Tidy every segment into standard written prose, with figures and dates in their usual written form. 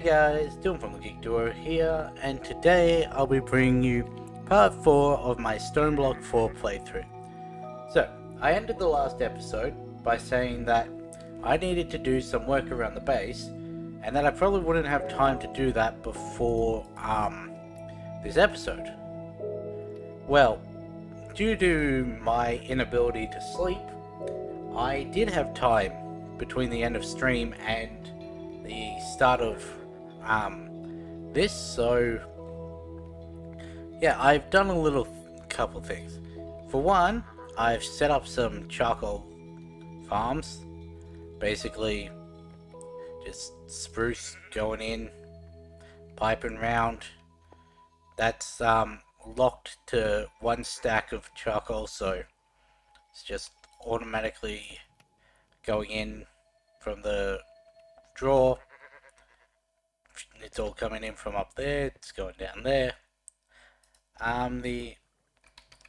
Hey guys, Dylan from the Geek Duo here, and today I'll be bringing you part 4 of my Stoneblock 4 playthrough. So, I ended the last episode by saying that I needed to do some work around the base, and that I probably wouldn't have time to do that before, this episode. Well, due to my inability to sleep, I did have time between the end of stream and the start of, this, so yeah, I've done a little couple things. For one, I've set up some charcoal farms, basically just spruce going in, piping round. That's locked to one stack of charcoal, so it's just automatically going in from the drawer. It's all coming in from up there, it's going down there. The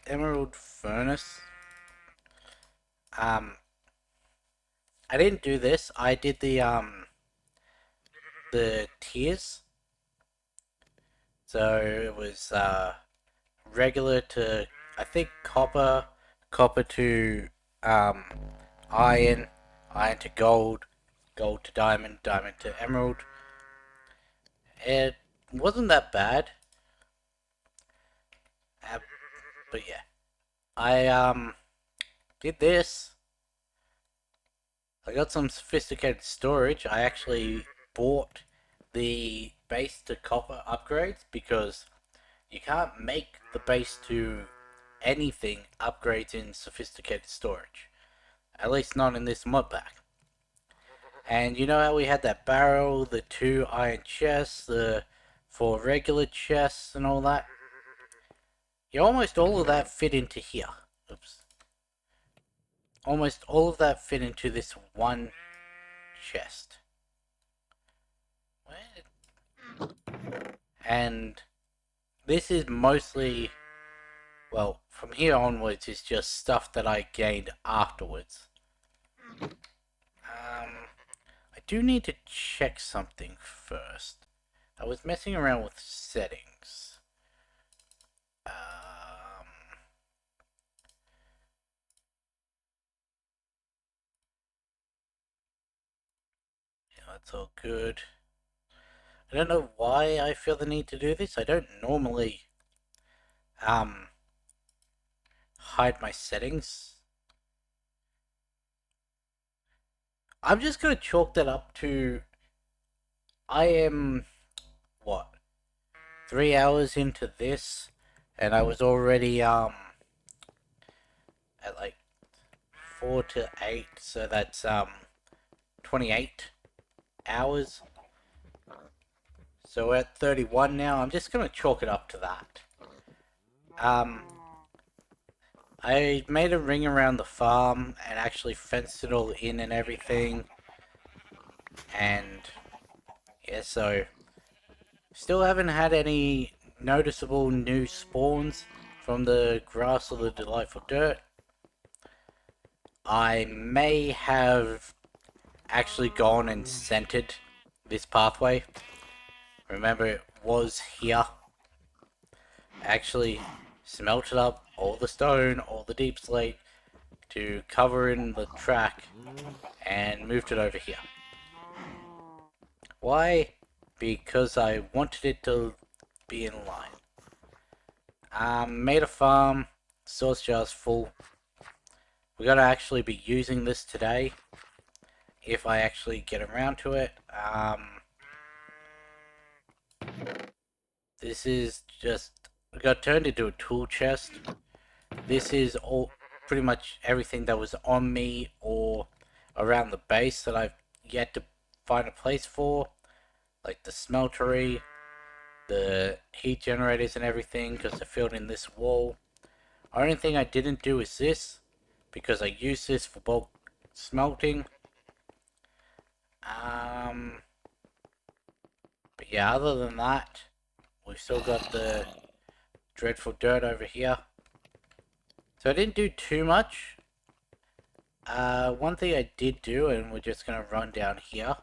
emerald furnace. I didn't do this. I did the tiers. So it was regular to, I think, copper, copper to iron, iron to gold, gold to diamond, diamond to emerald. It wasn't that bad. But yeah, I did this. I got some sophisticated storage. I actually bought the base to copper upgrades because you can't make the base to anything upgrades in sophisticated storage. At least not in this mod pack. And you know how we had that barrel, the 2 iron chests, the 4 regular chests and all that? Yeah, almost all of that fit into here. Oops. Almost all of that fit into this one chest. And this is mostly, well, from here onwards is just stuff that I gained afterwards. I do need to check something first. I was messing around with settings. Yeah, that's all good. I don't know why I feel the need to do this. I don't normally hide my settings. I'm just gonna chalk that up to I am what, 3 hours into this, and I was already at like 4 to 8, so that's 28 hours. So we're at 31 now. I'm just gonna chalk it up to that. I made a ring around the farm and actually fenced it all in and everything. And yeah, so still haven't had any noticeable new spawns from the grass or the delightful dirt. I may have actually gone and centered this pathway. Remember, it was here. Actually smelted up all the stone, all the deep slate to cover in the track and moved it over here. Why? Because I wanted it to be in line. Made a farm, source jar's full. We're gonna actually be using this today, if I actually get around to it. This is just, it got turned into a tool chest. This is all, pretty much everything that was on me or around the base that I've yet to find a place for. Like the smeltery, the heat generators and everything, because they're filled in this wall. Only thing I didn't do is this, because I use this for bulk smelting. But yeah, other than that, we've still got the dreadful dirt over here. So I didn't do too much. One thing I did do, and we're just gonna run down here.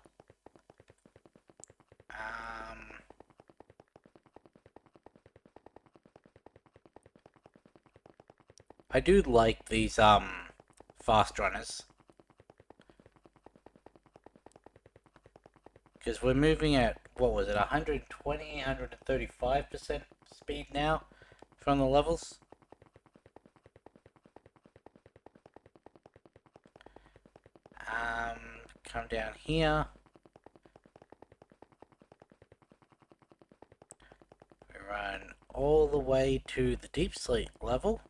I do like these fast runners. Because we're moving at, what was it, 120, 135% speed now from the levels. Come down here. We run all the way to the deep sleep level.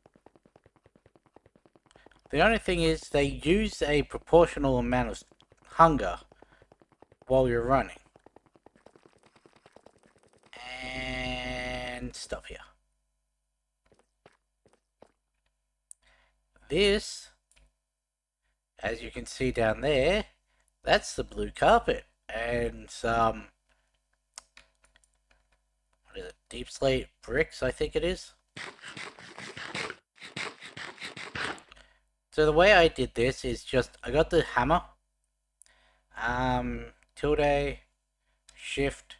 The only thing is they use a proportional amount of hunger while you're running. And stop here. This, as you can see down there, that's the blue carpet. And some, what is it, deep slate bricks, I think it is. So the way I did this is just, I got the hammer, tilde, shift,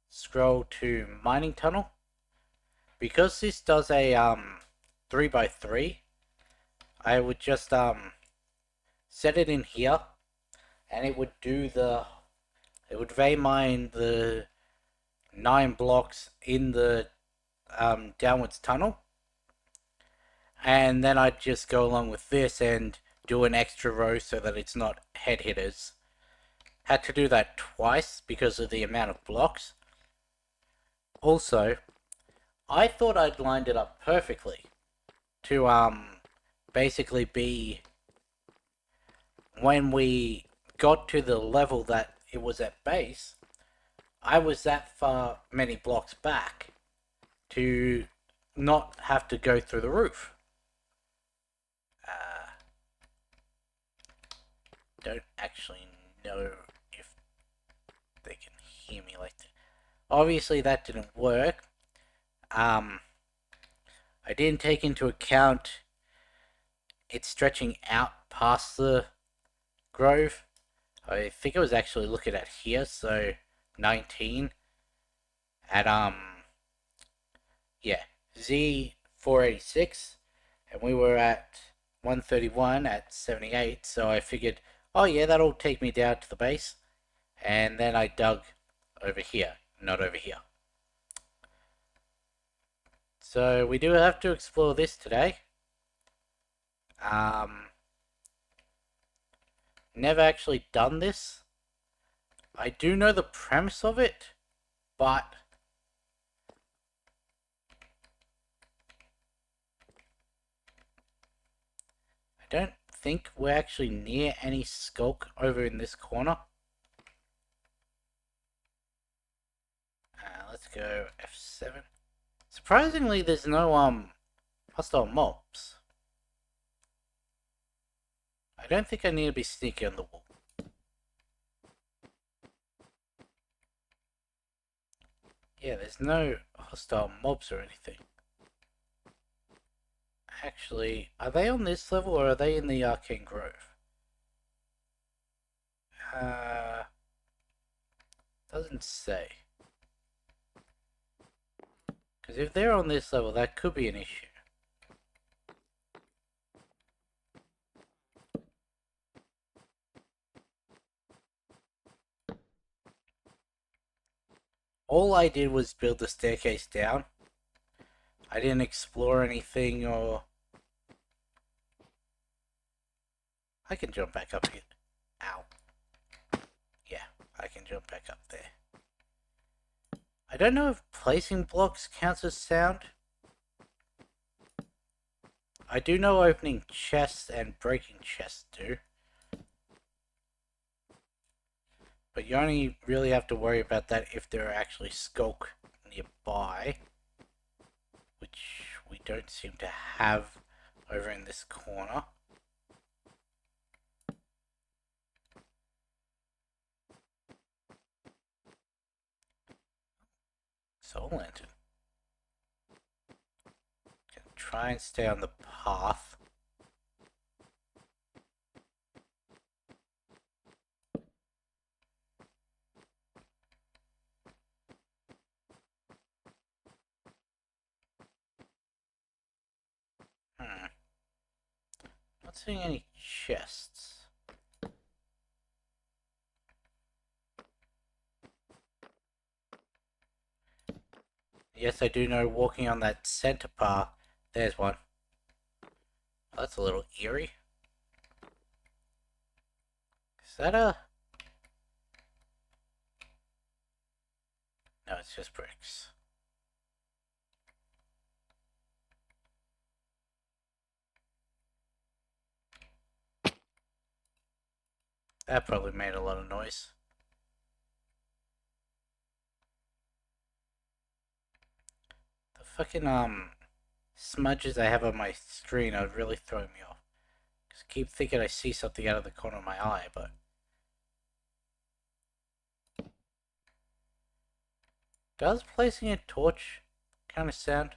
scroll to mining tunnel. Because this does a 3x3, I would just set it in here, and it would do it would vein mine the 9 blocks in the downwards tunnel, and then I'd just go along with this and do an extra row so that it's not head hitters. Had to do that twice because of the amount of blocks. Also, I thought I'd lined it up perfectly to basically be, when we got to the level that it was at base, I was that far many blocks back to not have to go through the roof. Don't actually know if they can hear me like that. Obviously that didn't work. I didn't take into account it stretching out past the grove. I think I was actually looking at here, so 19 at yeah, Z486, and we were at 131 at 78, so I figured, oh yeah, that'll take me down to the base, and then I dug over here, not over here. So we do have to explore this today. Never actually done this. I do know the premise of it, but I don't think we're actually near any skulk over in this corner. Let's go F7. Surprisingly, there's no hostile mobs. I don't think I need to be sneaky on the wall. Yeah, there's no hostile mobs or anything. Actually, are they on this level or are they in the Arcane Grove? Doesn't say. Because if they're on this level, that could be an issue. All I did was build the staircase down. I didn't explore anything or... I can jump back up here. Ow. Yeah, I can jump back up there. I don't know if placing blocks counts as sound. I do know opening chests and breaking chests do. But you only really have to worry about that if there are actually skulk nearby. Which we don't seem to have over in this corner. Soul lantern. Gonna try and stay on the path. seeing any chests. Yes, I do know walking on that center path, there's one. Oh, that's a little eerie. Is that a... No, it's just bricks. That probably made a lot of noise. The fucking, smudges I have on my screen are really throwing me off. Cause I keep thinking I see something out of the corner of my eye, but... Does placing a torch kind of sound?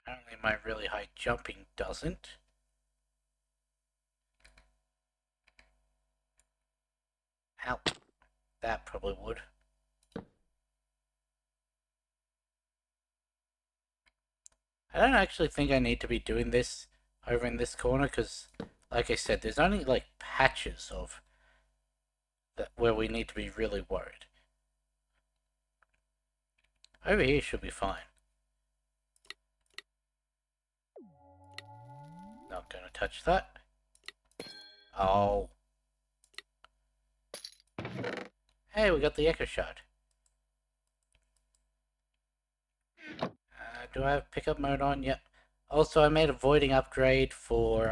Apparently my really high jumping doesn't. Ow. That probably would. I don't actually think I need to be doing this over in this corner because, like I said, there's only like patches of that where we need to be really worried. Over here should be fine. Not gonna touch that. Oh. Hey, we got the Echo Shard. Do I have pickup mode on? Yep. Also, I made a voiding upgrade for,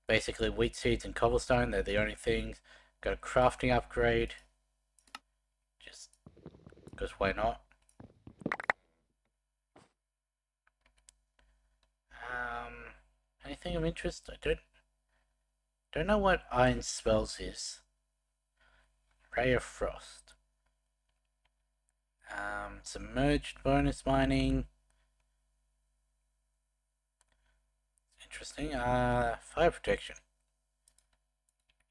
basically wheat seeds and cobblestone. They're the only things. Got a crafting upgrade. Just because why not? Anything of interest? I don't know what Iron Spells is. Ray of Frost. Submerged bonus mining. Interesting. Fire protection.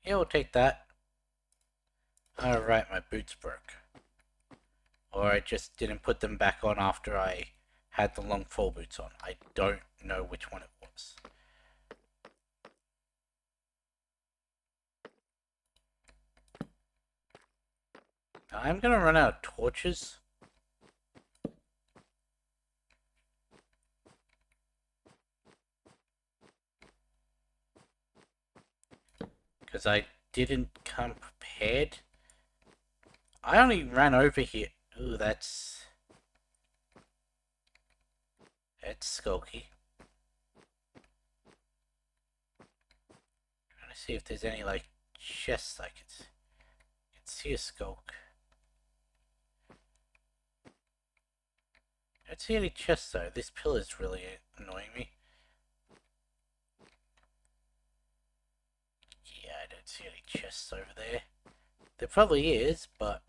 Yeah, we'll take that. Alright, my boots broke. Or I just didn't put them back on after I had the long fall boots on. I don't know which one it was. I'm gonna run out of torches. Because I didn't come prepared. I only ran over here. Ooh, that's skulky. Trying to see if there's any like chests I can see a skulk. I don't see any chests though. This pillar's really annoying me. Yeah, I don't see any chests over there. There probably is, but...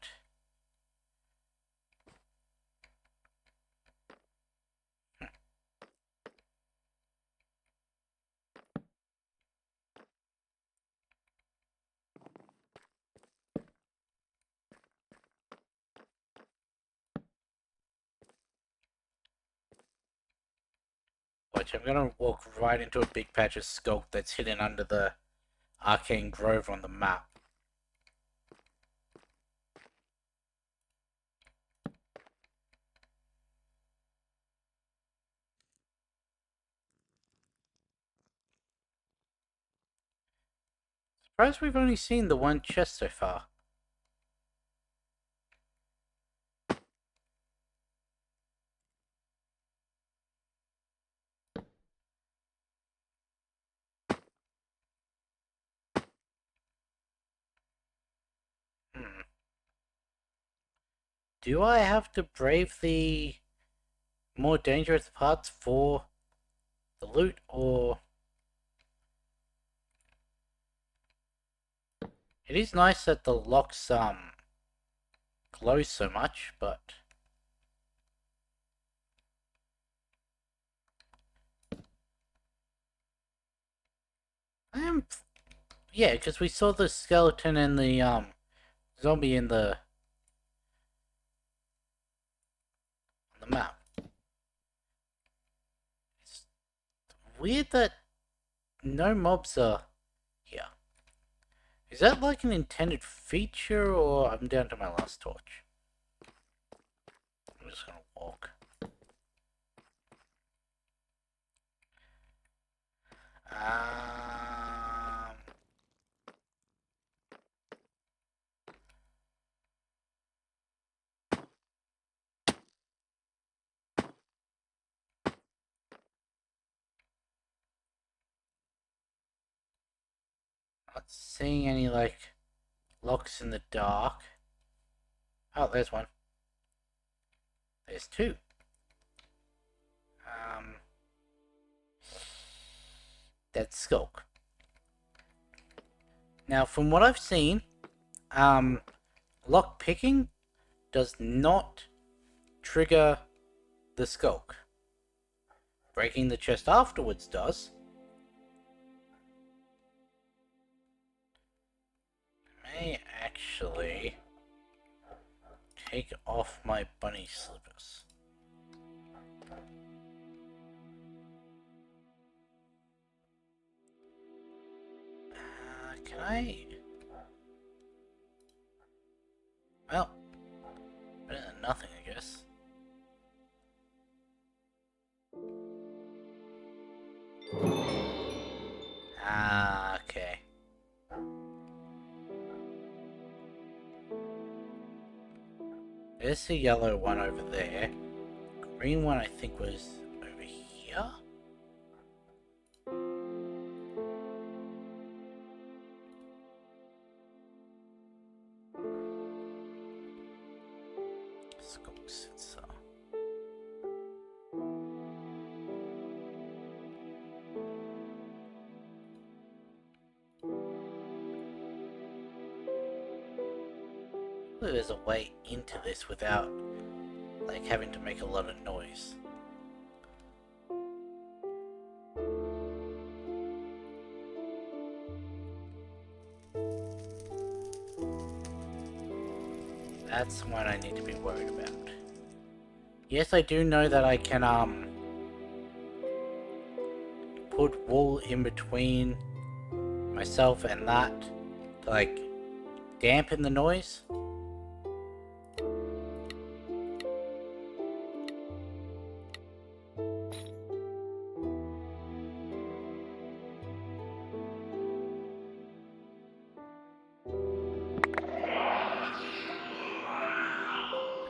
Watch, I'm gonna walk right into a big patch of skulk that's hidden under the Arcane Grove on the map. Surprised we've only seen the one chest so far. Hmm. Do I have to brave the more dangerous parts for the loot, or... It is nice that the locks, glow so much, but... Yeah, because we saw the skeleton and the zombie in the on the map. It's weird that no mobs are here. Is that like an intended feature, or I'm down to my last torch? I'm just gonna walk. Um, Not seeing any like locks in the dark. Oh, there's one. There's two. Um, that's Skulk. Now, from what I've seen, lock picking does not trigger the Skulk. Breaking the chest afterwards does. I may actually take off my bunny slippers. Can I? Well, better than nothing, I guess. Okay. There's the yellow one over there. Green one I think was over here. Skulk sensor. There's a way into this without like having to make a lot of noise. That's one I need to be worried about. Yes, I do know that I can put wool in between myself and that to like dampen the noise.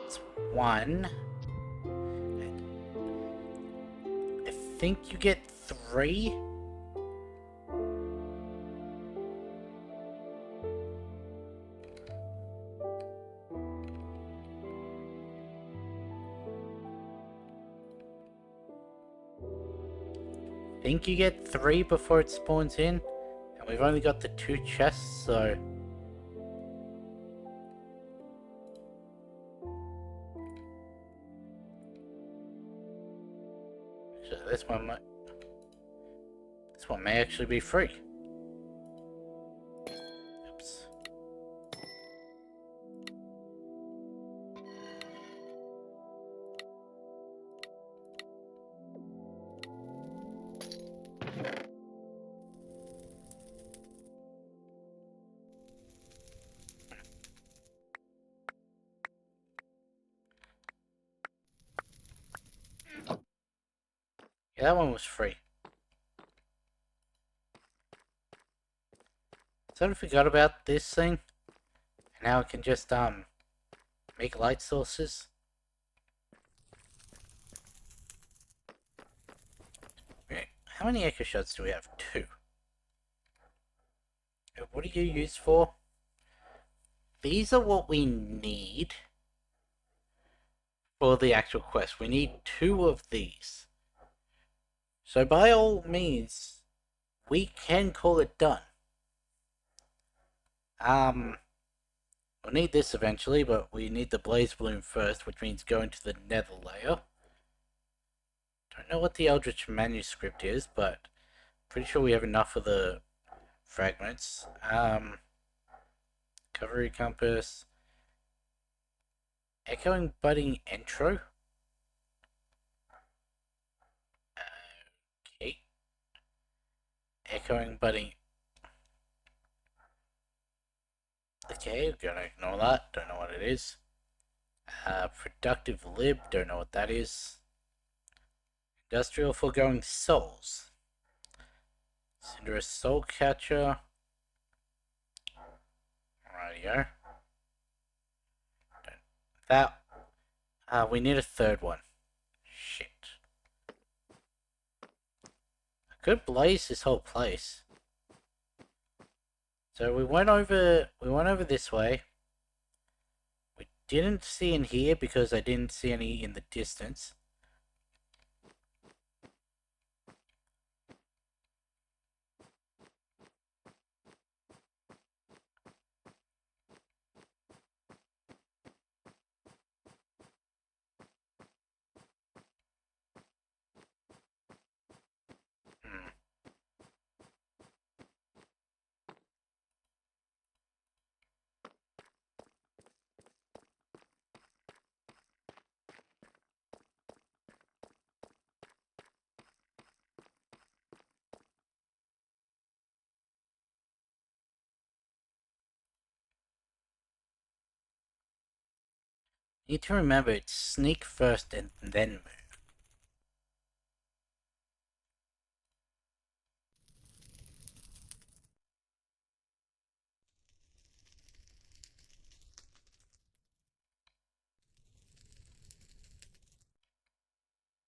That's one. I think you get 3. Think you get 3 before it spawns in, and we've only got the 2 chests, so this one may actually be free. Oops. Yeah, that one was free. Sort of forgot about this thing. And now I can just make light sources. Okay, how many echo shots do we have? 2. What are you used for? These are what we need for the actual quest. We need 2 of these. So by all means, we can call it done. We'll need this eventually, but we need the blaze bloom first, which means going to the nether layer. Don't know what the Eldritch manuscript is, but pretty sure we have enough of the fragments. Recovery compass. Echoing budding intro. Okay. Echoing budding. Okay, gonna ignore that. Don't know what it is. Productive lib. Don't know what that is. Industrial foregoing souls. Cinderous soul catcher. Rightio. That. We need a third one. Shit. I could blaze this whole place. So we went over this way. We didn't see in here because I didn't see any in the distance. Hmm. Need to remember it's sneak first and then move.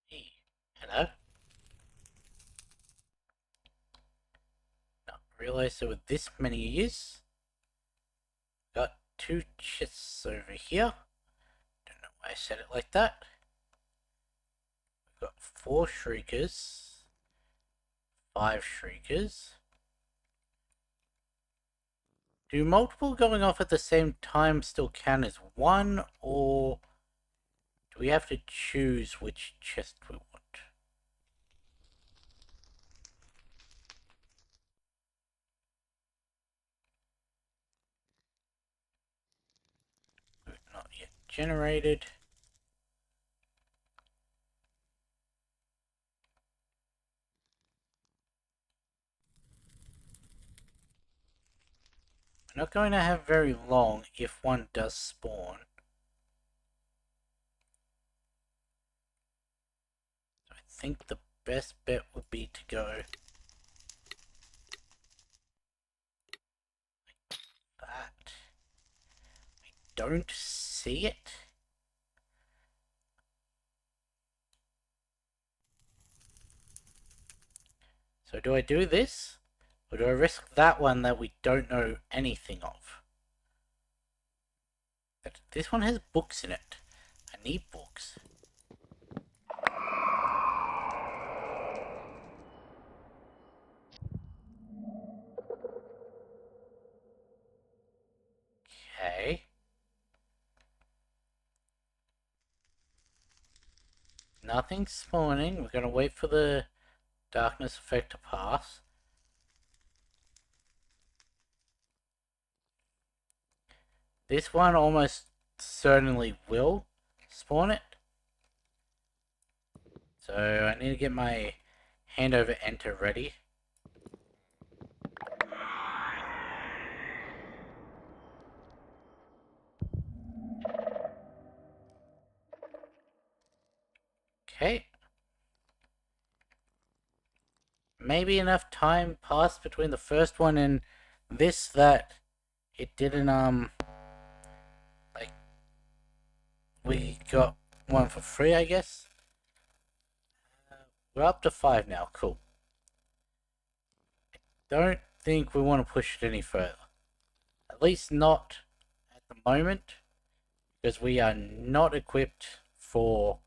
Hey, hello? Not realized there were this many years. Got two chests over here. Don't know why I said it like that. We've got 4 shriekers. 5 shriekers. Do multiple going off at the same time still count as one, or do we have to choose which chest we want? Not yet generated. We're not going to have very long if one does spawn. So I think the best bet would be to go like that. I don't see it. So do I do this? Or do I risk that one that we don't know anything of? This one has books in it. I need books. Okay. Nothing's spawning. We're gonna wait for the darkness effect to pass. This one almost certainly will spawn it. So I need to get my hand over enter ready. Okay. Maybe enough time passed between the first one and this that it didn't, like, we got one for free, I guess. We're up to 5 now, cool. Don't think we want to push it any further. At least not at the moment, because we are not equipped for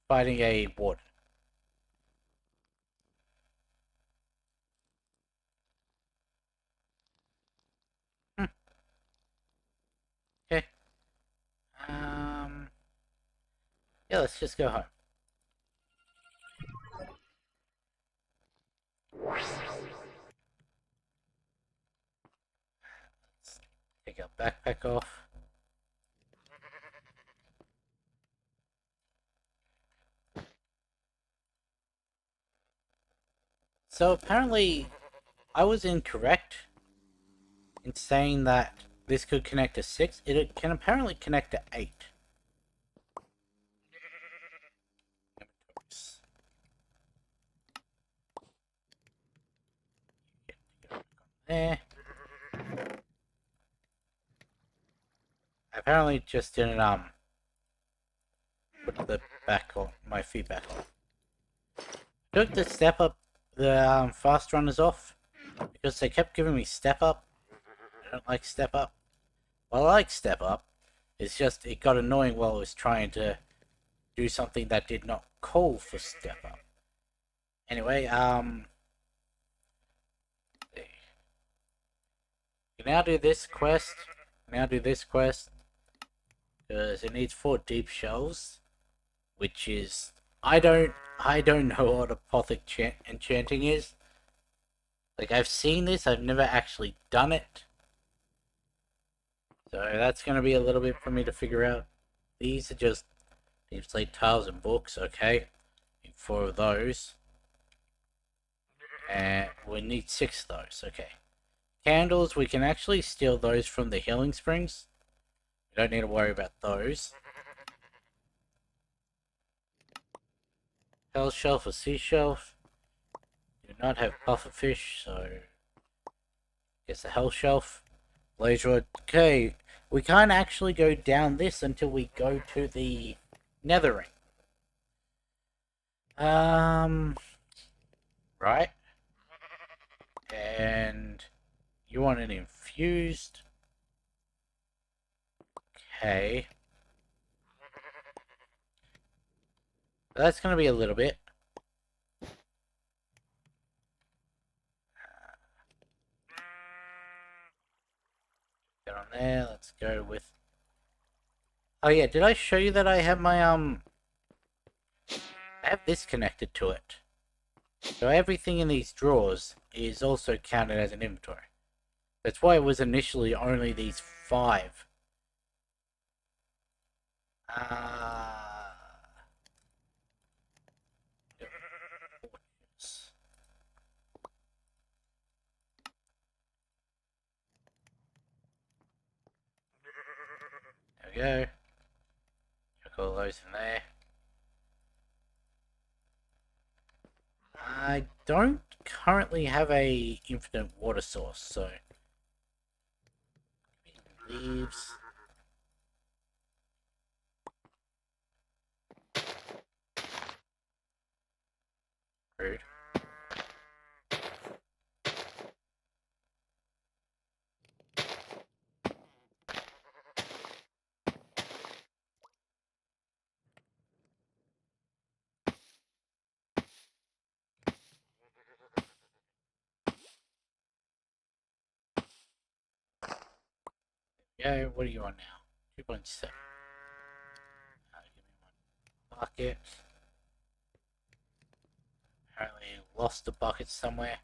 fighting a warden. Okay. Yeah, let's just go home. backpack off. So apparently, I was incorrect in saying that this could connect to 6. It can apparently connect to 8. There. I apparently just didn't put the back on my feet back on. Took the step up, the fast runners off because they kept giving me step up. I don't like step up. Well, I like step up. It's just it got annoying while I was trying to do something that did not call for step up. Anyway, you now do this quest. Now do this quest because it needs 4 deep shells, which is I don't know what apothic enchanting is. Like I've seen this, I've never actually done it. So that's gonna be a little bit for me to figure out. These are just deep slate tiles and books, okay. 4 of those. And we need 6 of those, okay. Candles, we can actually steal those from the healing springs. We don't need to worry about those. Hell shelf or sea shelf. Do not have pufferfish, so guess the hell shelf. Blaze rod. Okay, we can't actually go down this until we go to the nether ring. Right. And you want it infused. Okay. That's gonna be a little bit. Get on there. Let's go with. Oh yeah, did I show you that I have my I have this connected to it. So everything in these drawers is also counted as an inventory. That's why it was initially only these 5. There we go. Chuck all those in there. I don't currently have a infinite water source, so leaves. Rude. Yeah, what are you on now? 2.7. Give me one bucket. Apparently lost the bucket somewhere.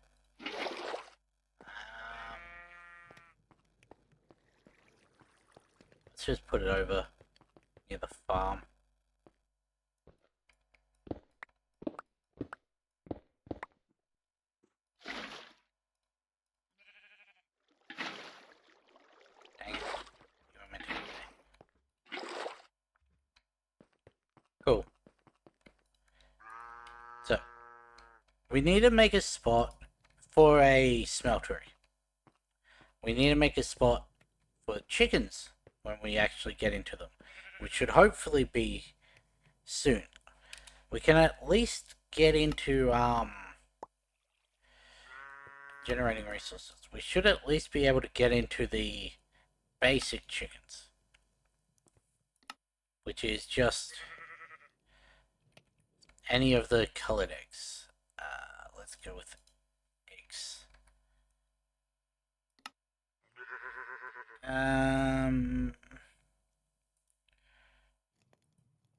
Let's just put it over near the farm. Dang it. You were meant to be there. Cool. So, we need to make a spot for a smeltery. We need to make a spot for chickens when we actually get into them, which should hopefully be soon. We can at least get into generating resources. We should at least be able to get into the basic chickens, which is just any of the colored eggs. Let's go with eggs.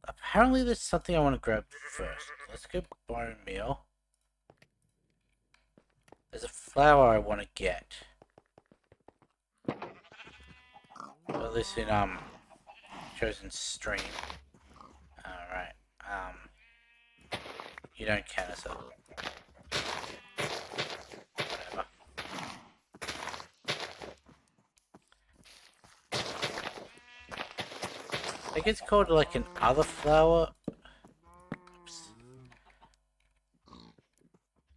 Apparently there's something I want to grab first. Let's go bone meal. There's a flower I want to get. Put this in chosen stream. Alright. You don't count as a whatever. I think it's called like an other flower. Oops.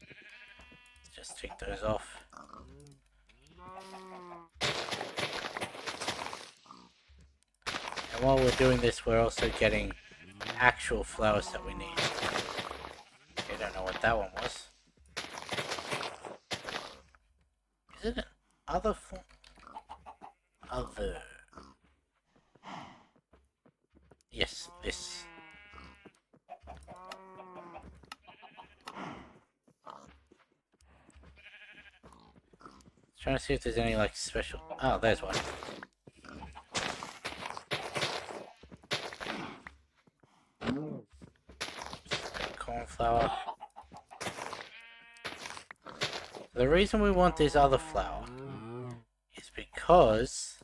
Let's just take those off. And while we're doing this, we're also getting actual flowers that we need. Okay, don't know what that one was. Is it an other other? Yes, this. Trying to see if there's any like special. Oh, there's one. Cornflower. The reason we want this other flower is because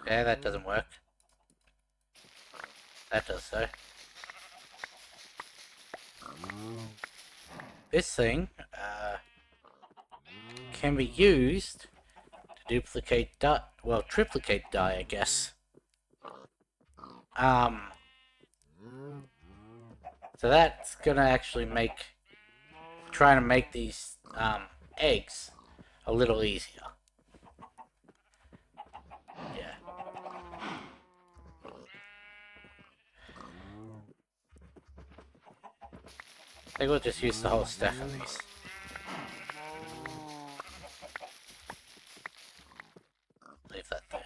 okay, that doesn't work. That does so. This thing can be used to duplicate dye, well, triplicate dye, I guess. So that's gonna actually make trying to make these eggs a little easier. Yeah. I think we'll just use the whole stack of these. Leave that there.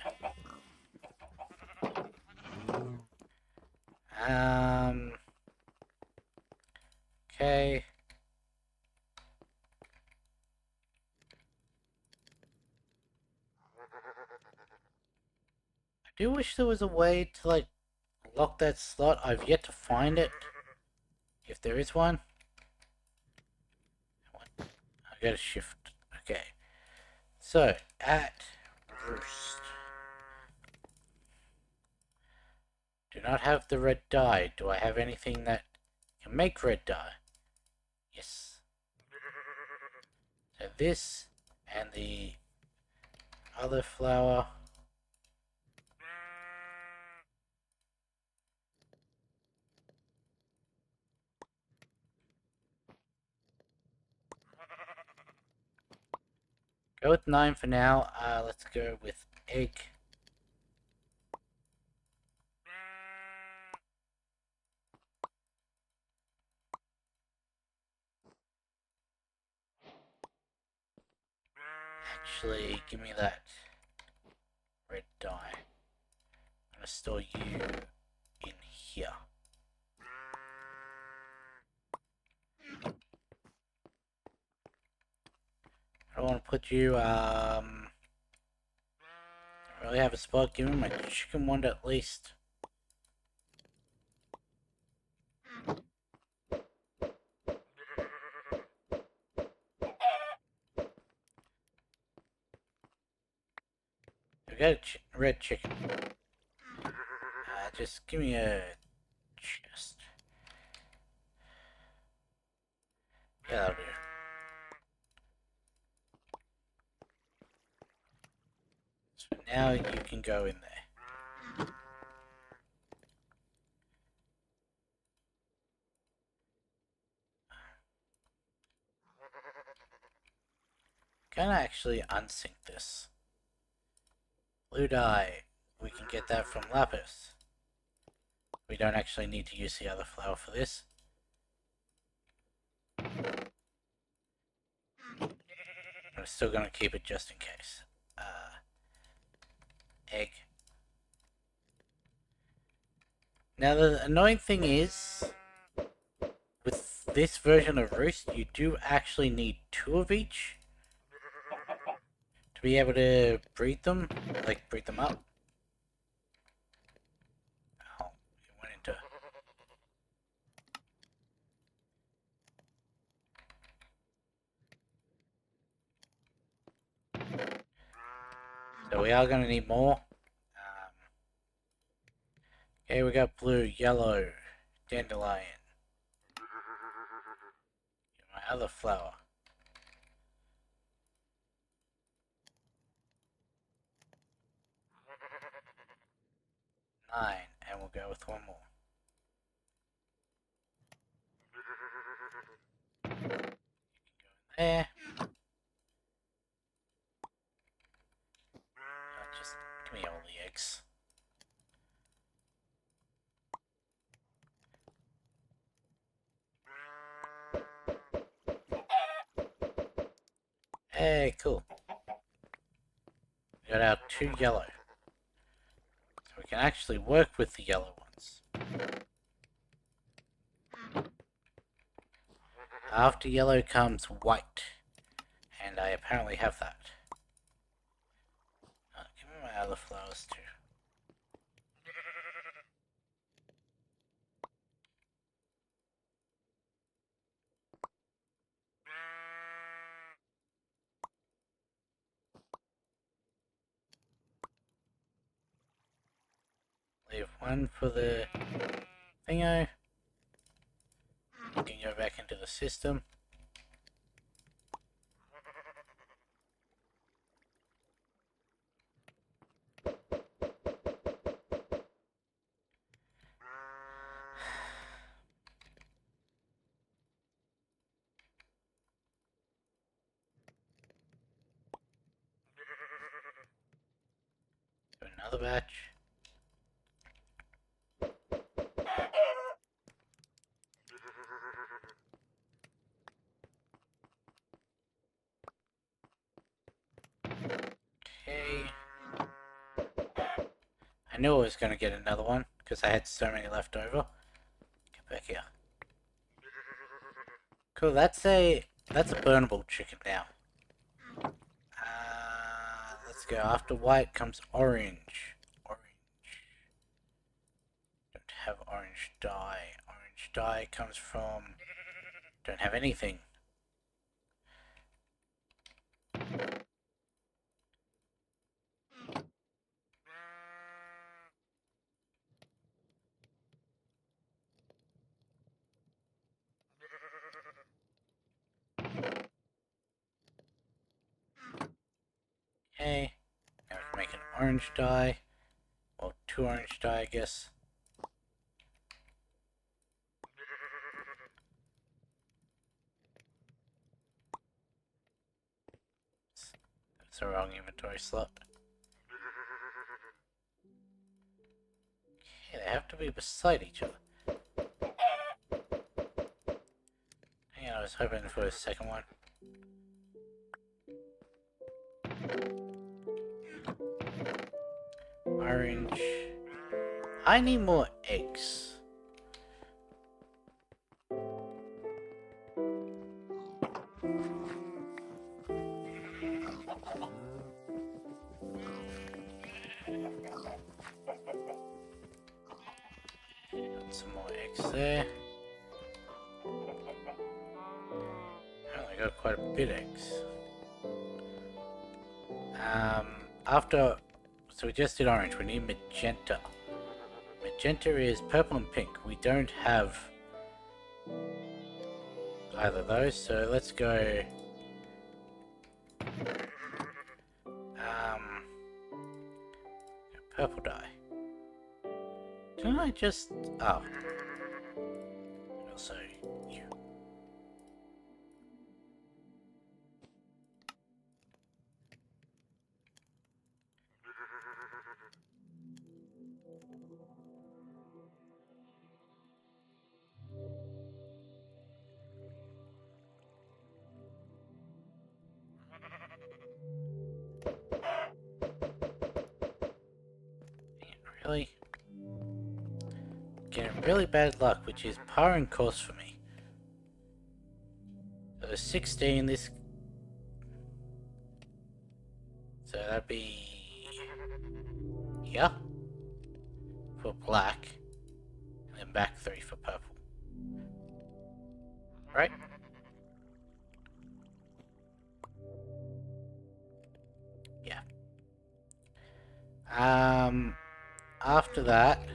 Okay. I do wish there was a way to like lock that slot. I've yet to find it. If there is one. I gotta shift. Okay. So, at roost. Do not have the red dye. Do I have anything that can make red dye? Yes. So this and the other flower. Go with 9 for now. Let's go with egg. Actually, give me that red dye. I'm gonna store you in here. I don't want to put you, don't really have a spot. Give me my chicken one at least. I got a red chicken. Just give me a chest. Yeah, that'll do. So now you can go in there. Gonna actually unsync this. Blue dye. We can get that from lapis. We don't actually need to use the other flower for this. I'm still gonna keep it just in case. Egg. Now the annoying thing is, with this version of Roost, you do actually need 2 of each to be able to breed them, like breed them up. Oh, it went into... So we are going to need more. Okay, we got blue, yellow, dandelion. My other flower. Nine, and we'll go with one more. There. Just give me all the eggs. Hey, cool. We got our 2 yellow. So we can actually work with the yellow ones. After yellow comes white. And I apparently have that. Give me my other flowers too. Leave one for the thingo. You can go back into the system. Do another batch. Okay. I knew I was going to get another one because I had so many left over. Get back here. Cool, that's a burnable chicken now. Let's go. After white comes orange. Orange. Don't have orange dye. Orange dye comes from... Don't have anything. Okay. Now we can make an orange dye. Well, 2 orange dye, I guess. That's the wrong inventory slot. Okay, they have to be beside each other. Hang on, I was hoping for a second one. Orange. I need more eggs. Got some more eggs there. Apparently got quite a bit of eggs. So we just did orange, we need magenta. Magenta is purple and pink. We don't have either of those, so let's go... purple dye. Didn't I just... Oh. And also you. Really? Getting really bad luck, which is par and course for me. So 16, this... So that'd be... here. For black. And then back 3 for purple. Right? Yeah. After that,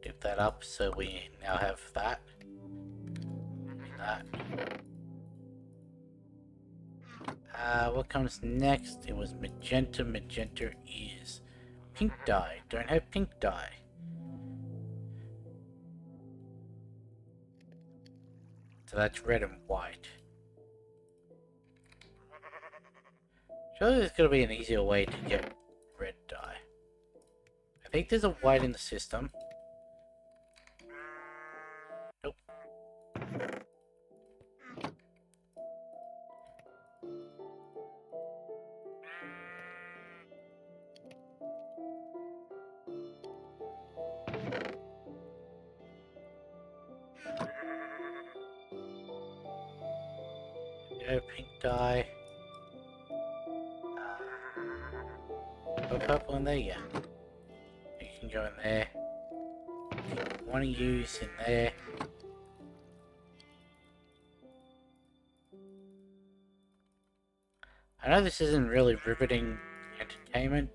dip that up so we now have that. That. What comes next? It was magenta. Magenta is pink dye. Don't have pink dye. So that's red and white. Surely there's gotta be an easier way to get red dye. I think there's a white in the system. Nope. No pink dye. Got purple in there? Yeah. You can go in there. If you want to use in there. I know this isn't really riveting entertainment.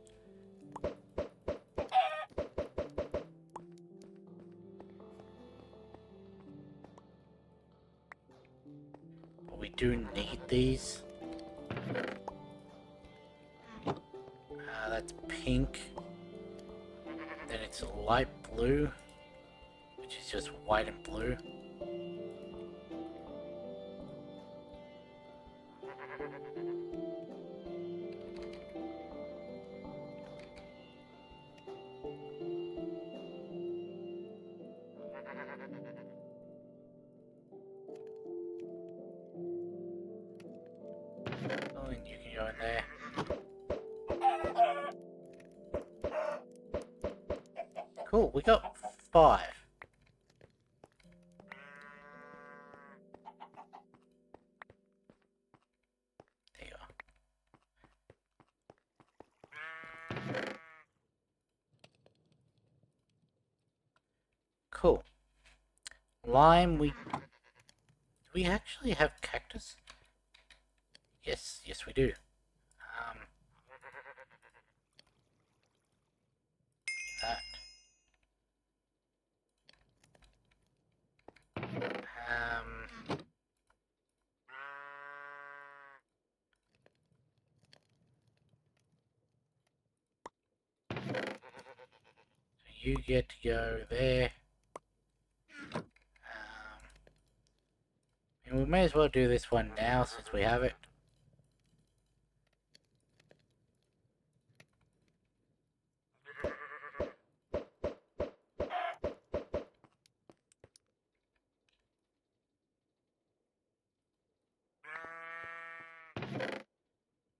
But we do need these. That's pink. Then it's a light blue, which is just white and blue. Oh, and you can go in there. Cool, we got 5. There you are. Cool. Lime, do we actually have cactus? Yes, we do. That. So you get to go there. And we may as well do this one now since we have it.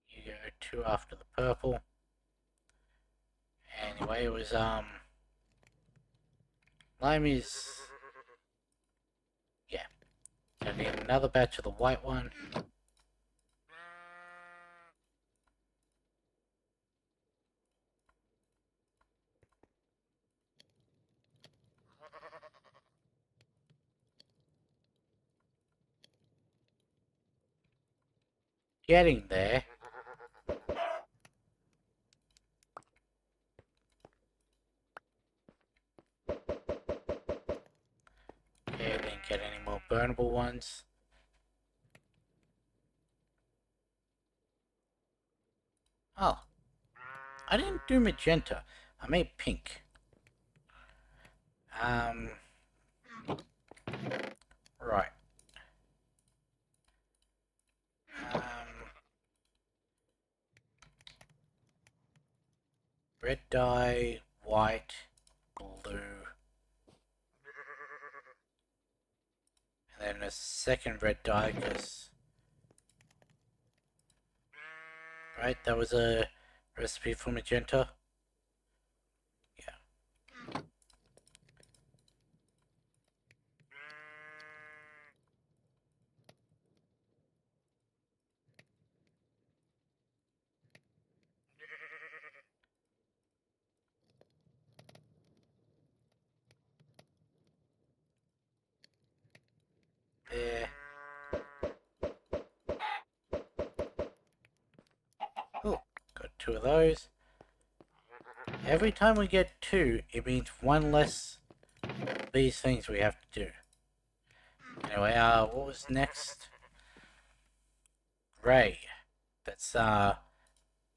You go 2 after the purple. Anyway, it was lime is, yeah. So I need another batch of the white one. Getting there. Okay, didn't get any more burnable ones. Oh. I didn't do magenta. I made pink. Right. Red dye, white, blue. And then a second red dye, because... Right, that was a recipe for magenta. Yeah. There. Oh, Got 2 of those. Every time we get 2, it means 1 less these things we have to do. Anyway, what was next? Gray. That's, so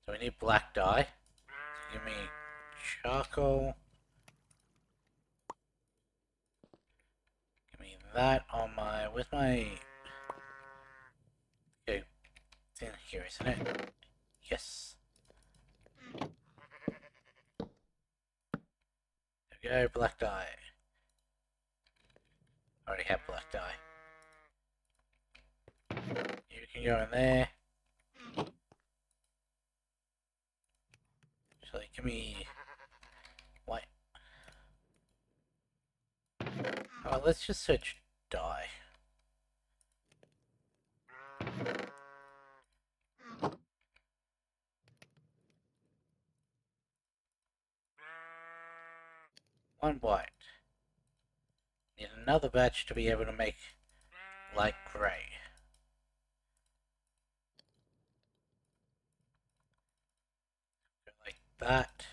we need black dye. So give me charcoal. Give me that on my, where's my, okay, it's in here, isn't it? Yes. There we go, black dye. I already have black dye. You can go in there. So give me white. Oh, let's just search dye. One white. Need another batch to be able to make light grey. Go like that.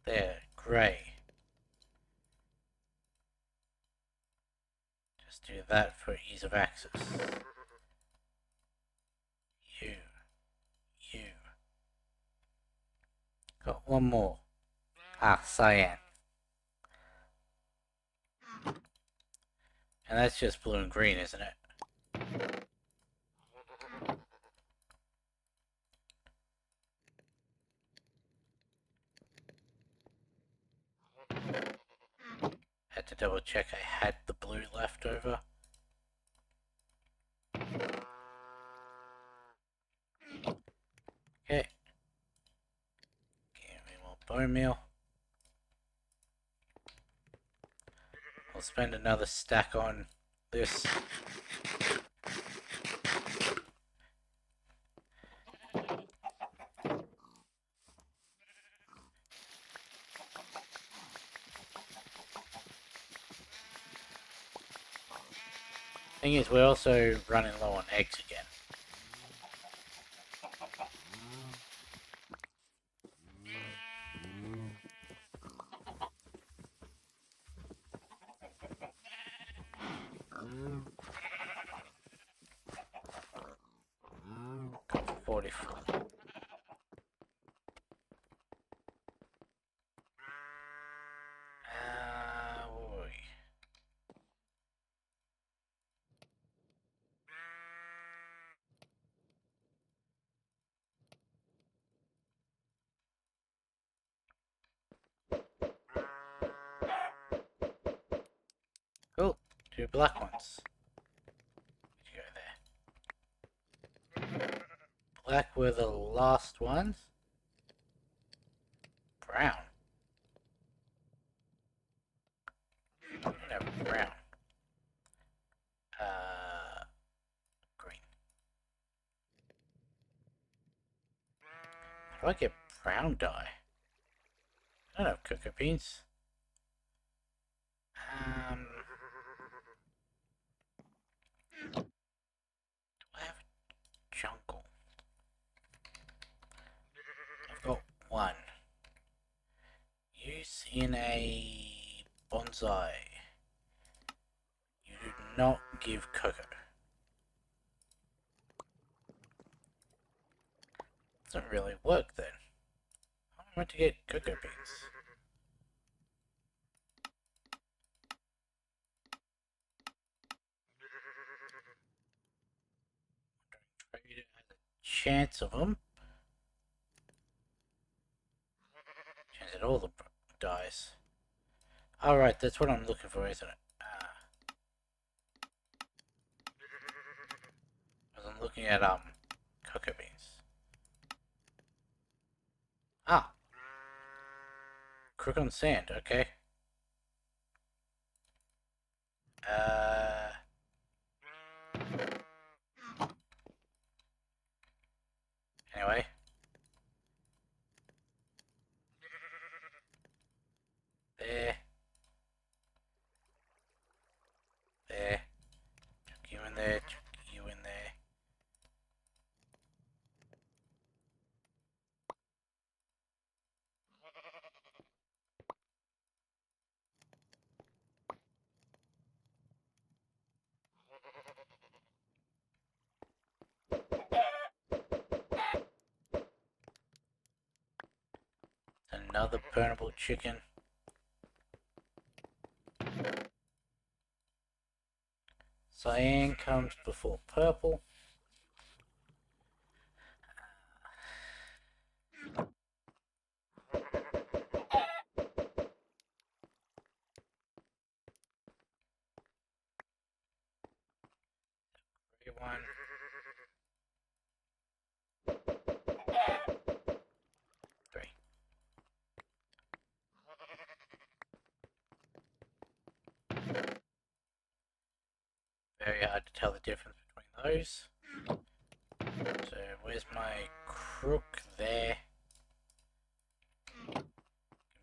There, grey. Just do that for ease of access. You. Got one more. Ah, cyan. And that's just blue and green, isn't it? Had to double check I had the blue left over. Okay. Give me more bone meal. I'll spend another stack on this. Thing is, we're also running low on eggs again. Got 44. Boy. Cool. 2 black ones. Go there. Black were the last ones. Brown. No, brown. Green. How do I get brown dye? I don't have cocoa beans. Do I have a jungle? I've got 1. Use in a bonsai. You do not give cocoa. Doesn't really work then. How am I meant to get cocoa beans? Trader has a chance of them. Chance at all the dies. Alright, that's what I'm looking for, isn't it? Because I'm looking at cocoa beans. Ah! Crook on sand, okay. Anyway. There. There. Chuck you in there, chuck you in there. another burnable chicken. Cyan comes before purple. Grey one. Three. Very hard to tell the difference between those. So where's my crook there? Give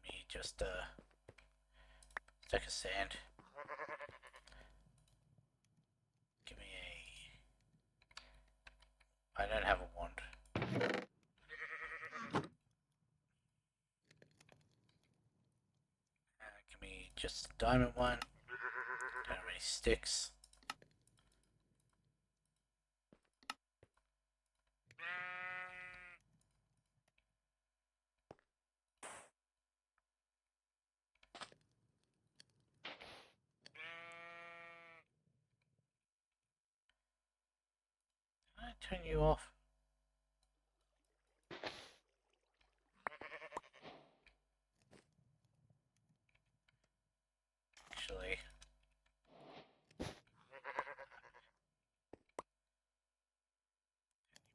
me just a stack of sand. Give me a... I don't have a wand. Give me just a diamond one. Don't have any sticks. Can I turn you off? Actually,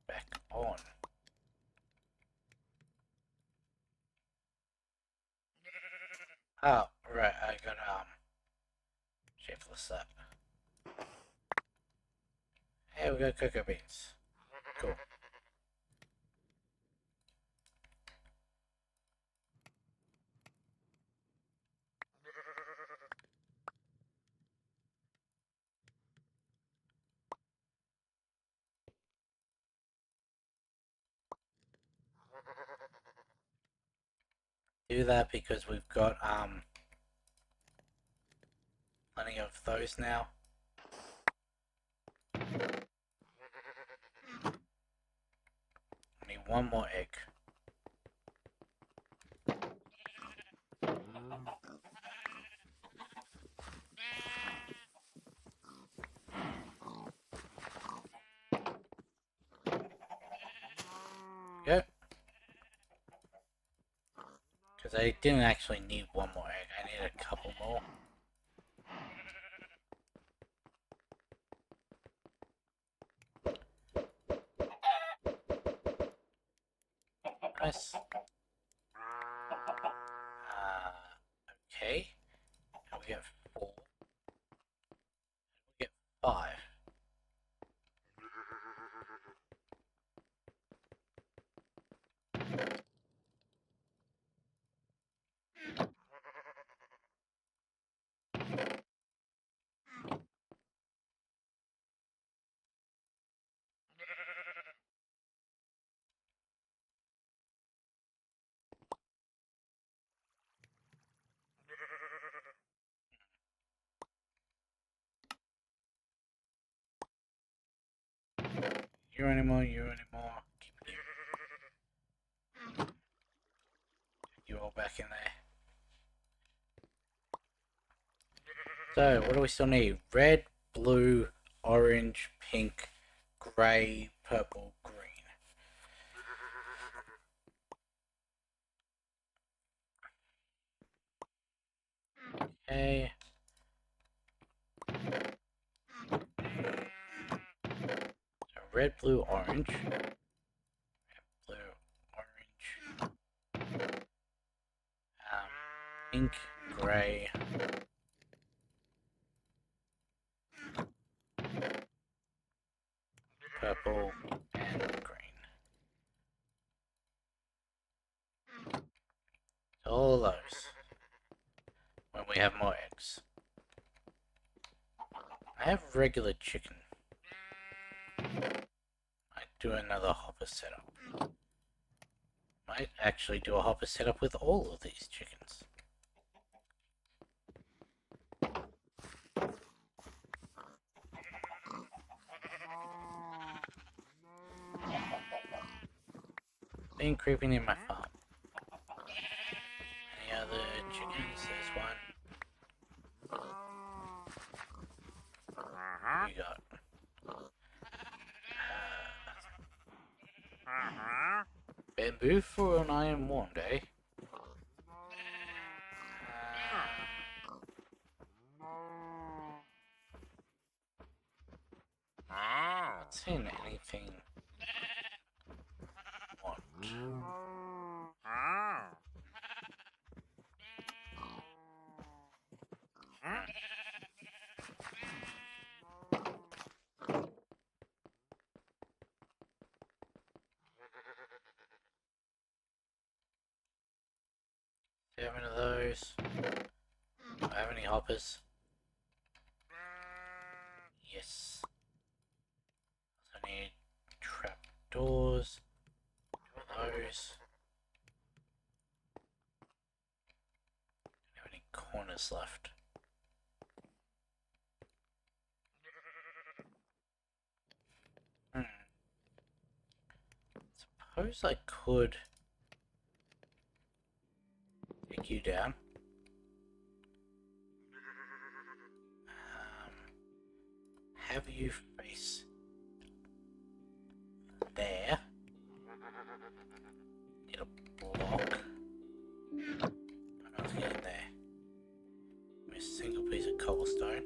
back on. Oh, right, I got shapeless that. Hey, we got cocoa beans. Cool. Do that because we've got plenty of those now. I need one more egg. Go. Because I didn't actually need one more egg, I need a couple more. Nice. Okay. And we get 4. We get 5. You anymore, you anymore. Keep you all back in there. So, what do we still need? Red, blue, orange, pink, grey, purple, green. Okay. So red, blue, orange. Red, blue, orange. Pink, grey. Purple, and green. All those. When we have more eggs. I have regular chicken. Might do another hopper setup. Might actually do a hopper setup with all of these chickens. Been creeping in my farm. Bamboo for an iron wand, eh? Not seeing anything. What? Do you have any of those? Do I have any hoppers? Yes. I need trap doors. Those. Don't have any corners left. Suppose I could take you down. Have you face there. Need a block. I'm not getting there. Give me a single piece of cobblestone.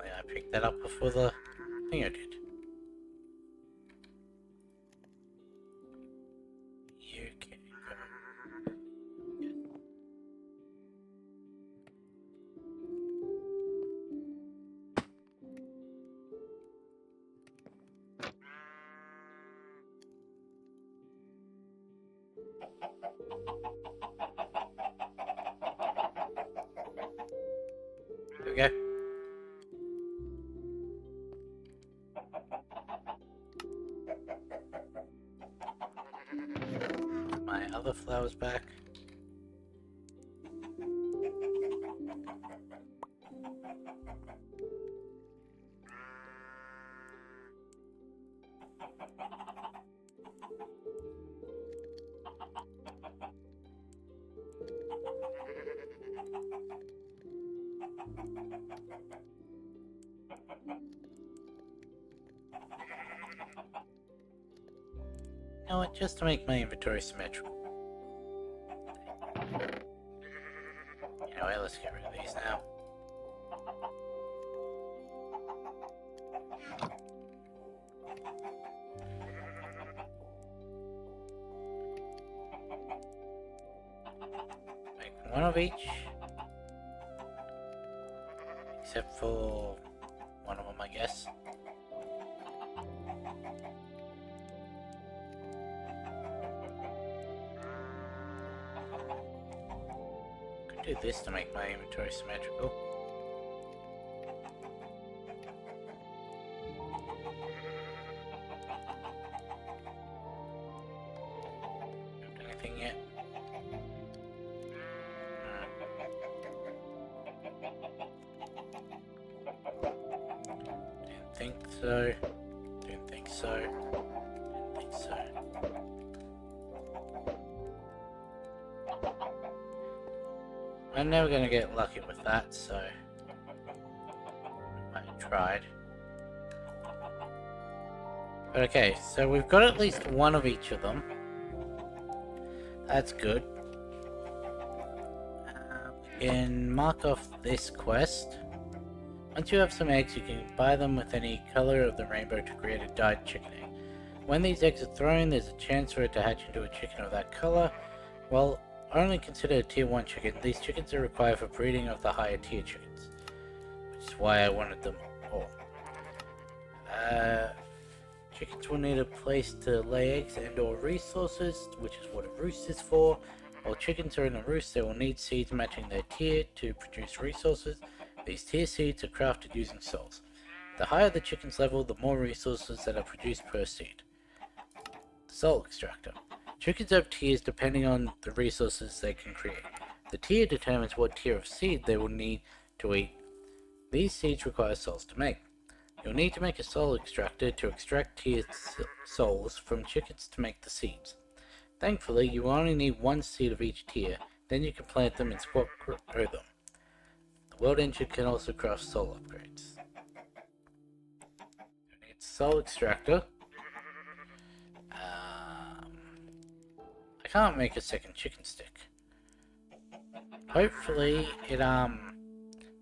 I picked that up before the thing I did. You can go. There we go. My other flowers back. You know what, just to make my inventory symmetrical. You know what, let's get rid of these now. Make one of each. Except for one of them, I guess. Could do this to make my inventory symmetrical. Haven't done anything yet. Didn't think so. Didn't think so. Didn't think so. I'm never gonna get lucky with that, so I tried. But okay, so we've got at least one of each of them. That's good. We can mark off this quest. Once you have some eggs, you can buy them with any color of the rainbow to create a dyed chicken egg. When these eggs are thrown, there's a chance for it to hatch into a chicken of that color. Well, only considered a tier 1 chicken, these chickens are required for breeding of the higher tier chickens, which is why I wanted them all. Chickens will need a place to lay eggs and or resources, which is what a roost is for. While chickens are in a roost, they will need seeds matching their tier to produce resources. These tier seeds are crafted using souls. The higher the chicken's level, the more resources that are produced per seed. Soul extractor. Chickens have tiers depending on the resources they can create. The tier determines what tier of seed they will need to eat. These seeds require souls to make. You'll need to make a soul extractor to extract tiered souls from chickens to make the seeds. Thankfully, you only need one seed of each tier, then you can plant them and grow them. The world engine can also craft soul upgrades. You need soul extractor. I can't make a second chicken stick. Hopefully it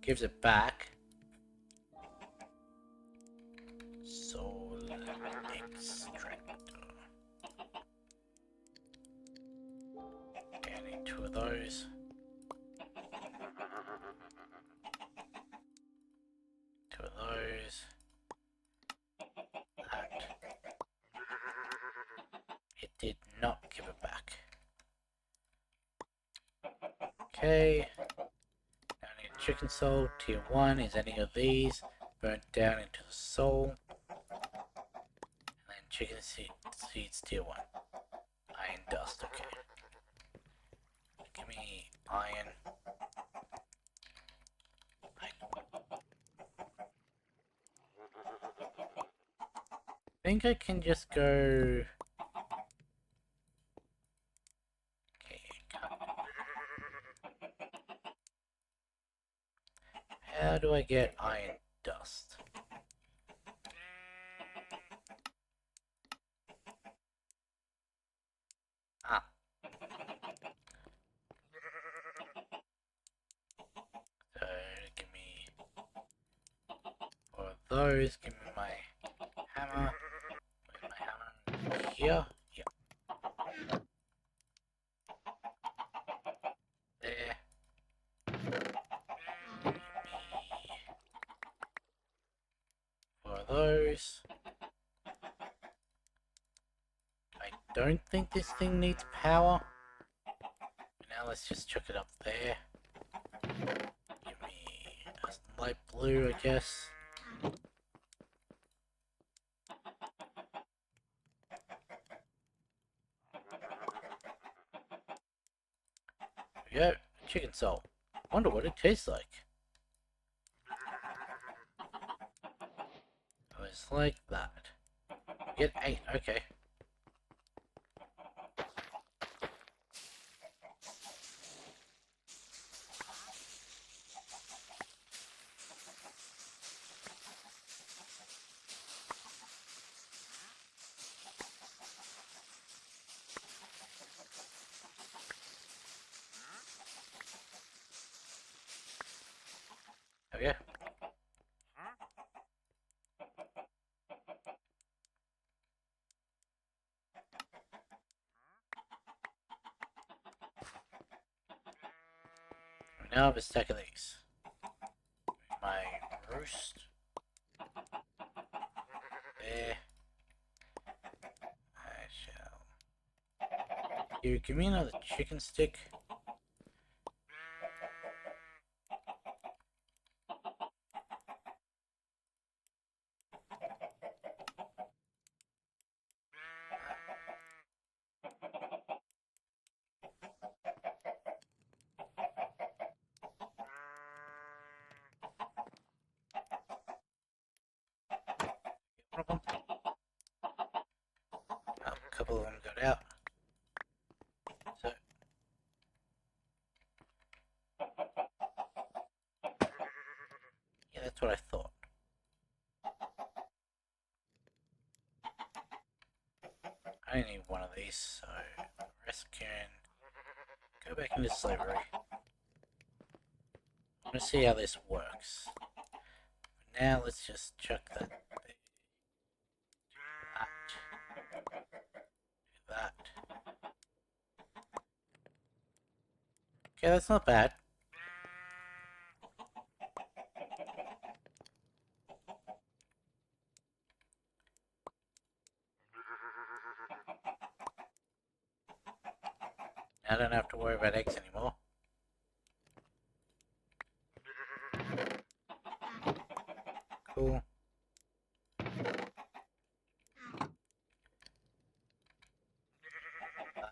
gives it back. Soul extractor. Okay, I need 2 of those. 2 of those. That. It did not give it back. Okay. Now I need chicken soul. Tier 1 is any of these. Burnt down into the soul. And then chicken seeds tier 1. Iron dust, okay. Give me iron. I think I can just go... Okay, how do I get iron dust? Ah. So, give me... For those, give me my hammer. Where's my hammer? Here? Yep. There. For those. I don't think this thing needs power. Now let's just chuck it up there. Give me a light blue, I guess. There we go. Chicken soul. Wonder what it tastes like. Oh, it's like that. Get 8, okay. There we go. We now have a stack of these. My roast. There. I shall... You give me another chicken stick. A couple of them got out. So yeah, that's what I thought. I only need one of these, so the rest can go back into slavery. I'm gonna see how this works. But now let's just chuck that. That. Okay, that's not bad. Now I don't have to worry about eggs anymore. Cool.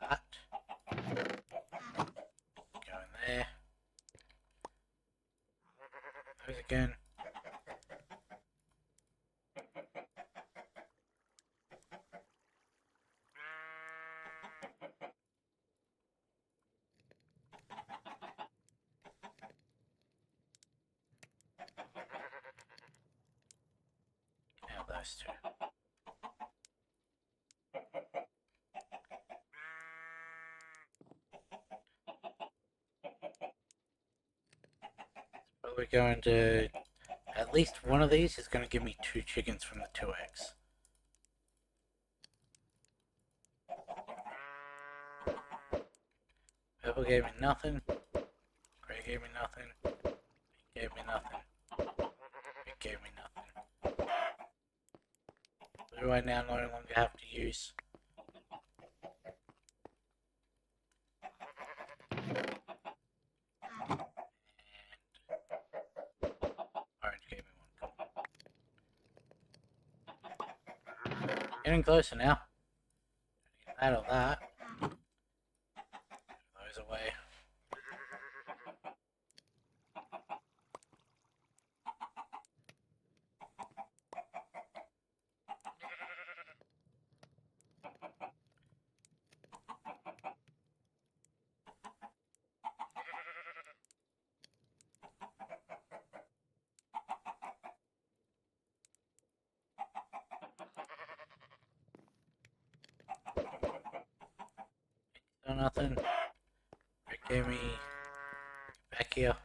That. Go in there. Those again. those two. But we're going to... At least one of these is going to give me 2 chickens from the 2 eggs. Purple gave me nothing. Gray gave me nothing. Pink gave me nothing. Pink gave me nothing. Blue I now no longer have to use. And orange gave me 1. Getting closer now. Get that or that. Those away. Still nothing. Rick gave me back here.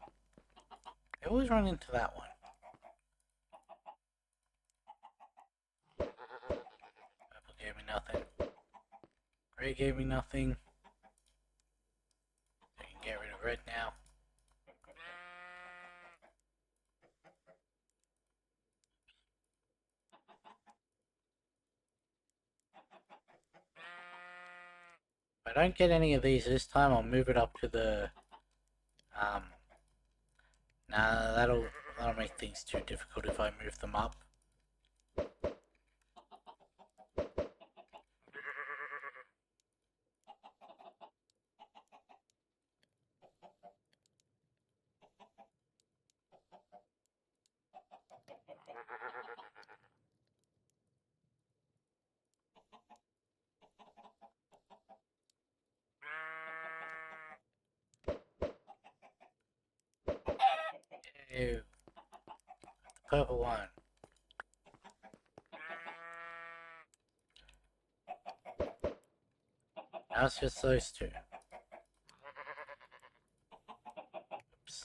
I always run into that one. Purple gave me nothing. Gray gave me nothing. I can get rid of red now. If I don't get any of these this time, I'll move it up to the... Nah, that'll make things too difficult if I move them up. Ew. The purple one. Now it's just those 2. Oops.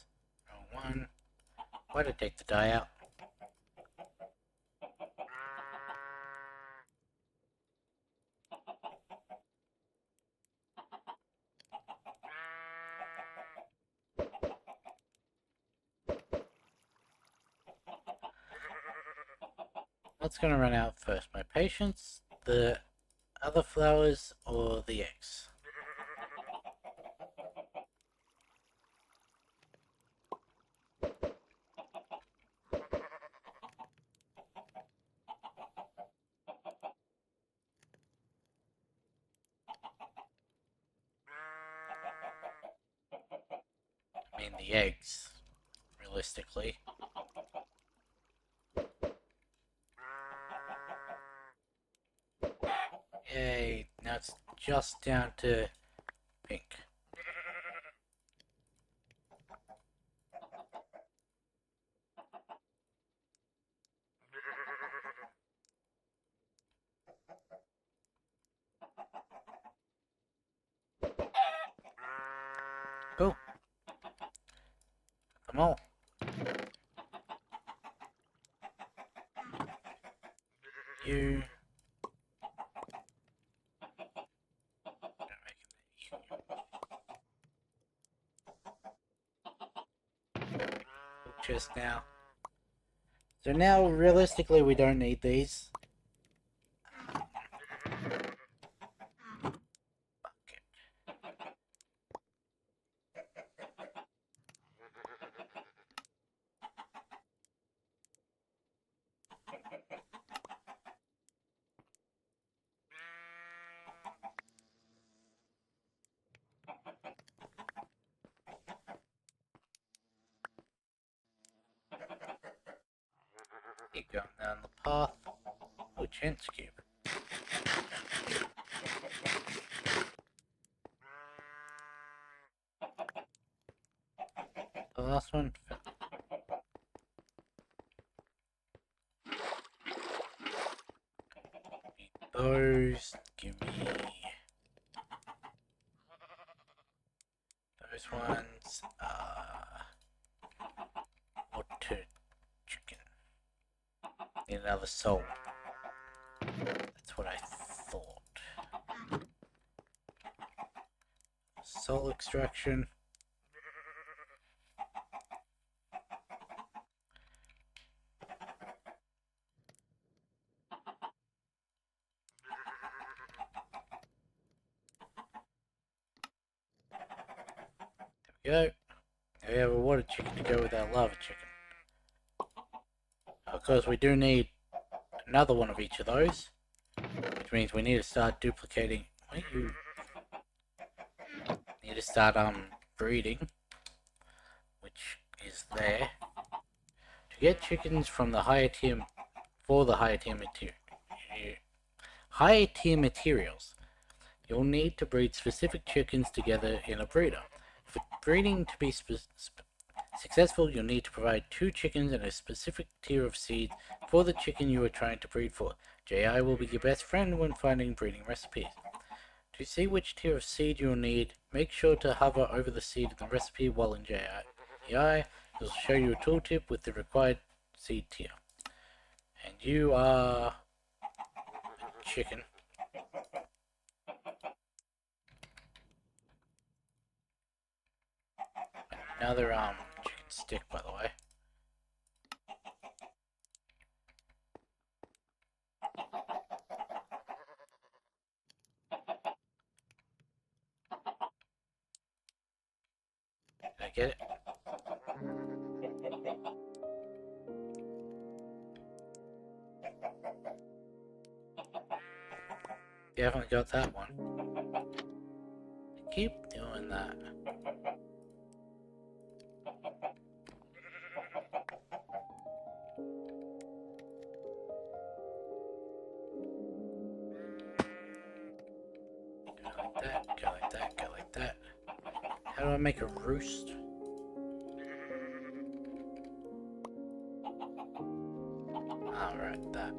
Wrong one. Why'd I take the die out? What's gonna run out first? My patience, the other flowers, or the eggs? I mean the eggs, realistically. Yay, now it's just down to pink. Cool. Come on. You... Just now. So now, realistically, we don't need these. Keep going down the path. Oh, chance cube. The last one. those. Give me those ones. Or 2 chicken. Need another soul. That's what I thought. Soul extraction. There we go. Now we have a water chicken to go with our lava chicken. Of course, we do need another one of each of those, which means we need to start duplicating. Wait, you need to start breeding, which is there. To get chickens from the higher tier, for the higher tier materials, you'll need to breed specific chickens together in a breeder. For breeding to be successful, you'll need to provide 2 chickens and a specific tier of seeds for the chicken you are trying to breed for. JI will be your best friend when finding breeding recipes. To see which tier of seed you'll need, make sure to hover over the seed in the recipe while in JI. It will show you a tooltip with the required seed tier. And you are a chicken. Another chicken stick, by the way. Did I get it? Definitely got that one. I keep doing that. Go like that, go like that. How do I make a roost? Alright, that.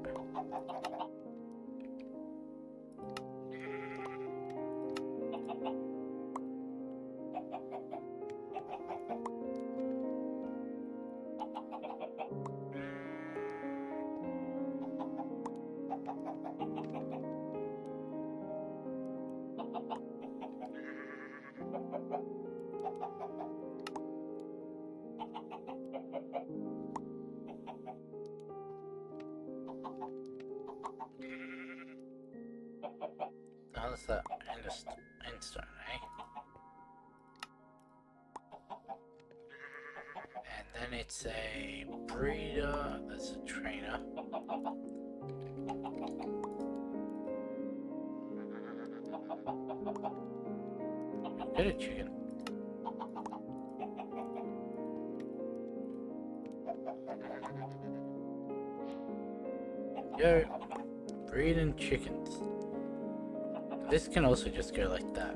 How's that endstone, eh? And then it's a breeder, that's a trainer. Get a chicken. Yo, breeding chickens. This can also just go like that.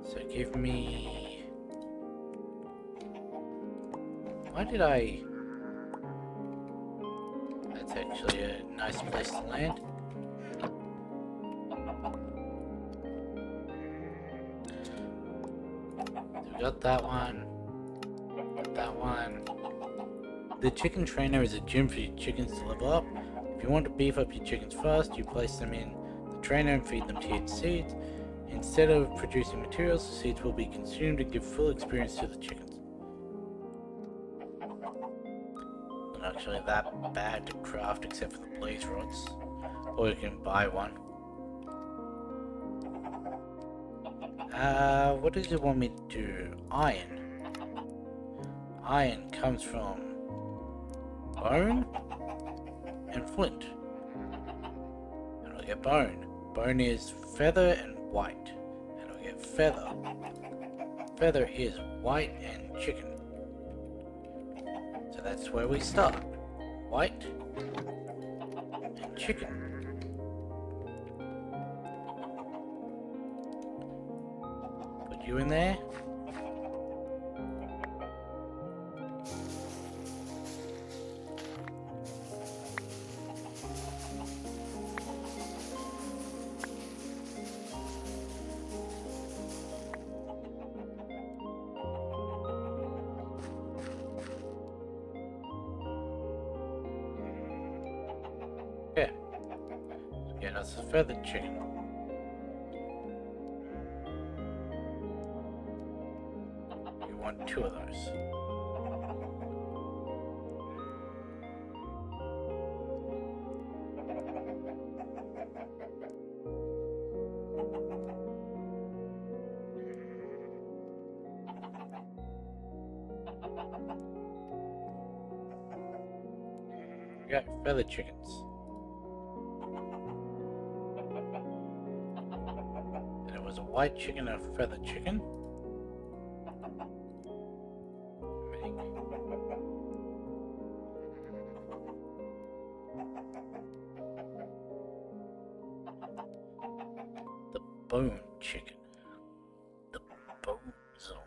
So give me... Why did I... That's actually a nice place to land. So we got that one. That one. The chicken trainer is a gym for your chickens to level up. If you want to beef up your chickens fast, you place them in the trainer and feed them tiered seeds. Instead of producing materials, the seeds will be consumed and give full experience to the chickens. Not actually that bad to craft except for the blaze rods. Or you can buy one. What does it want me to do? Iron. Iron comes from bone and flint. And I'll get bone. Bone is feather and white. And I'll get feather. Feather is white and chicken. So that's where we start. White and chicken. Put you in there. us a feathered chicken. We want 2 of those. We got feathered chickens. And it was a white chicken and a feathered chicken. The bone chicken. The bone zone.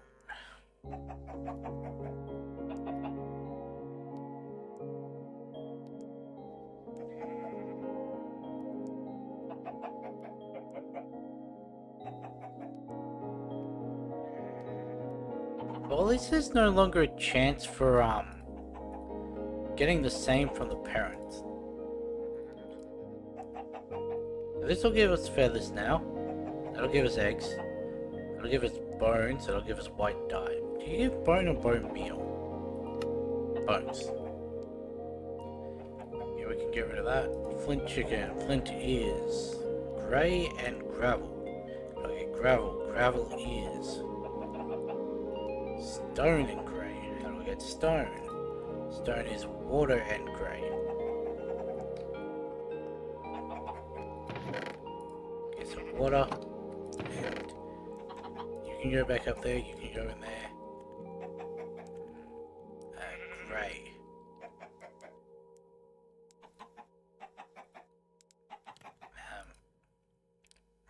Well, this is no longer a chance for getting the same from the parents. So this will give us feathers now. That'll give us eggs. That'll give us bones. That'll give us white dye. Do you give bone or bone meal? Bones. Yeah, we can get rid of that. Flint chicken. Flint is grey and gravel. Okay, gravel. Gravel is stone and grey. How do we get stone? Stone is water and grey. Get some water. And you can go back up there, you can go in there. Grey.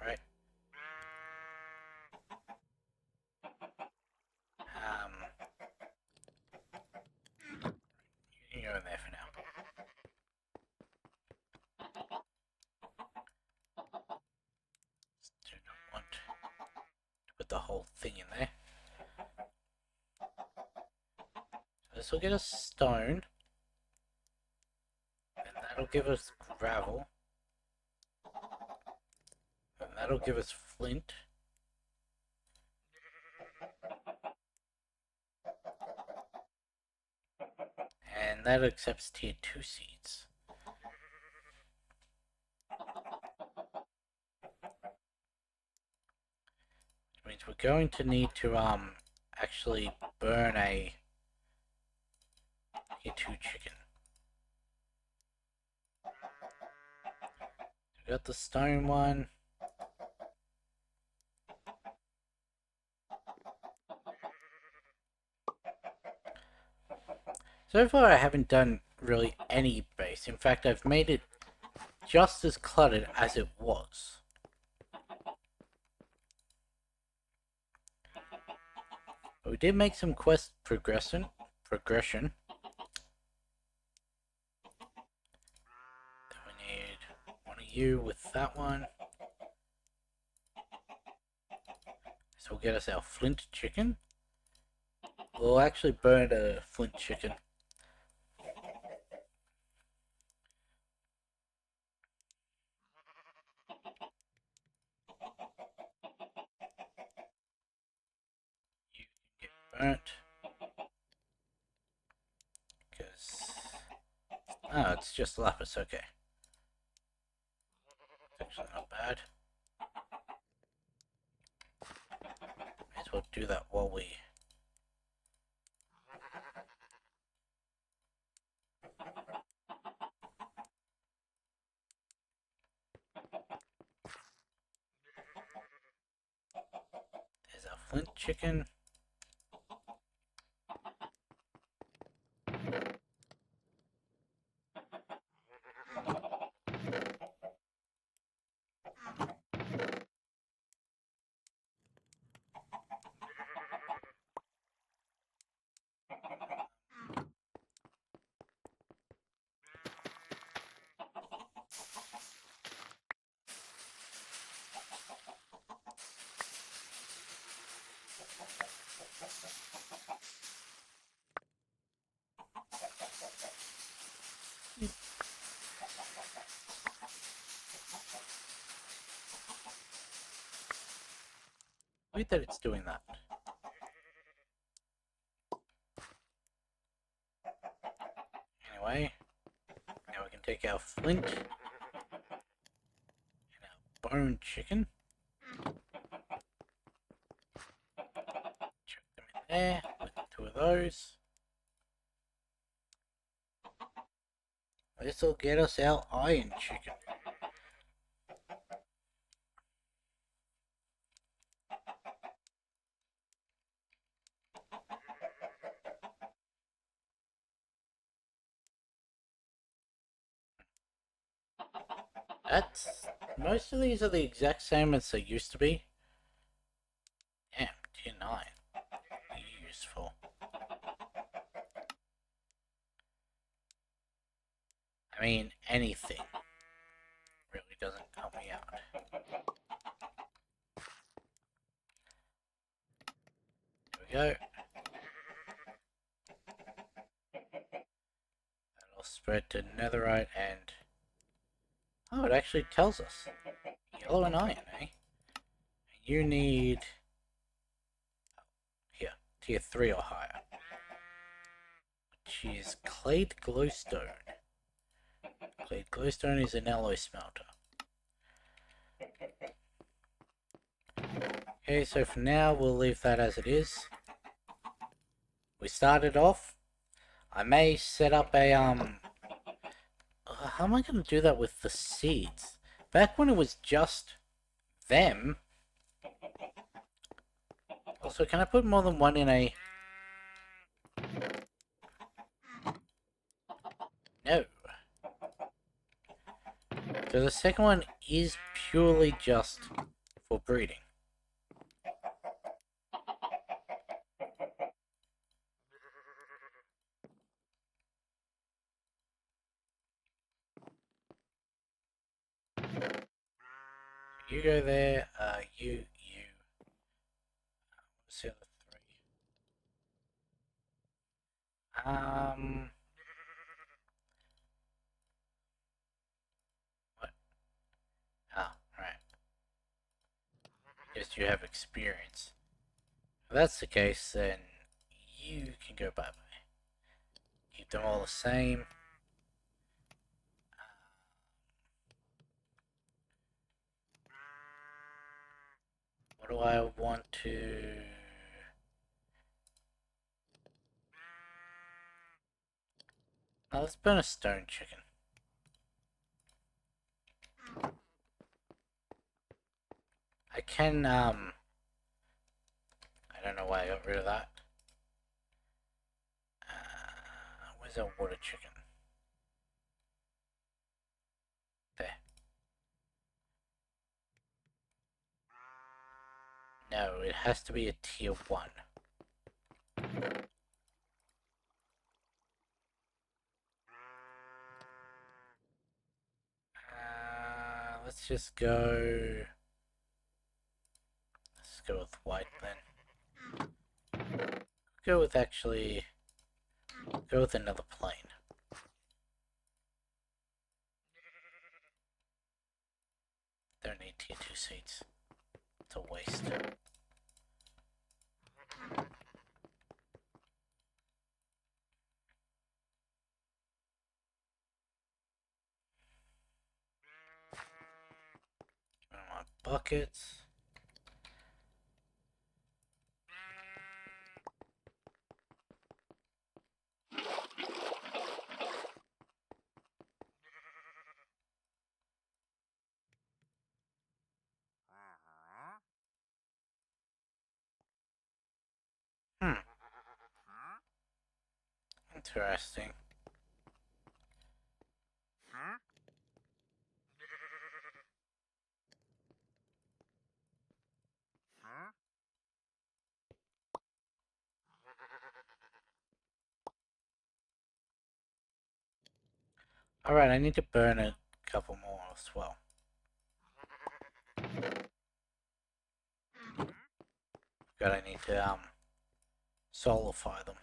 Right. You can go in there for now. Do not want to put the whole thing in there. So this will get us stone. And that'll give us gravel. And that'll give us flint. And that accepts tier 2 seeds. Which means we're going to need to actually burn a tier 2 chicken. We got the stone one. So far I haven't done really any base. In fact, I've made it just as cluttered as it was. But we did make some quest progression. Then we need one of you with that one. This will get us our flint chicken. We'll actually burn a flint chicken. You can get burnt. Because... oh, it's just lapis, okay. It's actually not bad. May as well do that while we... there's our flint chicken. Weird that it's doing that. Anyway, now we can take our flint and our bone chicken. Chuck them in there, with 2 of those. This will get us our iron chicken. That's... most of these are the exact same as they used to be. Damn, tier 9. Useful. I mean, anything really doesn't help me out. There we go. That'll spread to netherite and... oh, it actually tells us. Yellow and iron, eh? You need... here, tier 3 or higher. Which is clay glowstone. Clay glowstone is an alloy smelter. Okay, so for now we'll leave that as it is. We started off. I may set up a how am I going to do that with the seeds? Back when it was just them. Also, can I put more than one in a... no. So the second one is purely just for breeding. You go there, you. What's the other 3? What? Oh, right. Guess you have experience. If that's the case, then you can go bye-bye. Keep them all the same. What do I want to... now let's burn a stone chicken. I can, I don't know why I got rid of that. Where's our water chicken? There. No, it has to be a tier 1. Let's just go... let's go with white then. Go with actually... go with another plane. Don't need tier 2 seeds. It's a waste. My buckets. Interesting. Alright, I need to burn a couple more as well. God, I need to, solidify them.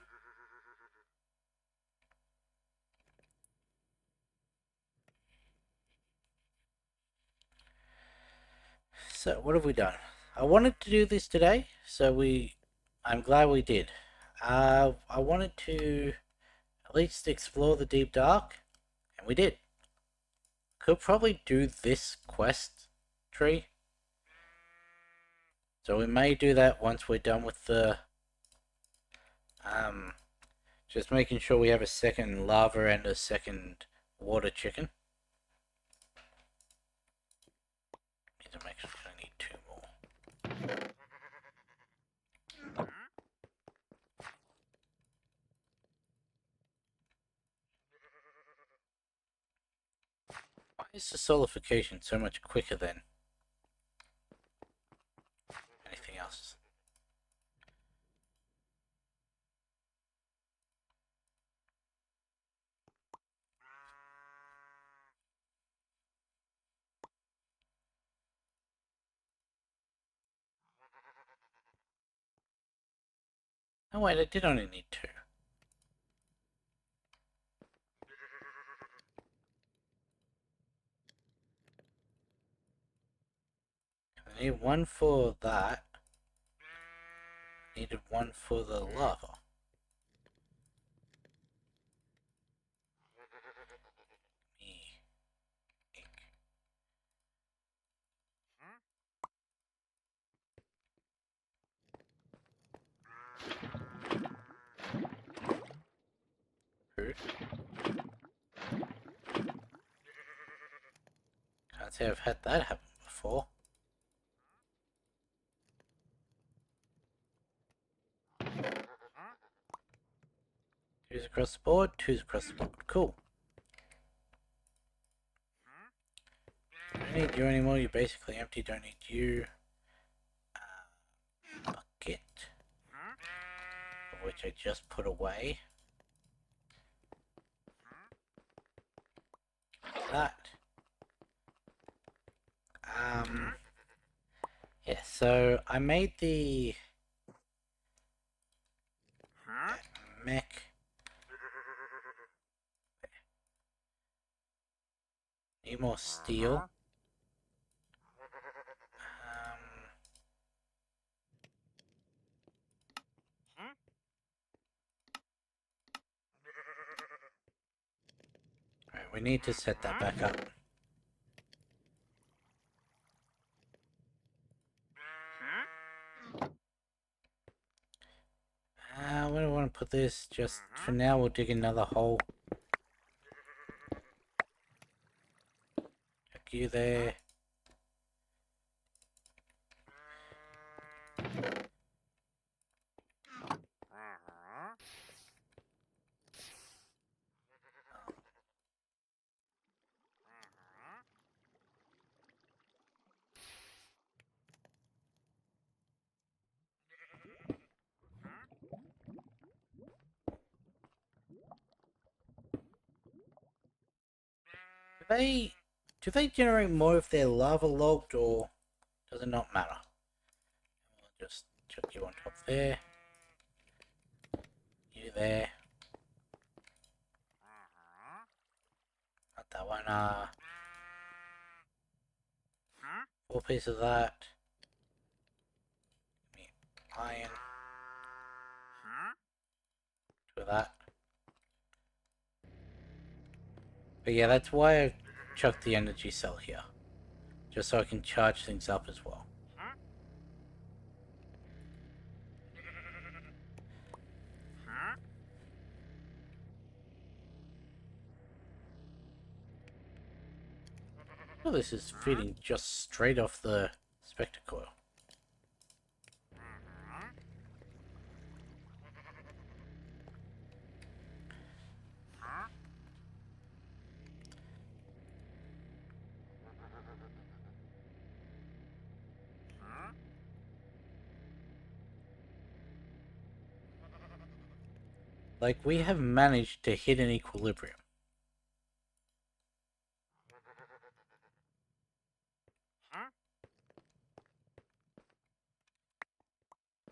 So, what have we done? I wanted to do this today, so I'm glad we did. I wanted to at least explore the deep dark, and we did. Could probably do this quest tree, so we may do that once we're done with the just making sure we have a second lava and a second water chicken. Need to make sure I need 2 more. Why is the solidification so much quicker than anything else? Oh wait, I did only need 2. I need 1 for that. Needed 1 for the lava. Rude. Can't say I've had that happen before. Two's across the board, 2's across the board. Cool. Don't need you anymore, you're basically empty, don't need you. Bucket. Of which I just put away. That. Yeah, so I made the mech. Need more steel. Alright, we need to set that back up. Where do I want to put this? Just for now, we'll dig another hole. Check you there. Do they generate more if they're lava logged, or does it not matter? I'll just chuck you on top there. You there. Not that one. 4 pieces of that. Iron. 2 of that. But yeah, that's why I chucked the energy cell here. Just so I can charge things up as well. Oh, this is feeding just straight off the spectre coil. Like, we have managed to hit an equilibrium.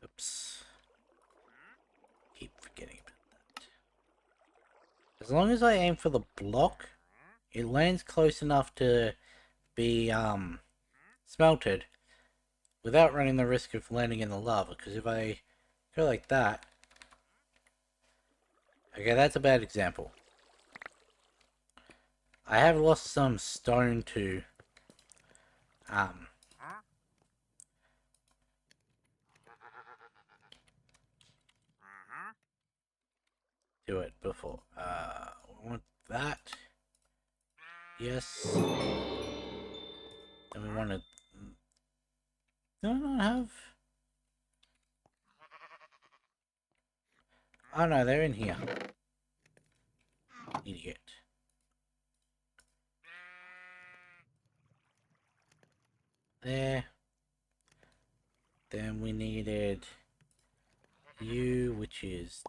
Oops. Keep forgetting about that. As long as I aim for the block, it lands close enough to be, smelted without running the risk of landing in the lava, because if I go like that... Okay, that's a bad example. I have lost some stone to... do it before. We want that. Yes. Then we want to... Do I not have... Oh no, they're in here. Idiot. There. Then we needed you, which is...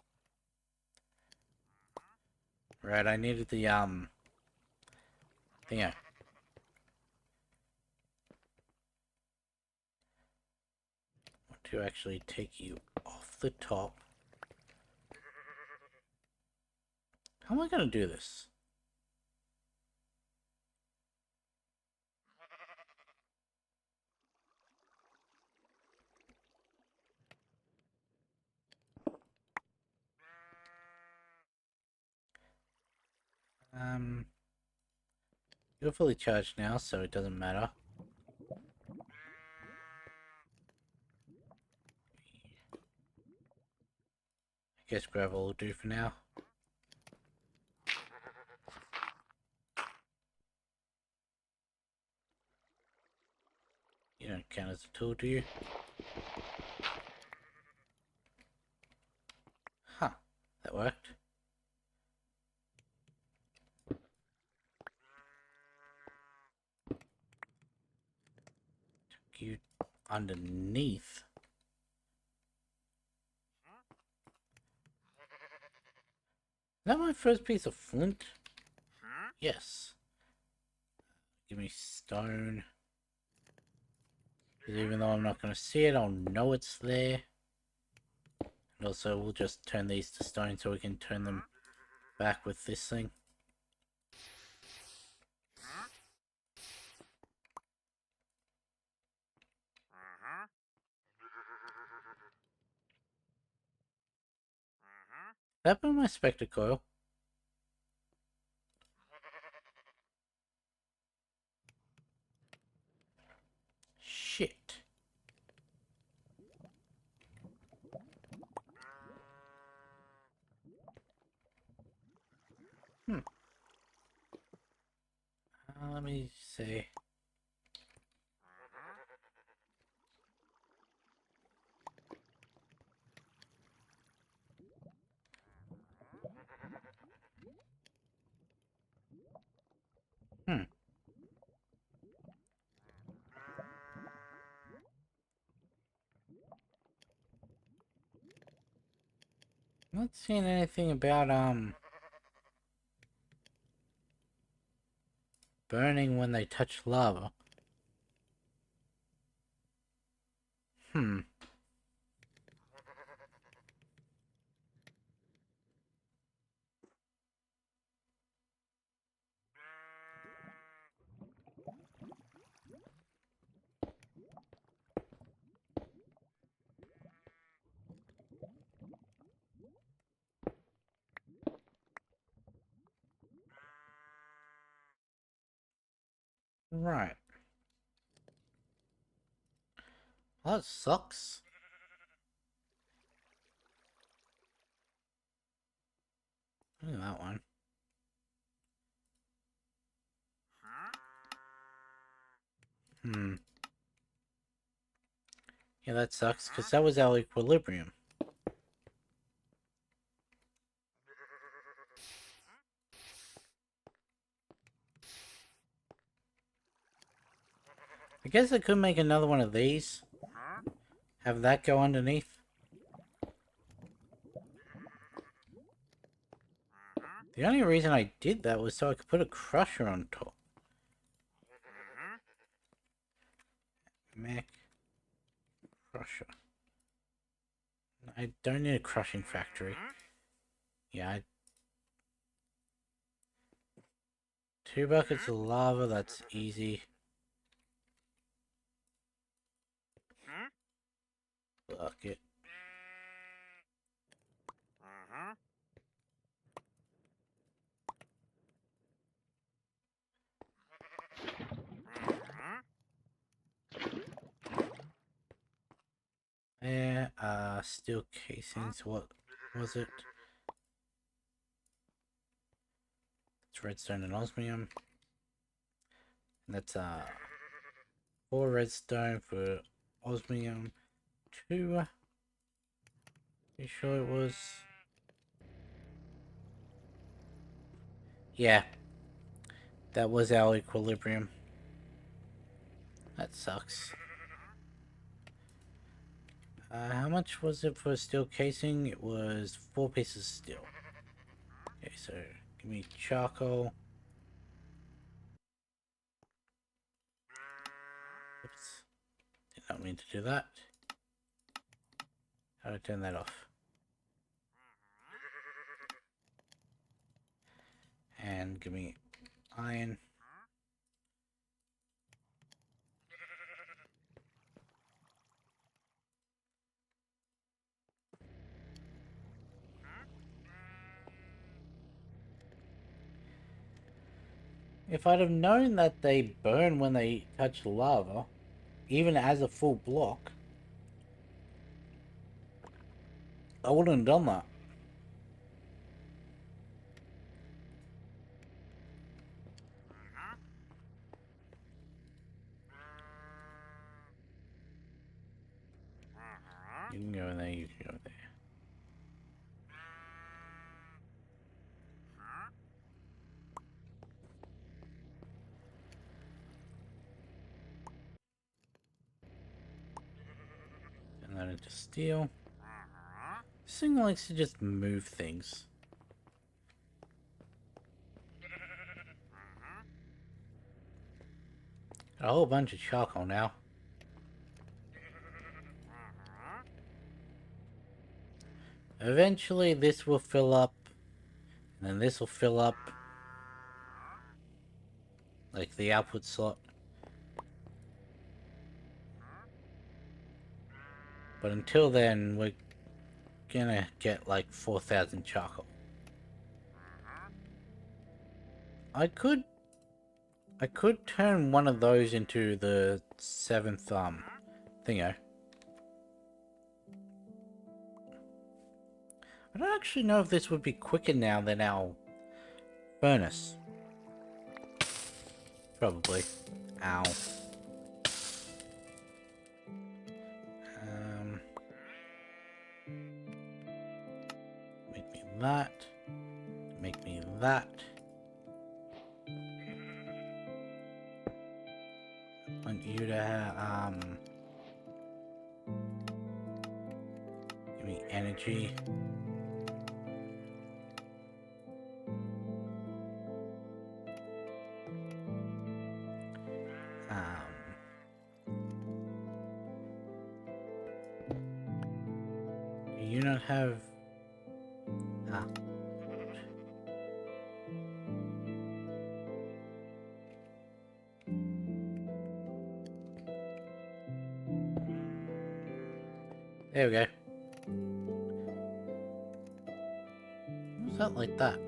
Right, I needed the, thing. Want to actually take you off the top. How am I gonna do this? You're fully charged now, so it doesn't matter. I guess gravel will do for now. You don't count as a tool, do you? Huh. That worked. Took you underneath. Is that my first piece of flint? Yes. Give me stone. Because even though I'm not going to see it, I'll know it's there. And also, we'll just turn these to stone so we can turn them back with this thing. That been my spectacle. Shit. Let me see. Not seeing anything about, burning when they touch lava. Right. Well, that sucks. Look at that one. Yeah, that sucks, because that was our equilibrium. I guess I could make another one of these. Have that go underneath. The only reason I did that was so I could put a crusher on top. Mech crusher. I don't need a crushing factory. Yeah, 2 buckets of lava, that's easy. Suck it. Yeah, steel casings, what was it? It's redstone and osmium. And that's 4 redstone for osmium, 2. You sure it was? Yeah, that was our equilibrium. That sucks. How much was it for a steel casing? It was 4 pieces of steel. Okay, so give me charcoal. Oops. Did not mean to do that. How do I turn that off? And give me iron. If I'd have known that they burn when they touch lava, even as a full block, I wouldn't have done that. You can go in there, you can go there. And then into steel. This thing likes to just move things. Got a whole bunch of charcoal now. Eventually this will fill up. And then this will fill up. Like the output slot. But until then, we're gonna get like 4,000 charcoal. I could turn one of those into the 7th thingo. I don't actually know if this would be quicker now than our furnace. Probably. Ow. Make me that. Make me that. I want you to have, give me energy. Do you not have... There we go. What's that like that?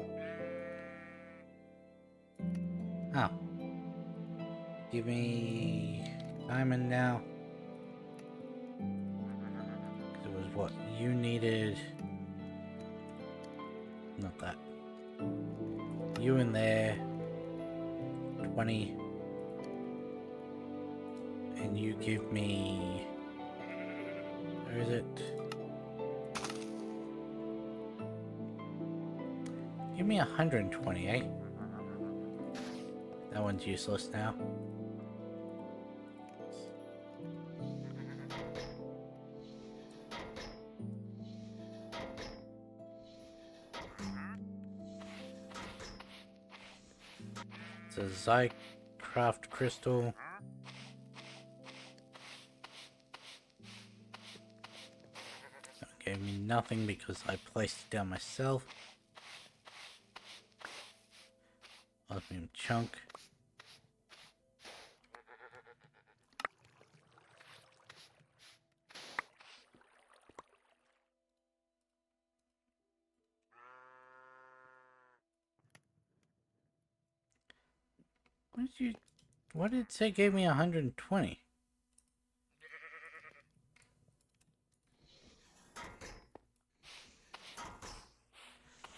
Oh. Give me diamond now. Because it was what you needed. Not that. You in there. 20. And you give me... Where is it? Give me 120, eh? That one's useless now. It's a Zycraft crystal. That gave me nothing because I placed it down myself. Osmium chunk. What did it say gave me 120?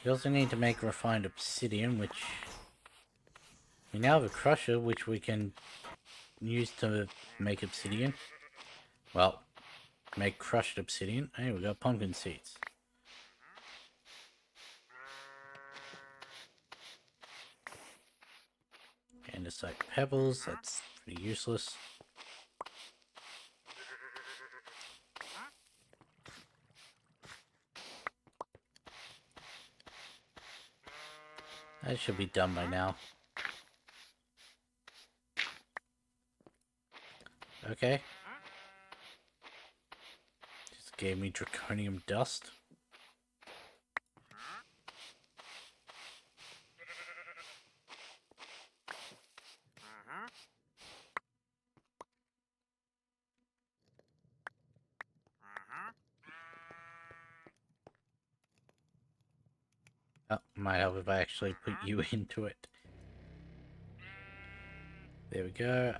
We also need to make refined obsidian, which we now have a crusher, which we can use to make obsidian. Well, make crushed obsidian. Hey, we got pumpkin seeds. Andesite pebbles, that's pretty useless. That should be done by now. Okay. Just gave me draconium dust. Oh, might help if I actually put you into it. There we go.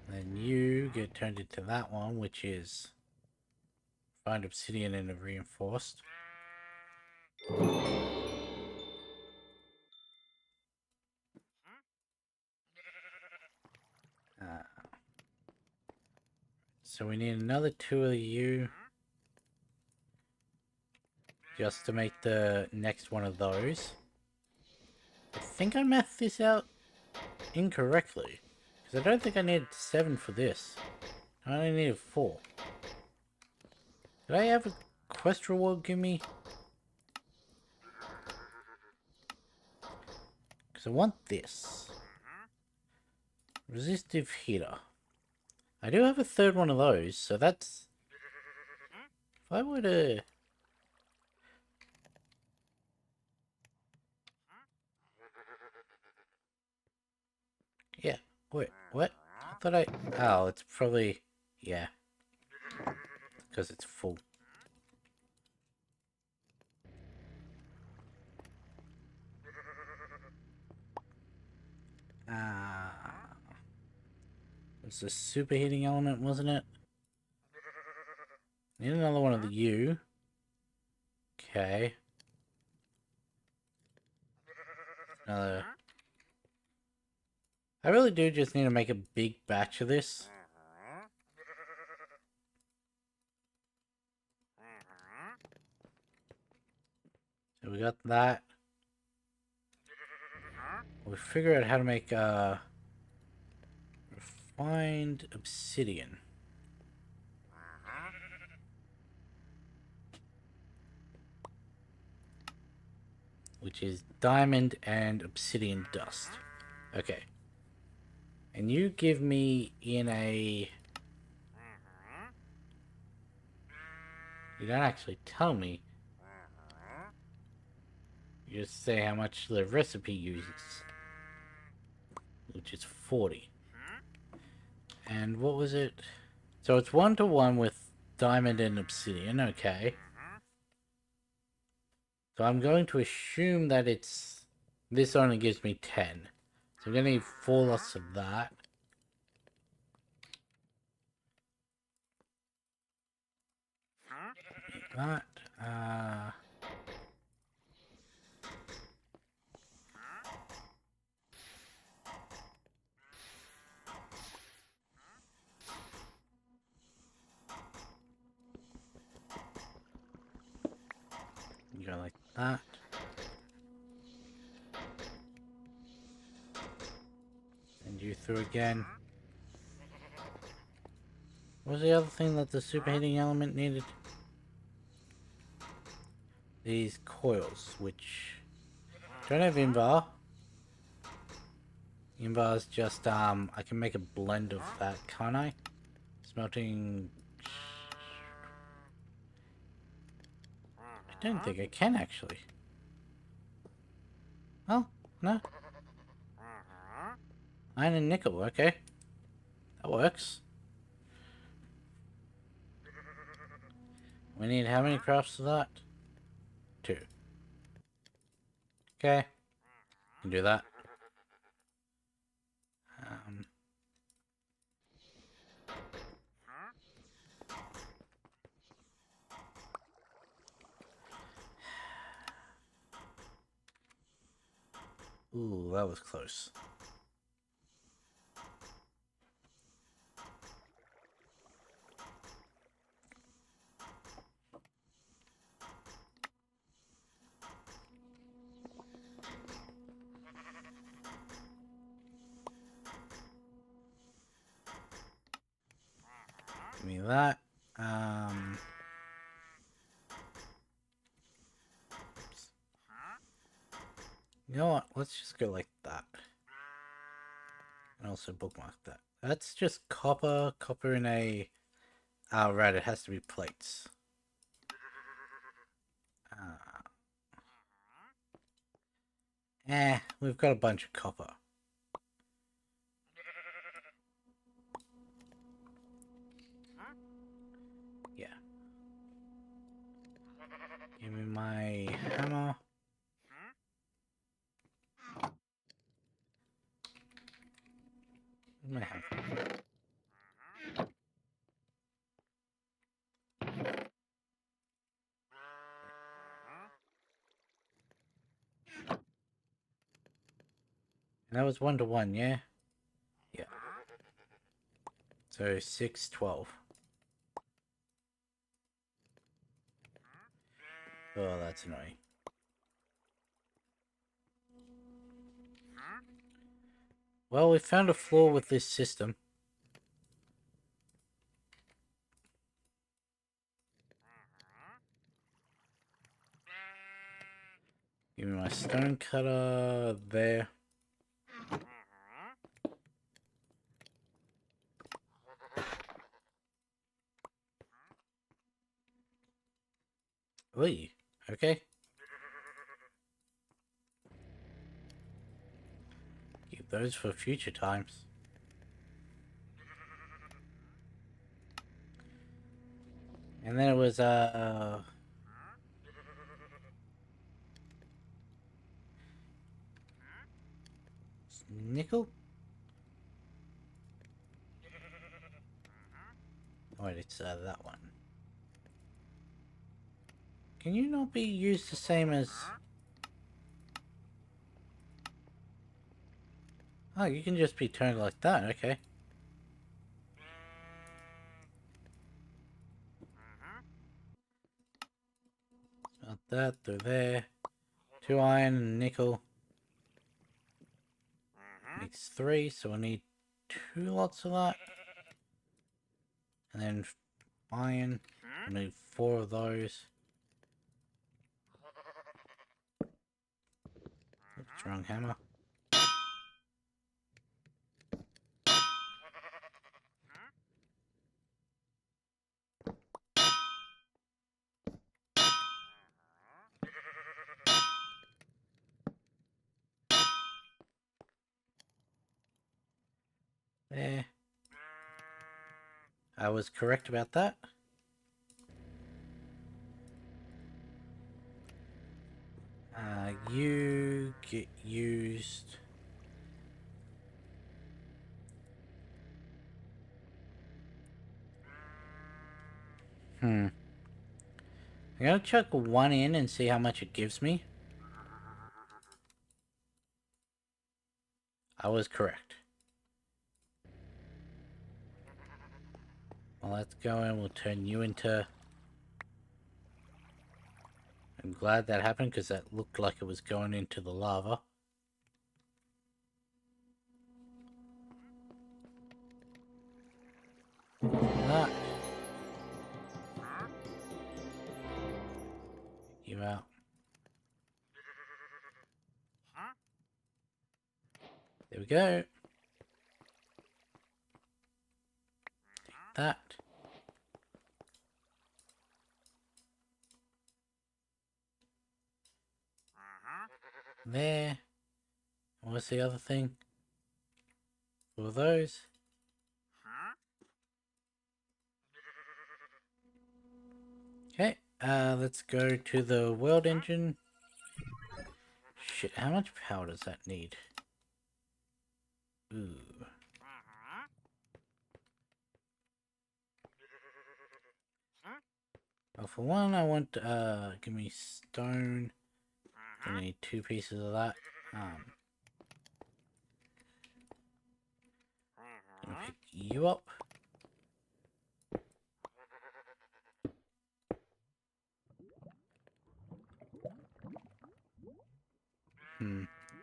Then you get turned into that one, which is find obsidian and a reinforced. So we need another 2 of you just to make the next one of those. I think I mathed this out incorrectly, because I don't think I needed 7 for this. I only needed 4. Did I have a quest reward give me? Because I want this. Resistive heater. I do have a 3rd one of those, so that's... If I were to... Yeah, wait, what? I thought I... Oh, it's probably... Yeah. Because it's full. It's a superheating element, wasn't it? Need another one of the U. Okay. Another... I really do just need to make a big batch of this. So we got that. We'll figure out how to make refined obsidian. Which is diamond and obsidian dust. Okay. And you give me in a... You don't actually tell me. You just say how much the recipe uses. Which is 40. And what was it? So it's 1-to-1 with diamond and obsidian, okay. So I'm going to assume that it's... This only gives me 10. So I'm going to need 4 lots of that. That, you go like that. And you through again. What was the other thing that the superheating element needed? These coils, which don't have invar. Invar is just, I can make a blend of that, can't I? Smelting... I don't think I can, actually. Oh, no. Iron and nickel, okay. That works. We need how many crafts of that? 2. Okay. Can do that. Ooh, that was close. Give me that. You know what? Let's just go like that. And also bookmark that. That's just copper. Copper in a... Oh, right. It has to be plates. We've got a bunch of copper. Yeah. Give me my hammer. My hammer. And that was 1 to 1, yeah? Yeah. So 6, 12. Oh, that's annoying. Well, we found a flaw with this system. Give me my stone cutter there. Oy, okay. Keep those for future times. And then it was, nickel? Oh, wait, it's, that one. Can you not be used the same as... Oh, you can just be turned like that, okay. About that, through there. 2 iron and nickel. Makes 3, so I need 2 lots of that. And then iron. I need 4 of those. Oops, wrong hammer. There. I was correct about that. You get used. I'm gonna chuck 1 in and see how much it gives me. I was correct. Well, let's go and we'll turn you into... I'm glad that happened because that looked like it was going into the lava. That. You out. There we go. Take that. There. What's the other thing? For those. Okay, let's go to the world engine. shit, how much power does that need? Ooh. Well, for one, I want, give me stone. I need 2 pieces of that. Gonna pick you up.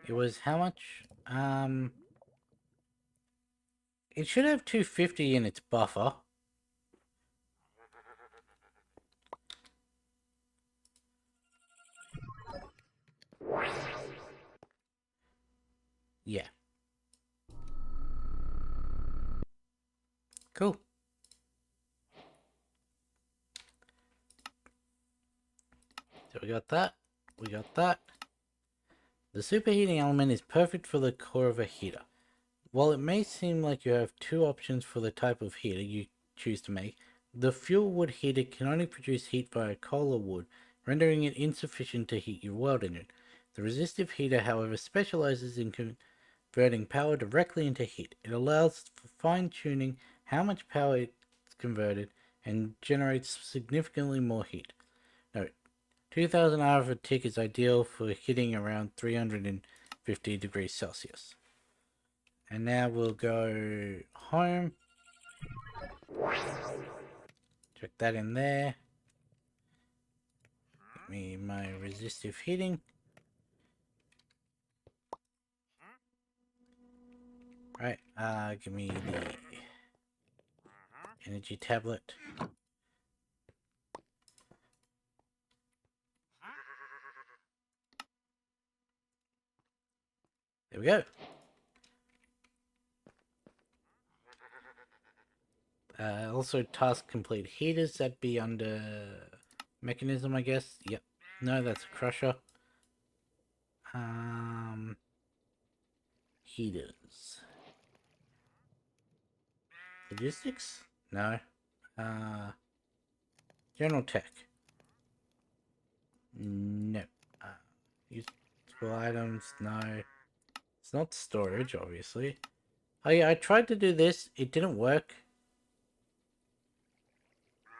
It was how much? It should have 250 in its buffer. Yeah. Cool. So we got that. We got that. The superheating element is perfect for the core of a heater. While it may seem like you have 2 options for the type of heater you choose to make, the fuel wood heater can only produce heat via coal or wood, rendering it insufficient to heat your world engine. The resistive heater, however, specializes in converting power directly into heat. It allows for fine-tuning how much power it's converted and generates significantly more heat. Note, 2000 hour of a tick is ideal for hitting around 350 degrees Celsius. And now we'll go home. Check that in there. Give me my resistive heating. Right, give me the energy tablet. There we go. Also task complete heaters, that'd be under mechanism, I guess. Yep. No, that's a crusher. Heaters. Logistics? No. General tech. No. Useful items? No. It's not storage, obviously. Oh yeah, I tried to do this. It didn't work.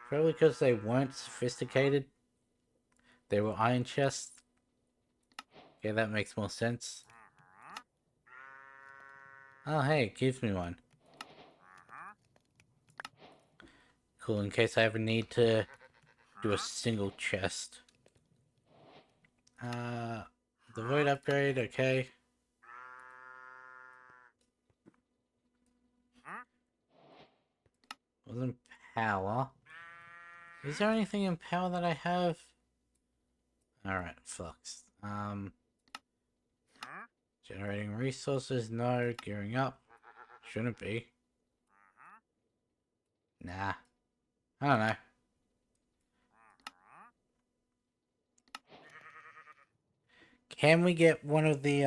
Probably because they weren't sophisticated. They were iron chests. Yeah, that makes more sense. Oh hey, it gives me one. Cool, in case I ever need to do a single chest. The void upgrade, okay. Wasn't power. Is there anything in power that I have? Alright, flux. Generating resources, no. Gearing up. Shouldn't be. Nah. I don't know. Can we get one of the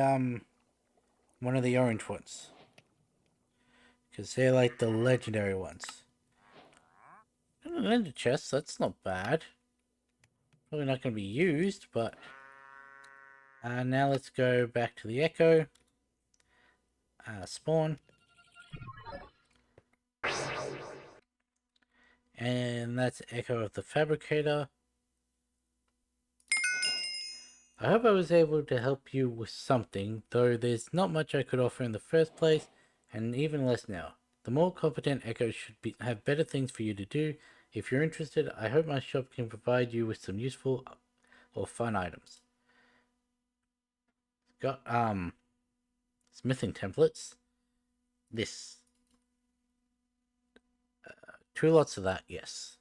orange ones? Because they're like the legendary ones. An ender chest, that's not bad. Probably not going to be used, but... now let's go back to the Echo. Spawn. And that's Echo of the Fabricator. I hope I was able to help you with something, though there's not much I could offer in the first place, and even less now. The more competent Echoes should have better things for you to do. If you're interested, I hope my shop can provide you with some useful or fun items. Got, smithing templates. This. 2 lots of that, yes.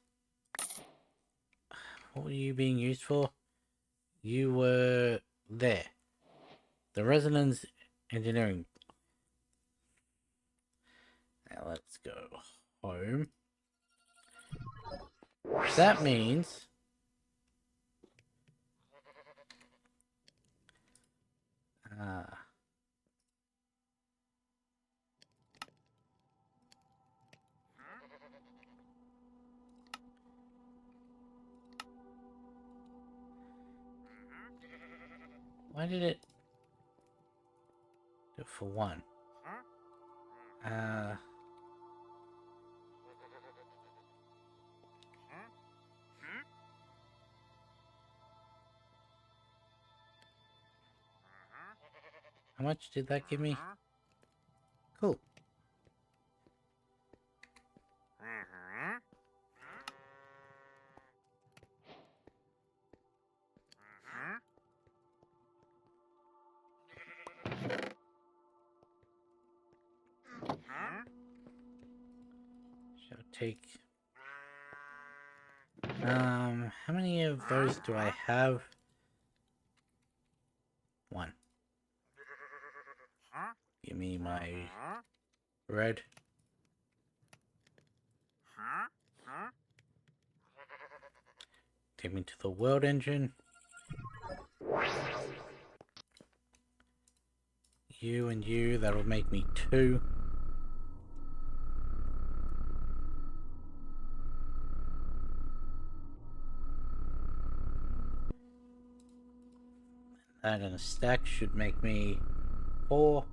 What were you being used for? You were there. The Resonance Engineering. Now let's go home. That means... why did it... for one. How much did that give me? Cool. Shall take... how many of those do I have? One. Give me my red. Take me to the world engine. You and you, that'll make me 2. That and a stack should make me 4.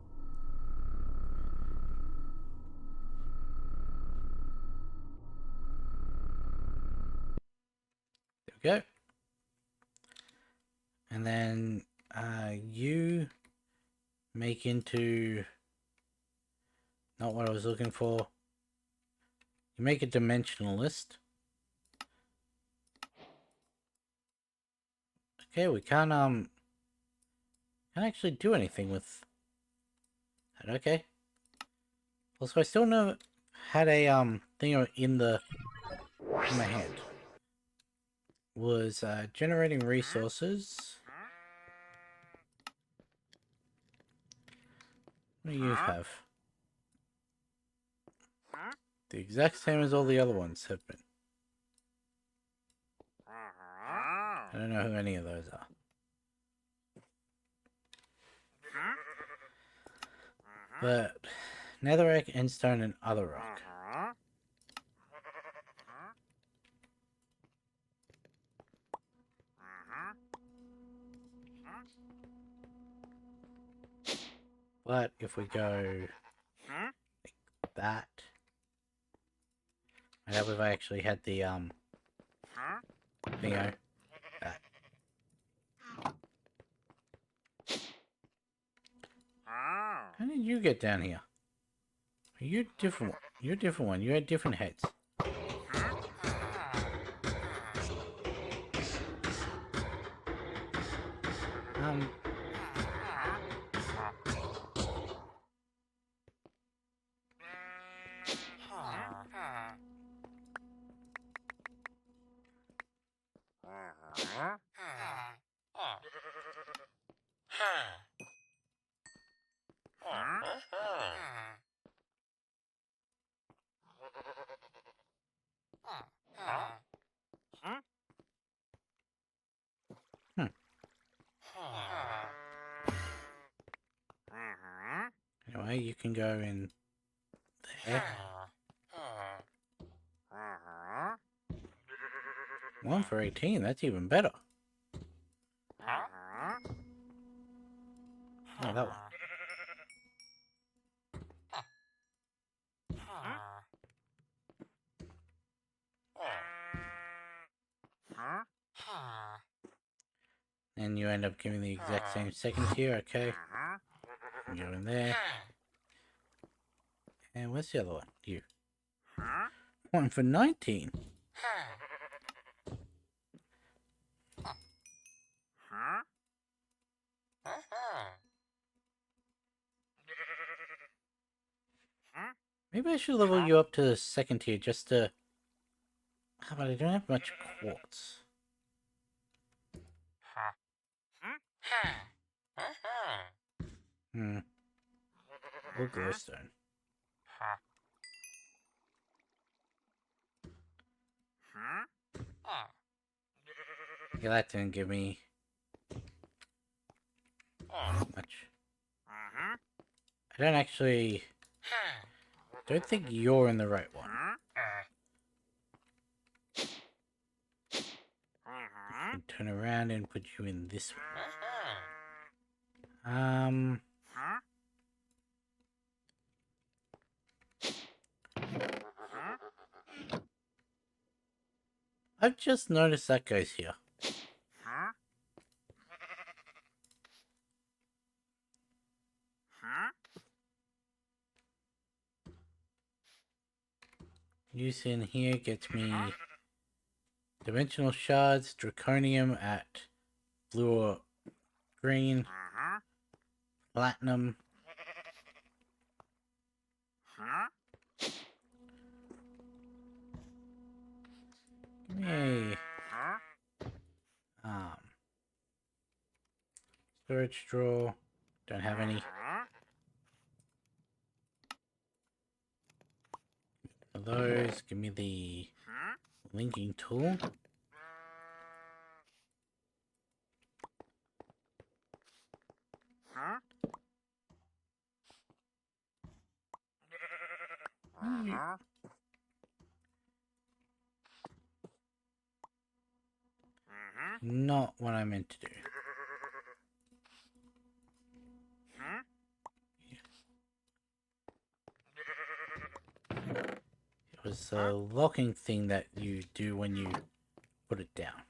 There we go. And then you make into... not what I was looking for. You make a dimensionalist. Okay, we can't actually do anything with that. Okay. Also, I still never had a thing in my hand. Was generating resources. What do you have? The exact same as all the other ones have been. I don't know who any of those are. But netherrack, endstone, and other rock. But if we go like that, and that if I actually had the thingo, that. How did you get down here? You're different. You're a different one. You had different heads. Anyway, you can go in there. 1 for 18, that's even better. Oh, that one. And you end up giving the exact same second tier, okay. Go in there. And where's the other one? You. 1 for 19. Maybe I should level you up to the second tier just to... How about I don't have much quartz. Or glowstone. Yeah, that didn't give me much. I don't think you're in the right one. I can turn around and put you in this one. I've just noticed that goes here. Use in here gets me dimensional shards, draconium at blue or green, platinum. Yay. Storage drawer. Don't have any. Of those, give me the linking tool. Not what I meant to do. It was a locking thing that you do when you put it down.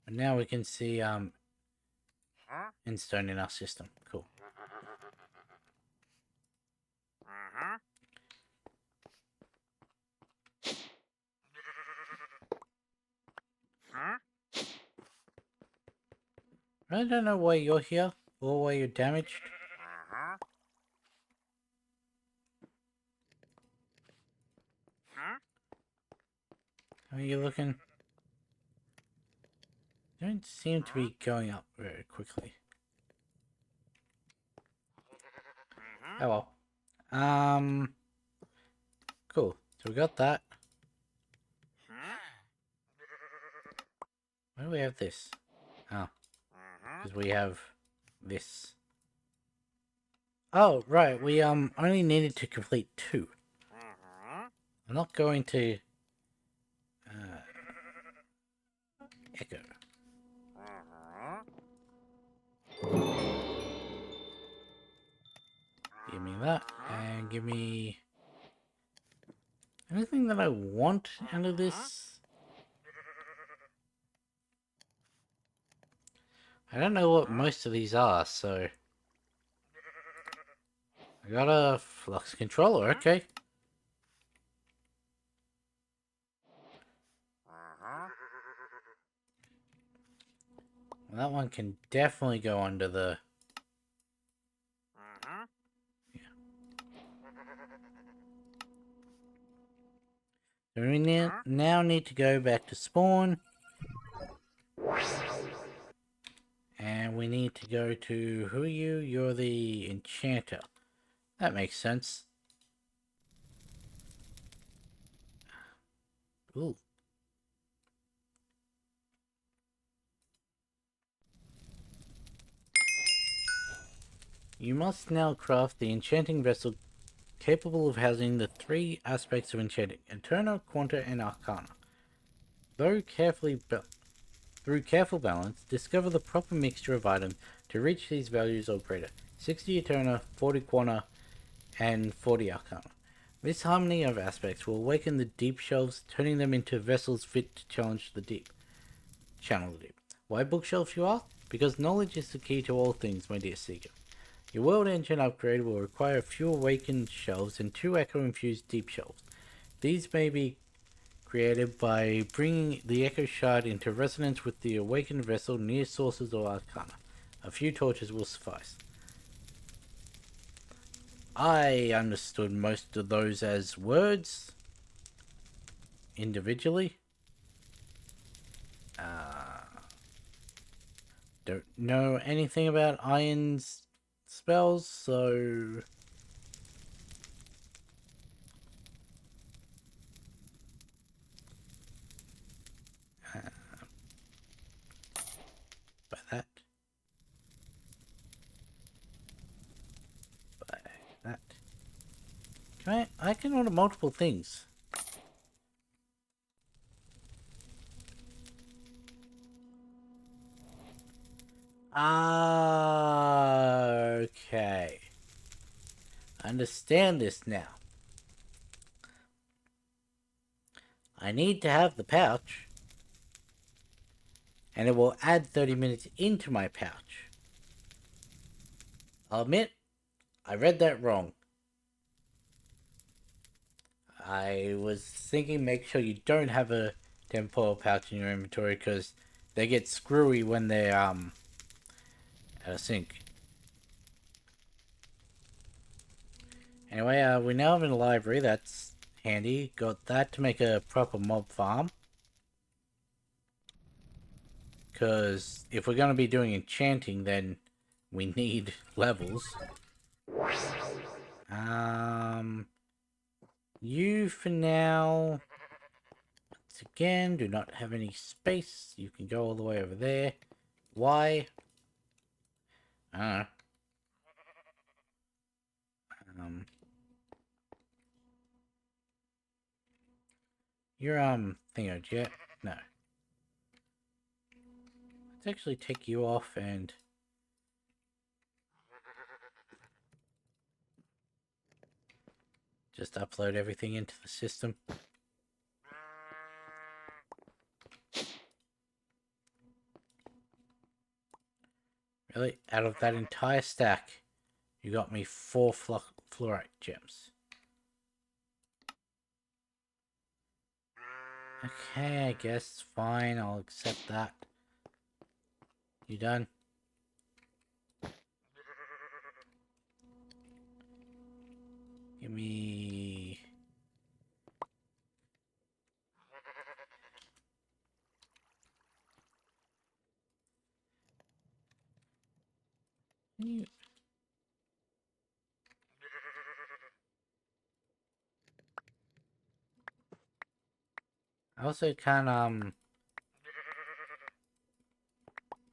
And now we can see Endstone in our system. Cool. I don't know why you're here or why you're damaged. How are you looking? Don't seem to be going up very quickly. Oh well. Cool. So we got that. Why do we have this? Oh. Because we have this. Oh, right. We only needed to complete 2. I'm not going to echo. Give me that, and give me anything that I want out of this. I don't know what most of these are, so I got a flux controller, okay. Well, that one can definitely go under the... So we now need to go back to spawn. And we need to go to... Who are you? You're the enchanter. That makes sense. Ooh. You must now craft the enchanting vessel capable of housing the 3 aspects of enchanting, Eterna, Quanta, and Arcana. Through careful balance, discover the proper mixture of items to reach these values or greater. 60 Eterna, 40 Quanta, and 40 Arcana. This harmony of aspects will awaken the deep shelves, turning them into vessels fit to challenge the deep. Channel the deep. Why bookshelf you are? Because knowledge is the key to all things, my dear seeker. Your world engine upgrade will require a few awakened shelves and 2 echo-infused deep shelves. These may be created by bringing the echo shard into resonance with the awakened vessel near sources or arcana. A few torches will suffice. I understood most of those as words individually. Don't know anything about Iron's spells, so... By that. By that. I can order multiple things. Okay. I understand this now. I need to have the pouch, and it will add 30 minutes into my pouch. I'll admit, I read that wrong. I was thinking make sure you don't have a temporal pouch in your inventory because they get screwy when they're out of sync. Anyway, we now have a library. That's handy. Got that to make a proper mob farm. Because if we're going to be doing enchanting, then we need levels. You for now, once again, do not have any space. You can go all the way over there. Why? I don't know. You're, thingo jet? No. Let's actually take you off and just upload everything into the system. Really? Out of that entire stack, you got me 4 fluorite gems. Okay, I guess fine, I'll accept that. You done? Give me... I also can,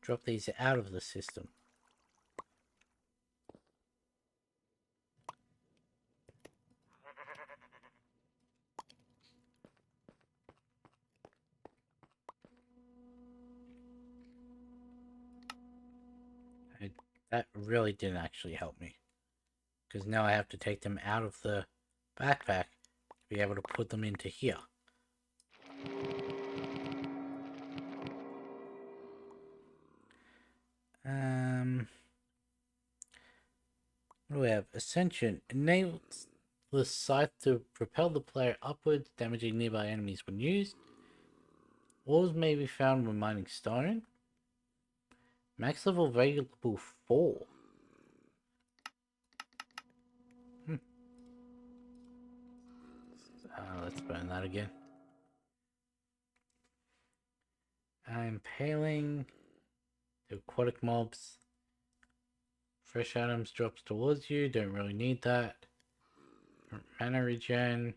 drop these out of the system. That really didn't actually help me. Because now I have to take them out of the backpack to be able to put them into here. What do we have? Ascension enables the scythe to propel the player upwards, damaging nearby enemies when used. Ores may be found when mining stone. Max level available 4. Let's burn that again. Impaling the aquatic mobs. Fresh items drops towards you. Don't really need that. Mana regen.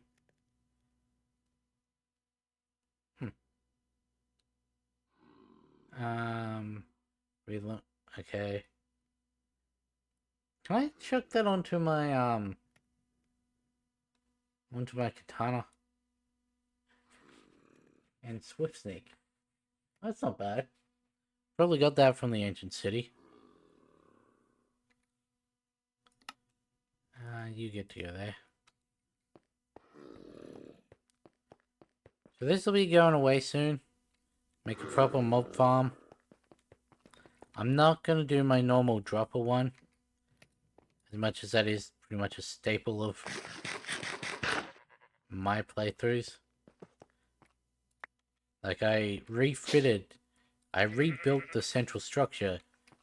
Reload. Okay. Can I chuck that onto my katana? And swift sneak. That's not bad. Probably got that from the ancient city. You get to go there. So this will be going away soon. Make a proper mob farm. I'm not going to do my normal dropper one. As much as that is pretty much a staple of my playthroughs. Like I rebuilt the central structure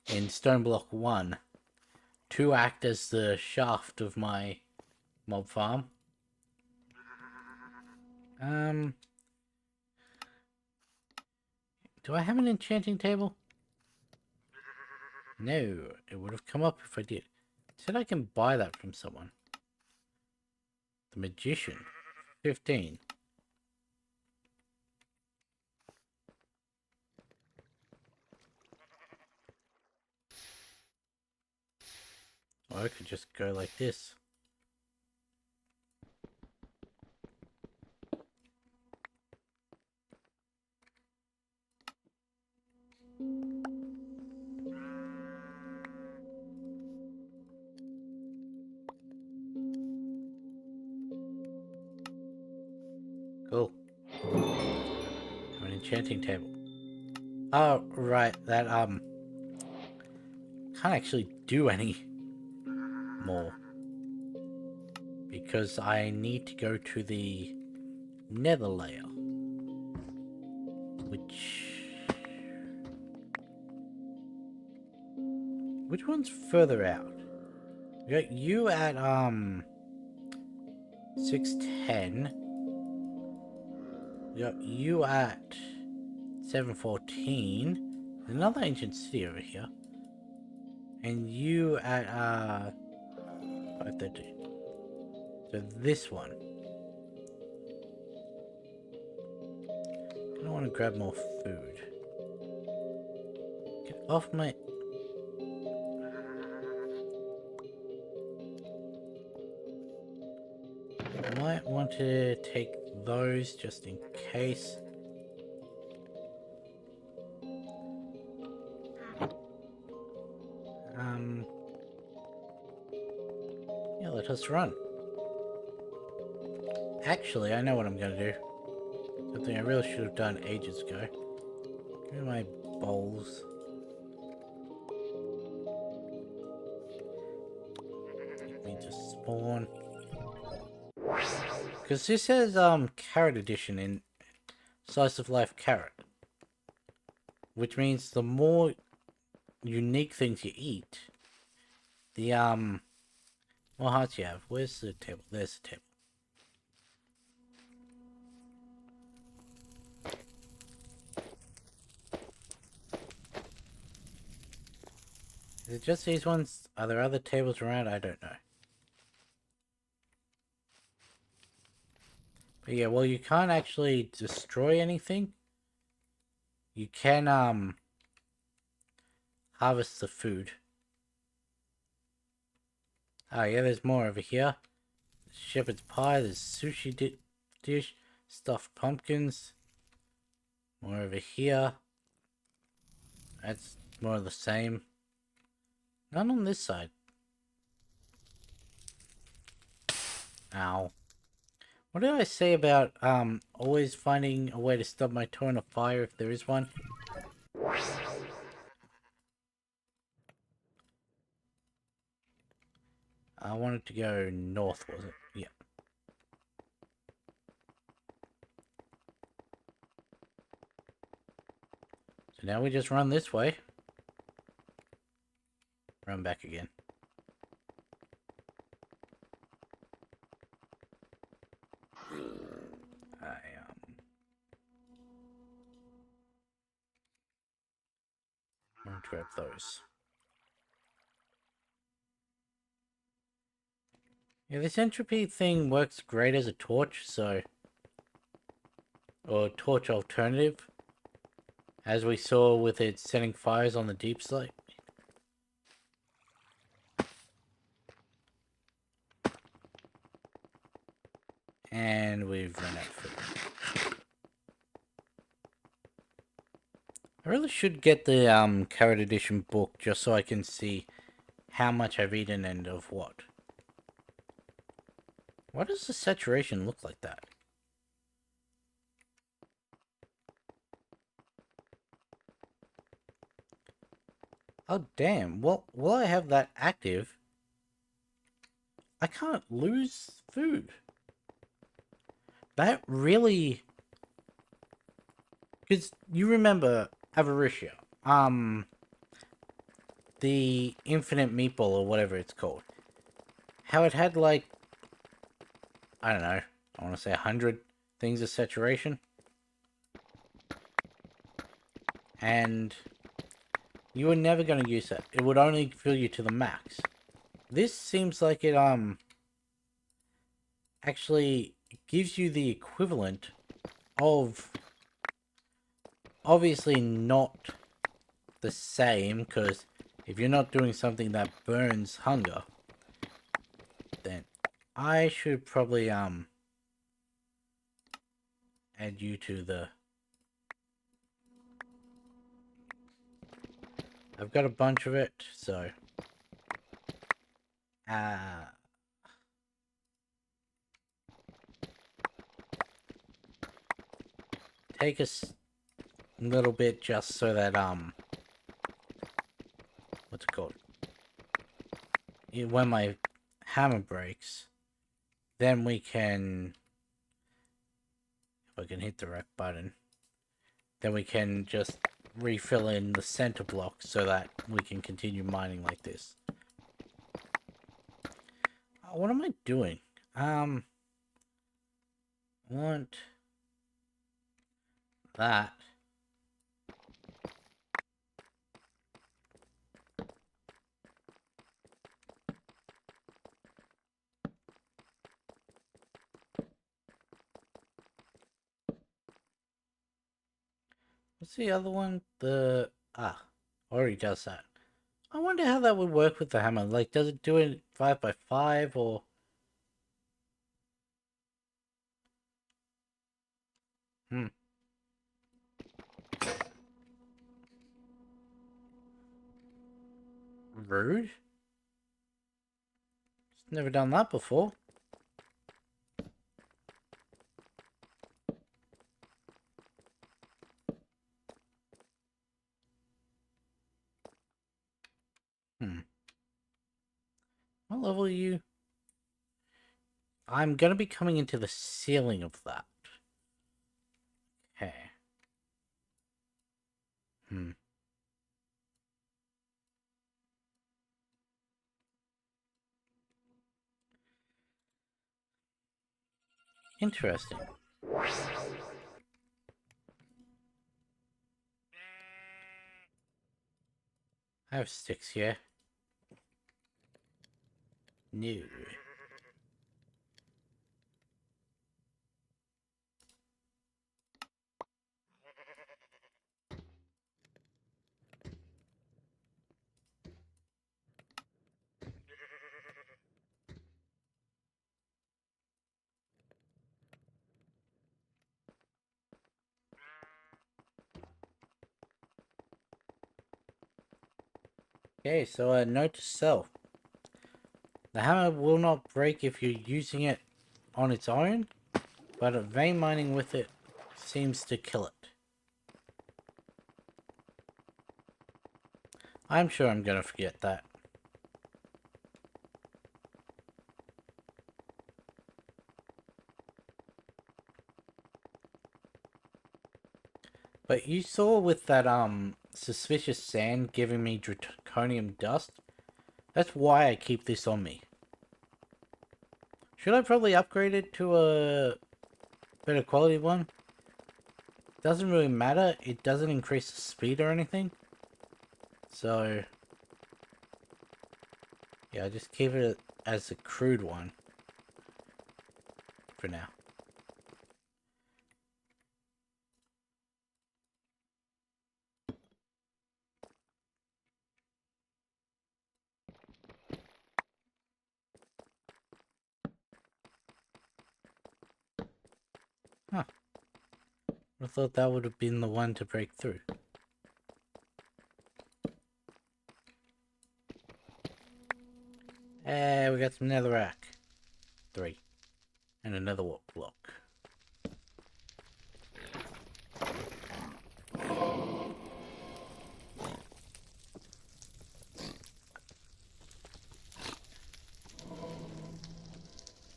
in Stoneblock 1 to act as the shaft of my mob farm. Do I have an enchanting table? No, it would have come up if I did. It said I can buy that from someone. The Magician. 15. Or I could just go like this. Cool. Have an enchanting table. Oh, right, that, can't actually do any more. Because I need to go to the nether layer. Which one's further out? We got you at, 610. We got you at 714. There's another ancient city over here. And you at, 530. So this one. I don't want to grab more food. Get off my... I might want to take those just in case. Yeah, let us run. Actually, I know what I'm gonna do. Something I really should have done ages ago. Give me my bowls. Take me to spawn. Because this says, carrot edition in Slice of Life carrot. Which means the more unique things you eat, the, more hearts you have. Where's the table? There's the table. Is it just these ones? Are there other tables around? I don't know. But yeah, well, you can't actually destroy anything. You can, harvest the food. Oh yeah, there's more over here. Shepherd's pie, there's sushi dish, stuffed pumpkins. More over here. That's more of the same. None on this side. Ow. What did I say about, always finding a way to stub my toe in a fire if there is one? I wanted to go north, was it? Yeah. So now we just run this way. Run back again. I'm going to grab those. Yeah, this entropy thing works great as a torch, so... Or torch alternative. As we saw with it setting fires on the deep slate. And we've run out of food. I really should get the carrot edition book just so I can see how much I've eaten and of what. Why does the saturation look like that? Oh damn, well, while I have that active, I can't lose food. That really... Because you remember Avaricia. The infinite meatball or whatever it's called. How it had like... I don't know. I want to say 100 things of saturation. And... You were never going to use that. It would only fill you to the max. This seems like it, actually gives you the equivalent of... Obviously not the same, because if you're not doing something that burns hunger, then I should probably, add you to the... I've got a bunch of it, so... take a little bit just so that, what's it called? When my hammer breaks, then we can, if I can hit the right button, then we can just refill in the center block so that we can continue mining like this. What am I doing? I want that. What's the other one? Already does that. I wonder how that would work with the hammer. Like, does it do it 5x5 or? Hmm. Rude. It's never done that before. Hmm. What level are you? I'm gonna be coming into the ceiling of that. Okay. Hmm. Interesting. I have sticks here. No. Okay, so a note to self. The hammer will not break if you're using it on its own, but vein mining with it seems to kill it. I'm sure I'm gonna forget that. But you saw with that, suspicious sand giving me draconium dust? That's why I keep this on me. Should I probably upgrade it to a better quality one? Doesn't really matter. It doesn't increase the speed or anything. So, yeah, I just keep it as a crude one for now. Huh. I thought that would have been the one to break through. Hey, we got some netherrack. 3. And another warp block.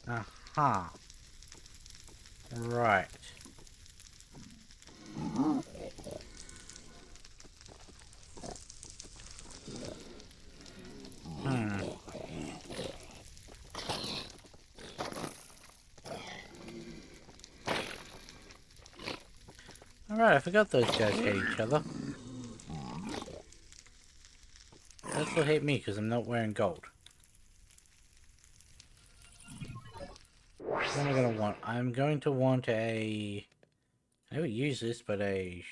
Aha. Right. Alright, I forgot those guys hate each other. They also hate me because I'm not wearing gold. What am I going to want? I'm going to want a... I never use this, but a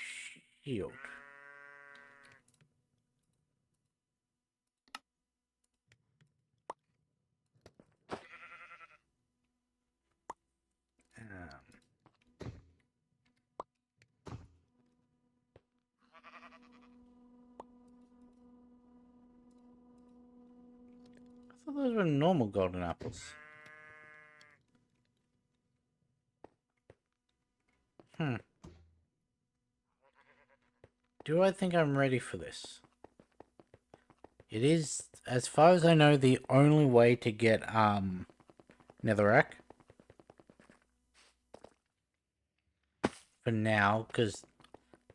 shield. I thought those were normal golden apples. Hmm. Do I think I'm ready for this? It is, as far as I know, the only way to get, netherrack. For now, because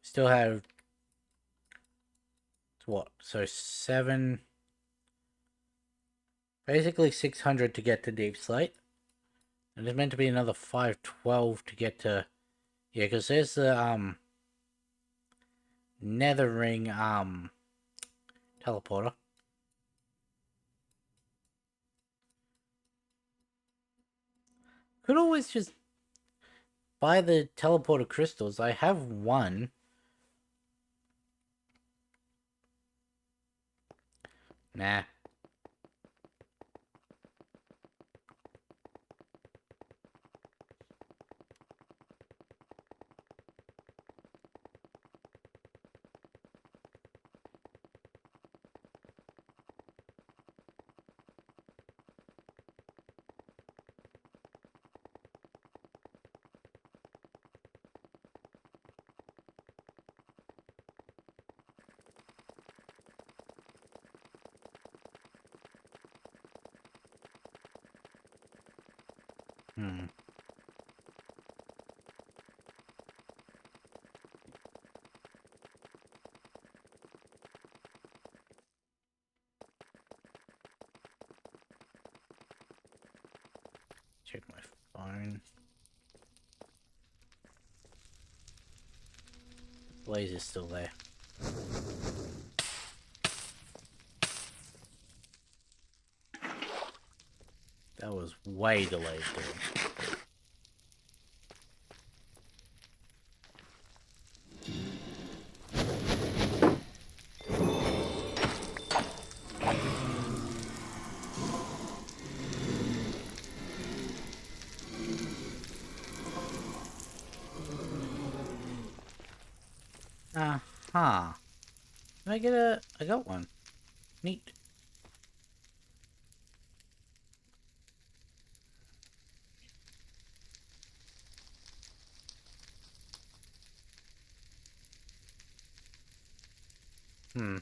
still have, what, so 7... Basically 600 to get to Deep Slate. And there's meant to be another 512 to get to... Yeah, because there's the, nether ring, teleporter. Could always just buy the teleporter crystals. I have one. Nah. Hmm. Check my phone. Blaze is still there. That was way delayed, dude. Uh-huh. Did I get a... I got one. Neat. Hmm.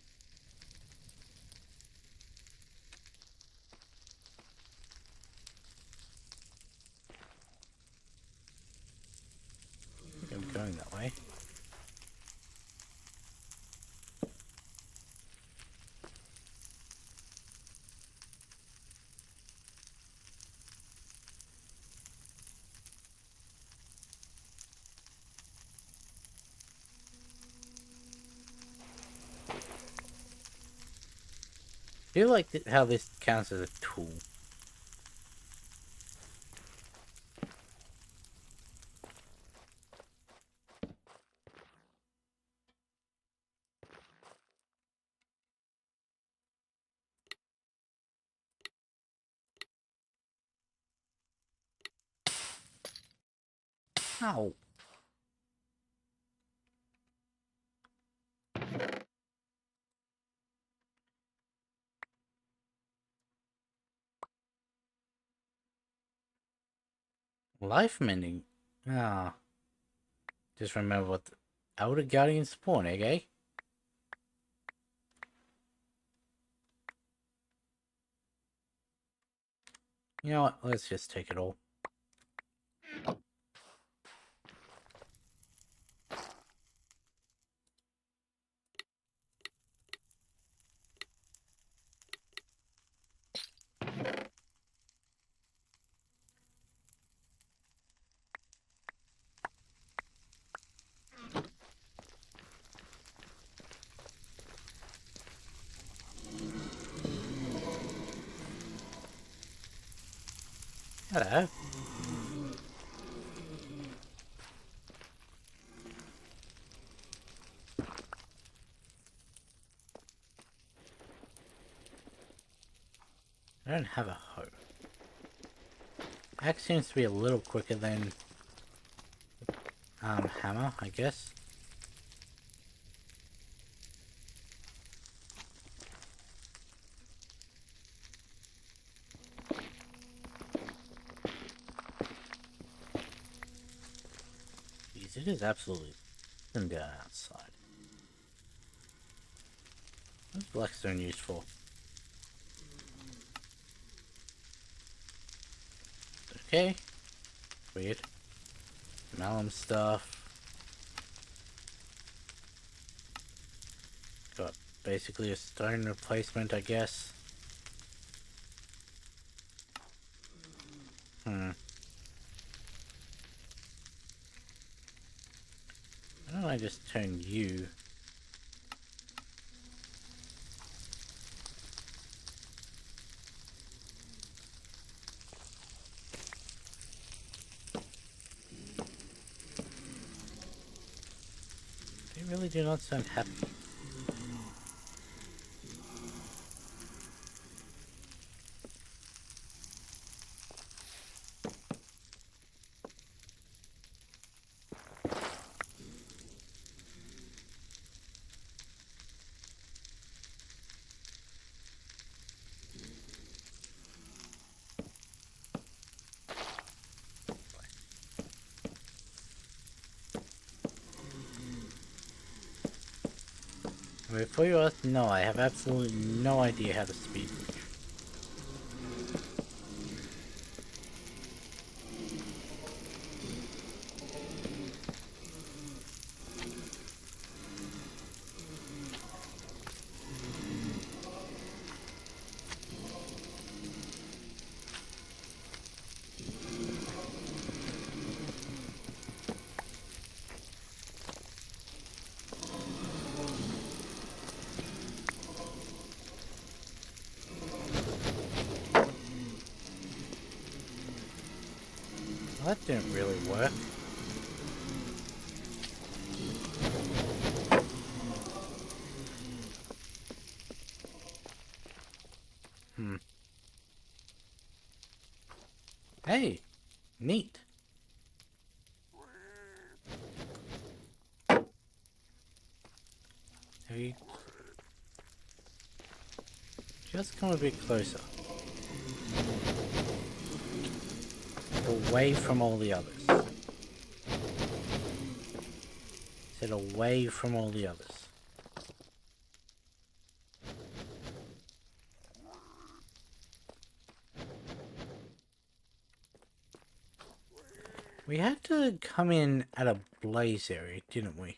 I think I'm going that way. I feel like how this counts as a tool. Ow. Life mending. Ah. Just remember what the Outer Guardian spawn, eh? You know what? Let's just take it all. Hello. I don't have a hoe. Axe seems to be a little quicker than hammer, I guess. Jeez, it is absolutely thin down outside. What's blackstone used for? Okay. Weird. Malum stuff. Got basically a stone replacement, I guess. Why don't I just turn you? They really do not sound happy. Before you ask, no, I have absolutely no idea how to speed reach. Well, that didn't really work. Hey, neat. Have you just come a bit closer? Away from all the others. Said away from all the others. We had to come in at a blaze area, didn't we?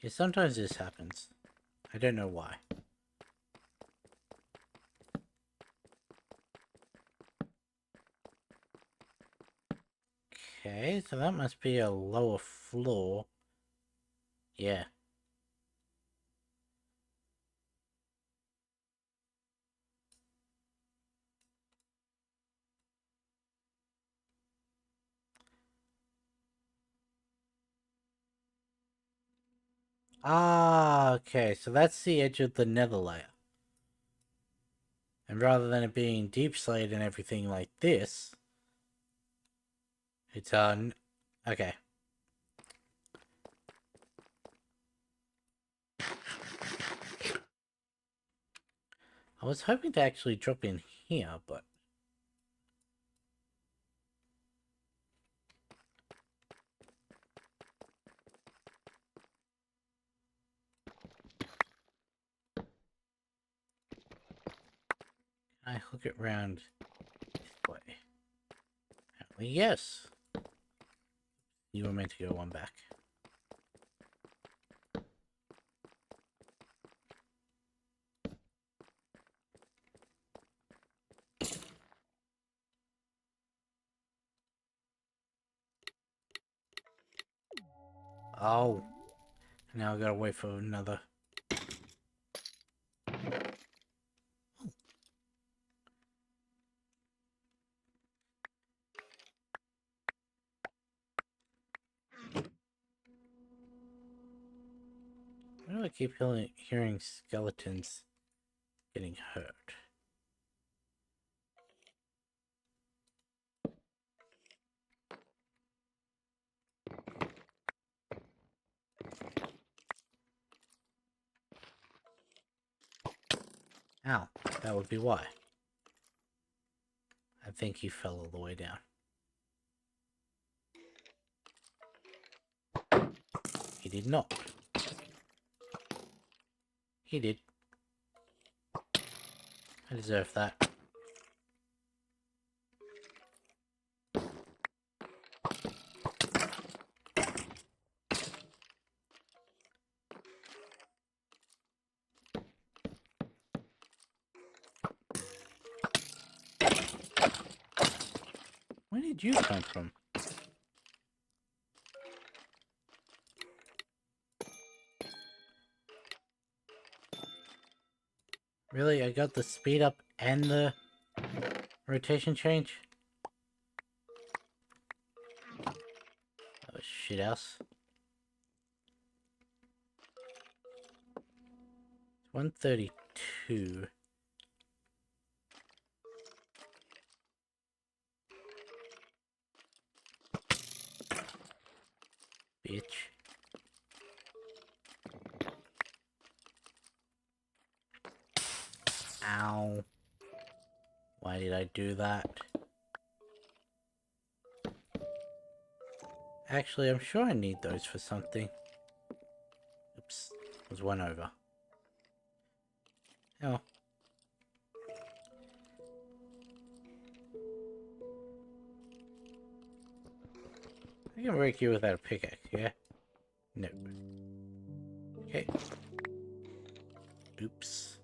Yeah, sometimes this happens. I don't know why. Okay, so that must be a lower floor. Yeah. Ah, okay, so that's the edge of the nether layer. And rather than it being deep slate and everything like this, it's okay. I was hoping to actually drop in here, but I hook it round this way. Apparently, yes. You were meant to go one back. Oh. Now I gotta wait for another. Why do I keep hearing skeletons getting hurt? Ow, that would be why. I think he fell all the way down. He did not. He did. I deserve that. Where did you come from? Really? I got the speed up and the rotation change? Oh, shit house. 132. Bitch. Ow. Why did I do that? Actually, I'm sure I need those for something. Oops. There's one over. Oh. I can break you without a pickaxe, yeah? No. Okay. Oops.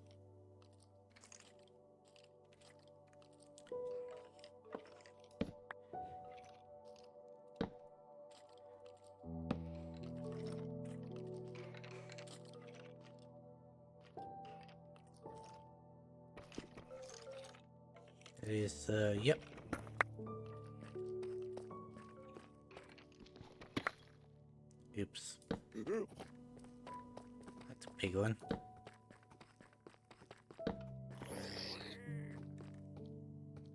It is, yep. Oops. That's a piglin.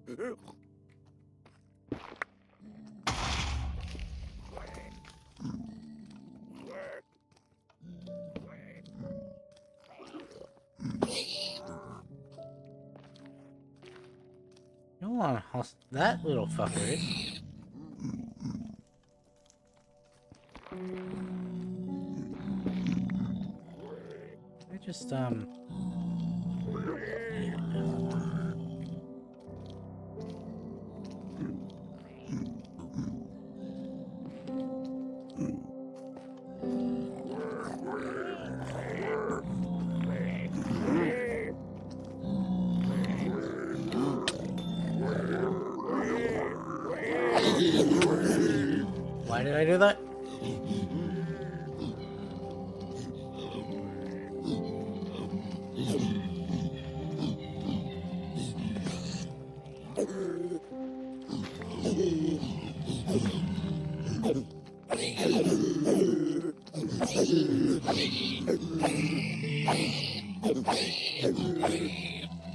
You don't want to that little fucker is. I just, why did I do that?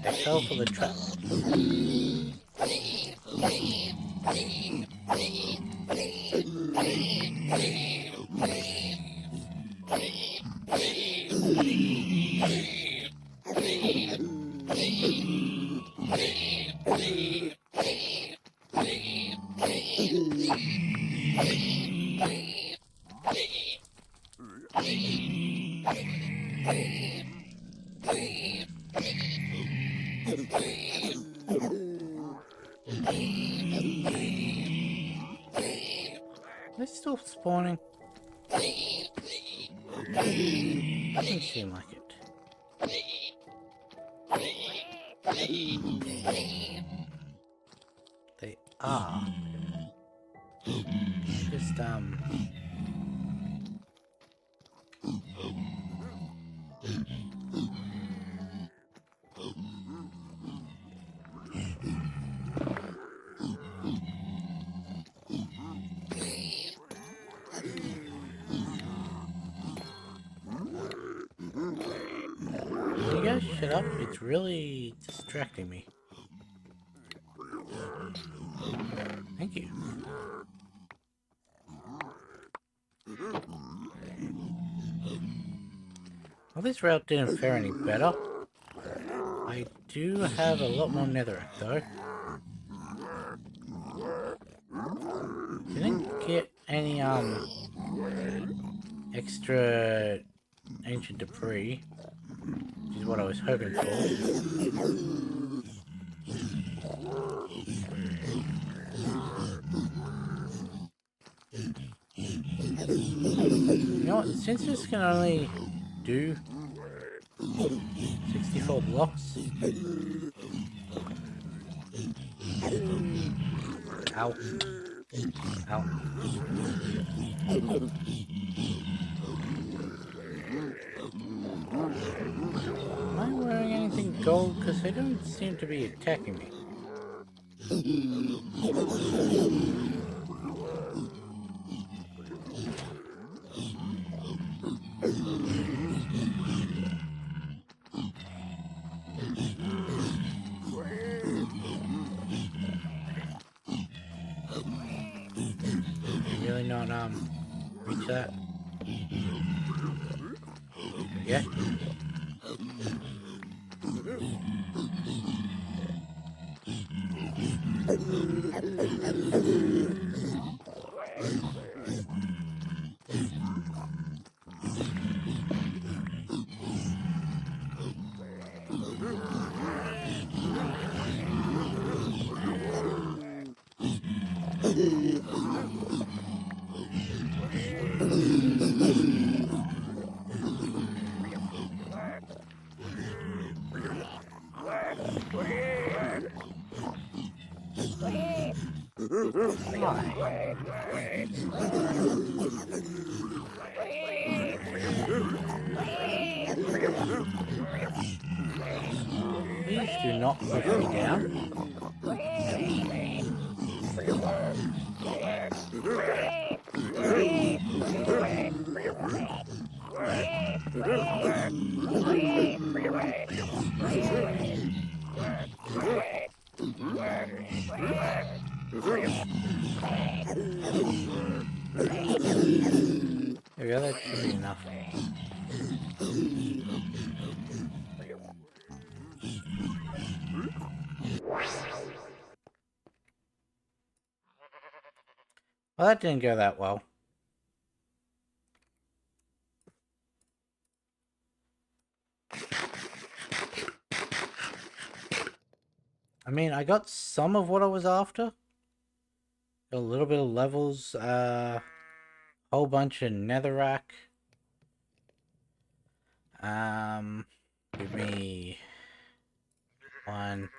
They fell for the trap. They're still spawning. Doesn't seem like it. They are. Just, you guys shut up? It's really distracting me. Thank you. Well, this route didn't fare any better. I do have a lot more netherrack though. Didn't get any extra ancient debris, which is what I was hoping for. You know what, since this can only do 64 blocks. Ow. Ow. Am I wearing anything gold? Because they don't seem to be attacking me. Really not, reach that? Yeah. Why? Please do not push me down. There we go, that should be enough. Well, that didn't go that well. I mean, I got some of what I was after. Got a little bit of levels, whole bunch of netherrack. Give me one,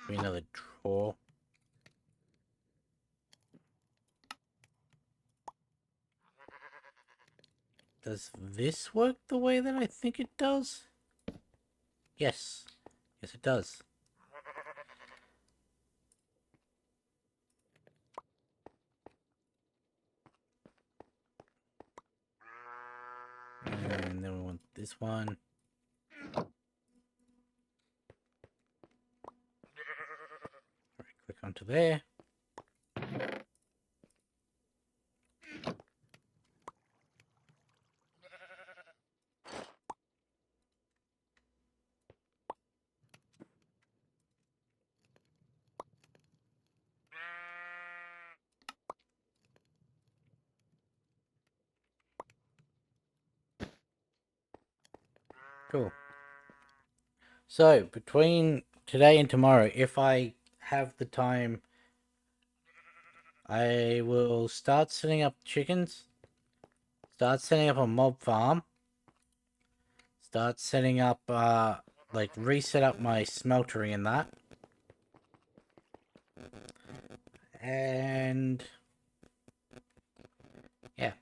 give me another drawer. Does this work the way that I think it does? Yes. Yes, it does. And then we want this one. Right click onto there. Cool. So, between today and tomorrow, if I have the time, I will start setting up chickens, start setting up a mob farm, start setting up, like, reset up my smeltery and that. And yeah.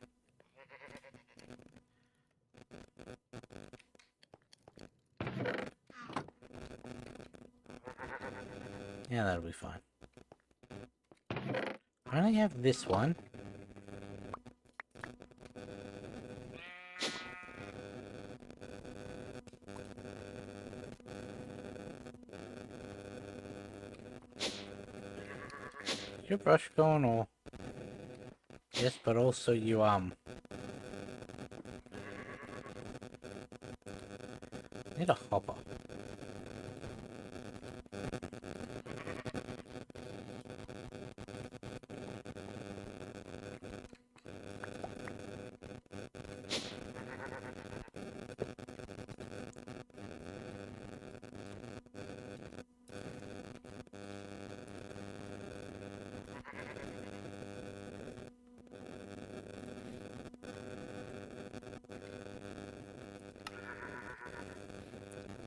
Yeah, that'll be fine. I only have this one. Is your brush going or? Yes, but also you, need a hopper.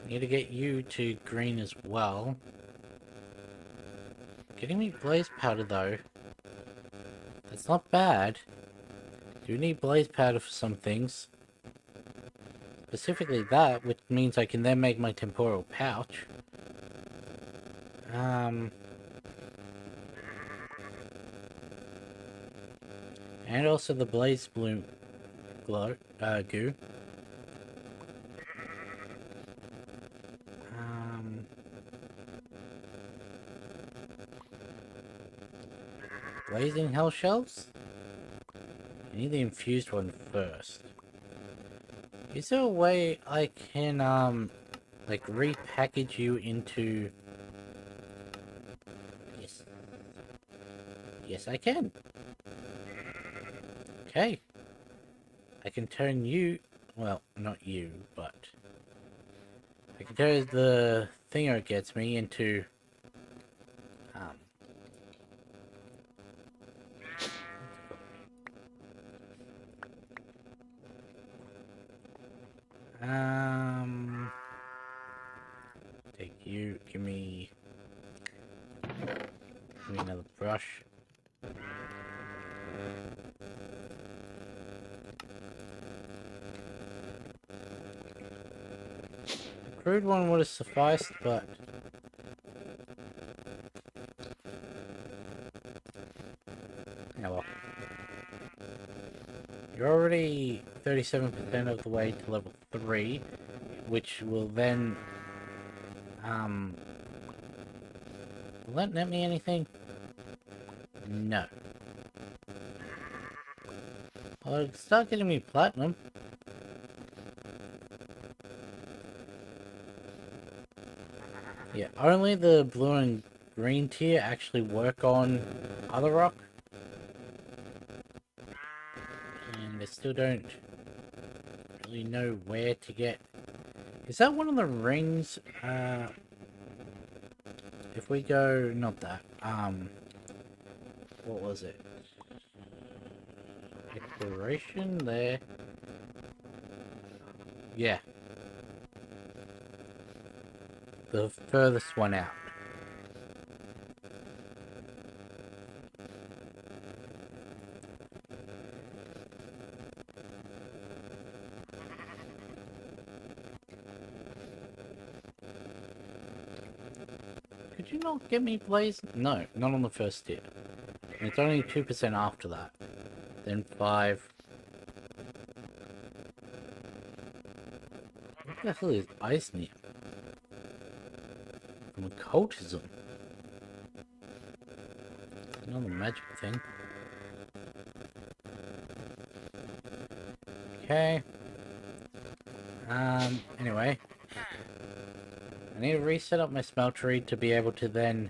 Need to get you to green as well. Getting me blaze powder though. That's not bad. Do need blaze powder for some things. Specifically that, which means I can then make my temporal pouch. And also the blaze bloom goo. Blazing hell shells? I need the infused one first. Is there a way I can, like, repackage you into... Yes. Yes, I can. Okay. I can turn you... Well, not you, but... I can turn the thinger it gets me into... Take you, give me another brush. The crude one would have sufficed, but... Oh well. You're already 37% of the way to level 3, which will then... Will that net me anything? No. Well, it'll start getting me platinum. Yeah, only the blue and green tier actually work on other rock. And they still don't really know where to get... Is that one of the rings? If we go... Not that. What was it? Exploration there. Yeah. The furthest one out. Could you not get me blaze? No, not on the first tier. And it's only 2% after that. Then 5. What the hell is ice near? From occultism. Another magic thing. Okay. Anyway. I need to reset up my smeltery to be able to then,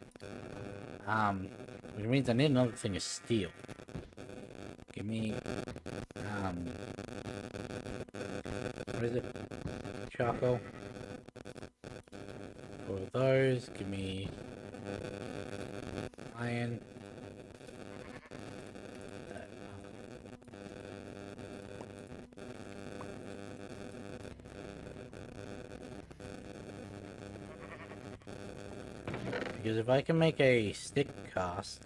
which means I need another thing of steel. Give me, what is it? Charcoal. 4 of those. Give me iron. Because if I can make a stick cast...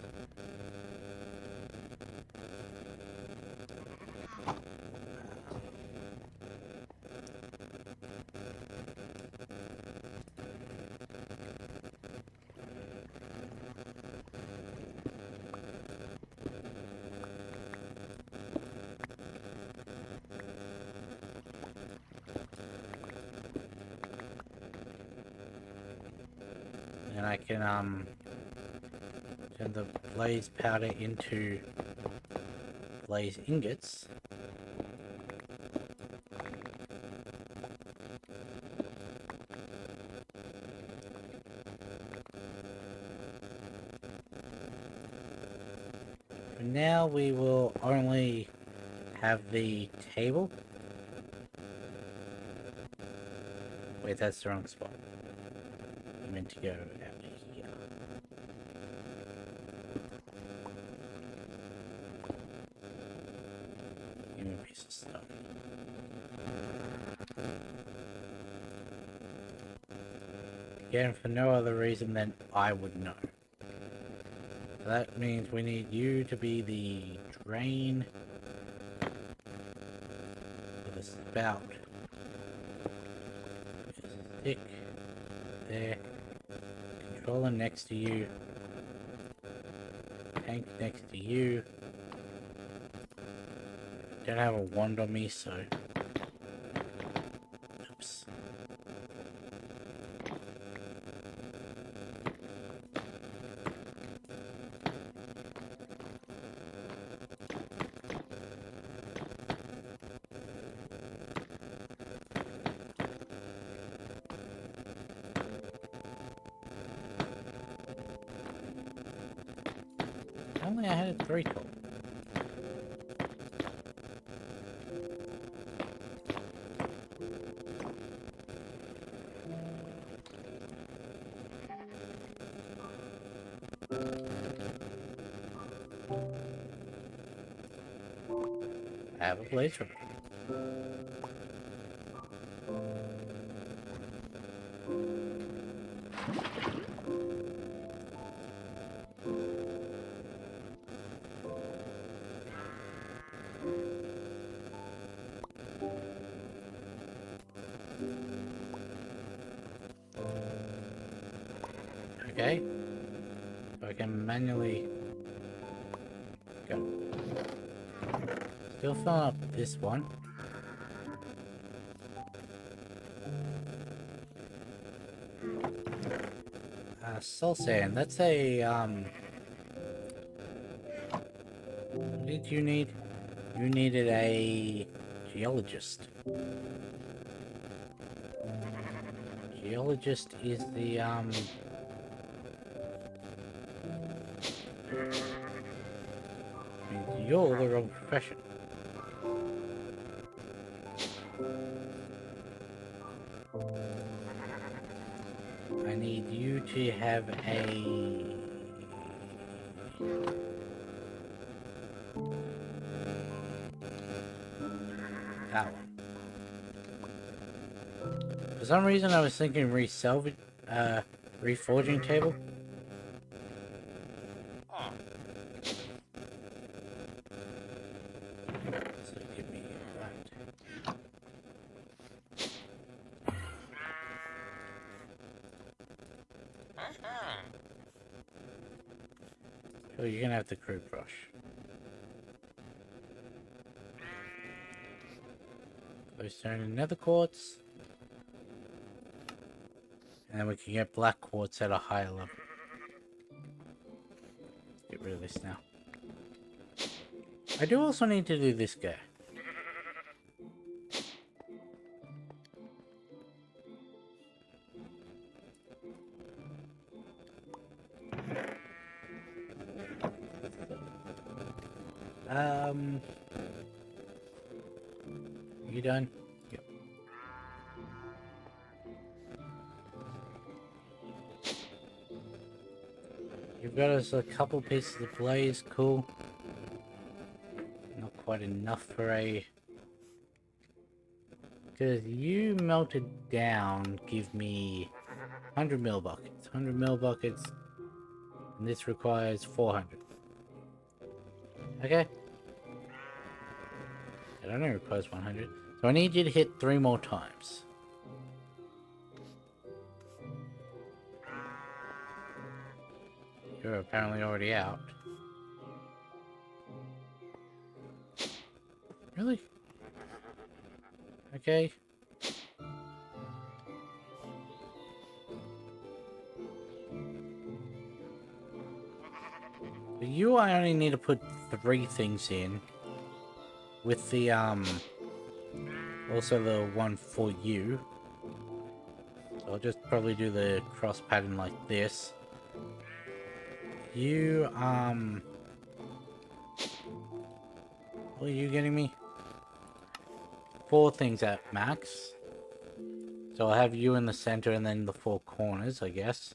And I can, turn the blaze powder into blaze ingots. For now, we will only have the table. Wait, that's the wrong spot. I meant to go out here. Give me a piece of stuff. Again, for no other reason than I would know. So that means we need you to be the drain for the spout. Stick there. Controller next to you. Tank next to you. Don't have a wand on me, so... Oops. Only I had a 3 tool. I have a blaze rod. Okay. So I can manually go. Still filling up this one. Soul sand. That's a what did you need? You needed a geologist. Geologist is the you're the wrong profession. I need you to have a... that one. For some reason I was thinking reforging table. So give me that. So you're gonna have the crew brush. Glowstone and nether quartz. And then we can get black quartz at a higher level. Get rid of this now. I do also need to do this guy. You done? Yep. You've got us a couple pieces of blaze, cool. Not quite enough for a... Because you melted down, give me 100 mil buckets. 100 mil buckets, and this requires 400. Okay. It only requires 100. So I need you to hit 3 more times. You're apparently already out. Really? Okay. For you, I only need to put 3 things in. With the, also the one for you. So I'll just probably do the cross pattern like this. You, what are you getting me? 4 things at max. So I'll have you in the center and then the 4 corners, I guess.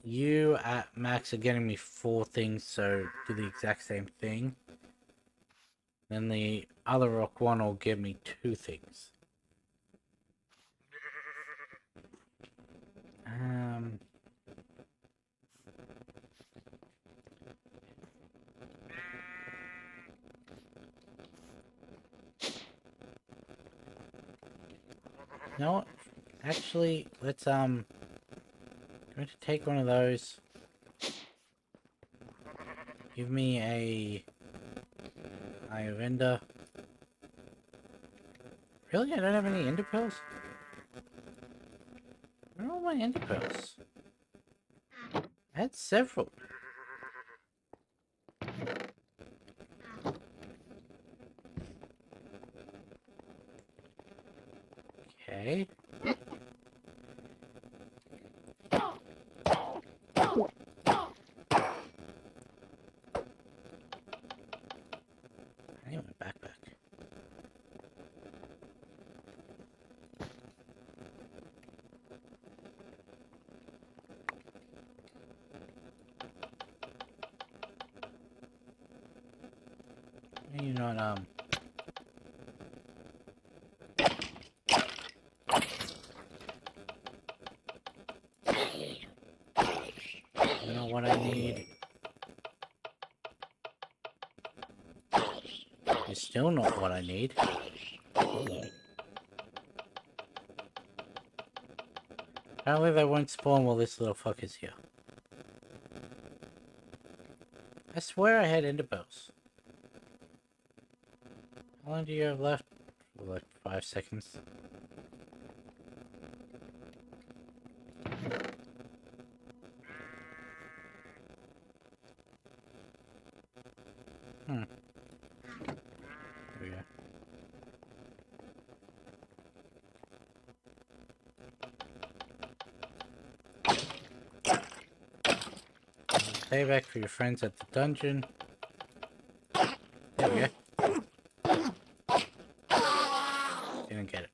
You at max are getting me 4 things, so do the exact same thing. Then the other rock one will give me 2 things. You know what? Actually, let's going to take one of those. Give me a ender. Really? I don't have any ender pearls? Where are all my ender pearls? I had several. Okay. I need my backpack. You not you know what I need? It's still not what I need. Apparently they won't spawn while this little fucker's here. I swear I had ender pearls. How long do you have left? Like 5 seconds. There we go. Payback for your friends at the dungeon. There we go. Didn't get it.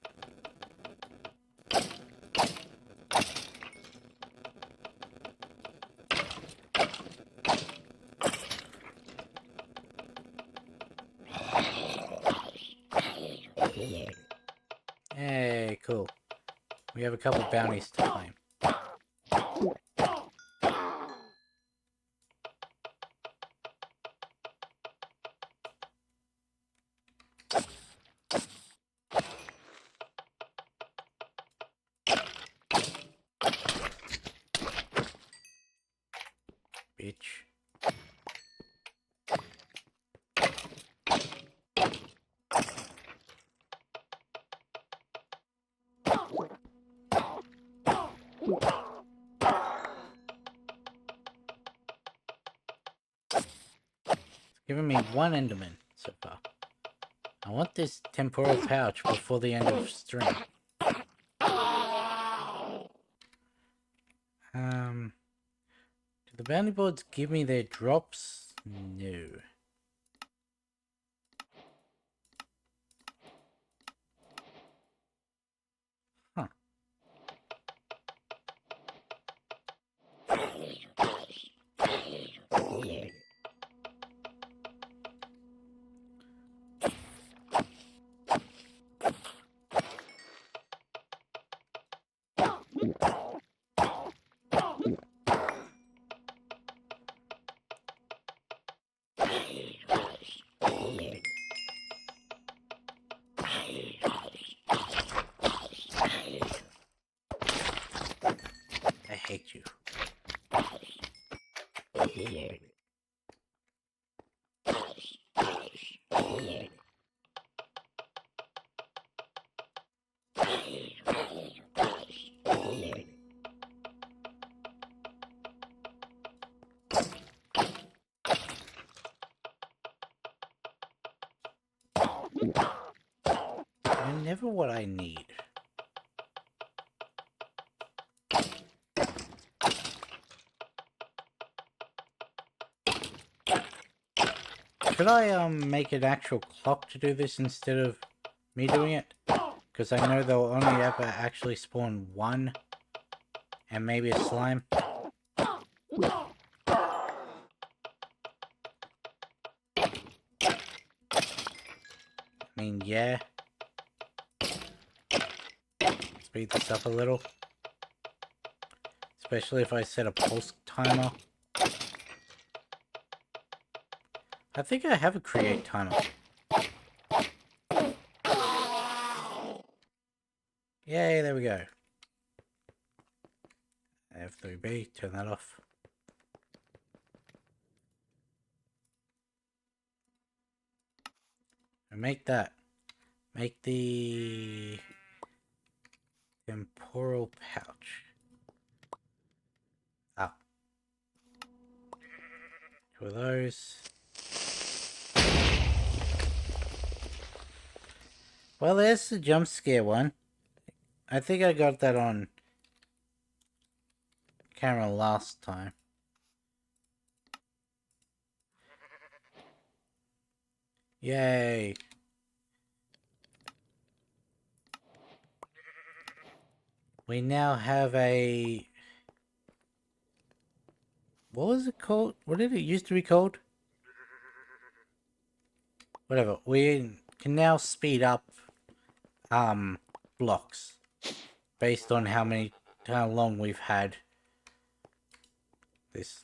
Hey, cool. We have a couple bounties to claim. Bitch. Giving me 1 enderman so far. I want this temporal pouch before the end of stream. Do the bounty boards give me their drops? No. Huh. I hate you. You're never what I need. Could I make an actual clock to do this instead of me doing it? Because I know they'll only ever actually spawn 1 and maybe a slime. Yeah. Speed this up a little. Especially if I set a pulse timer. I think I have a create timer. Yay, there we go. F3B, turn that off. And make that. Make the temporal pouch. Ah. Two of those. Well, there's the jump scare one. I think I got that on camera last time. Yay. We now have a... What was it called? What did it used to be called? Whatever. We can now speed up blocks based on how long we've had this.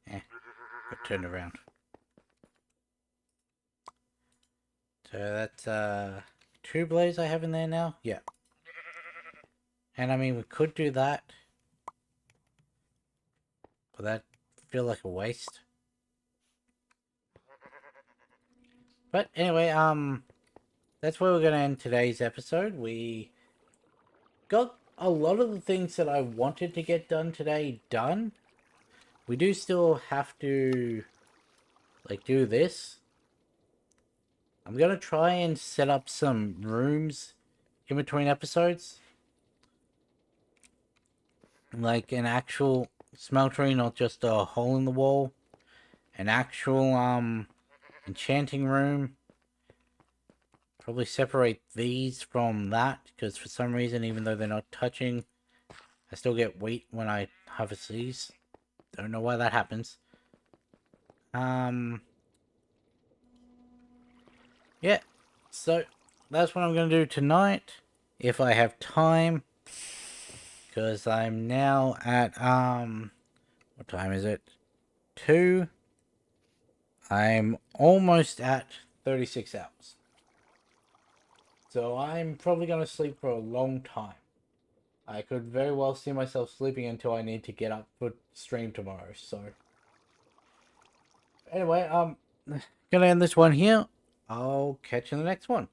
Got turned around. So that's 2 blades I have in there now. Yeah. And I mean, we could do that, but that feel like a waste. But anyway, that's where we're gonna end today's episode. We got a lot of the things that I wanted to get done today done. We do still have to like do this. I'm gonna try and set up some rooms in between episodes. Like an actual smeltery, not just a hole in the wall. An actual enchanting room. Probably separate these from that, because for some reason, even though they're not touching, I still get wheat when I harvest these. Don't know why that happens. Yeah, so that's what I'm going to do tonight, if I have time, because I'm now at, what time is it? 2. I'm almost at 36 hours. So I'm probably going to sleep for a long time. I could very well see myself sleeping until I need to get up for stream tomorrow, so... Anyway, gonna end this one here. I'll catch you in the next one.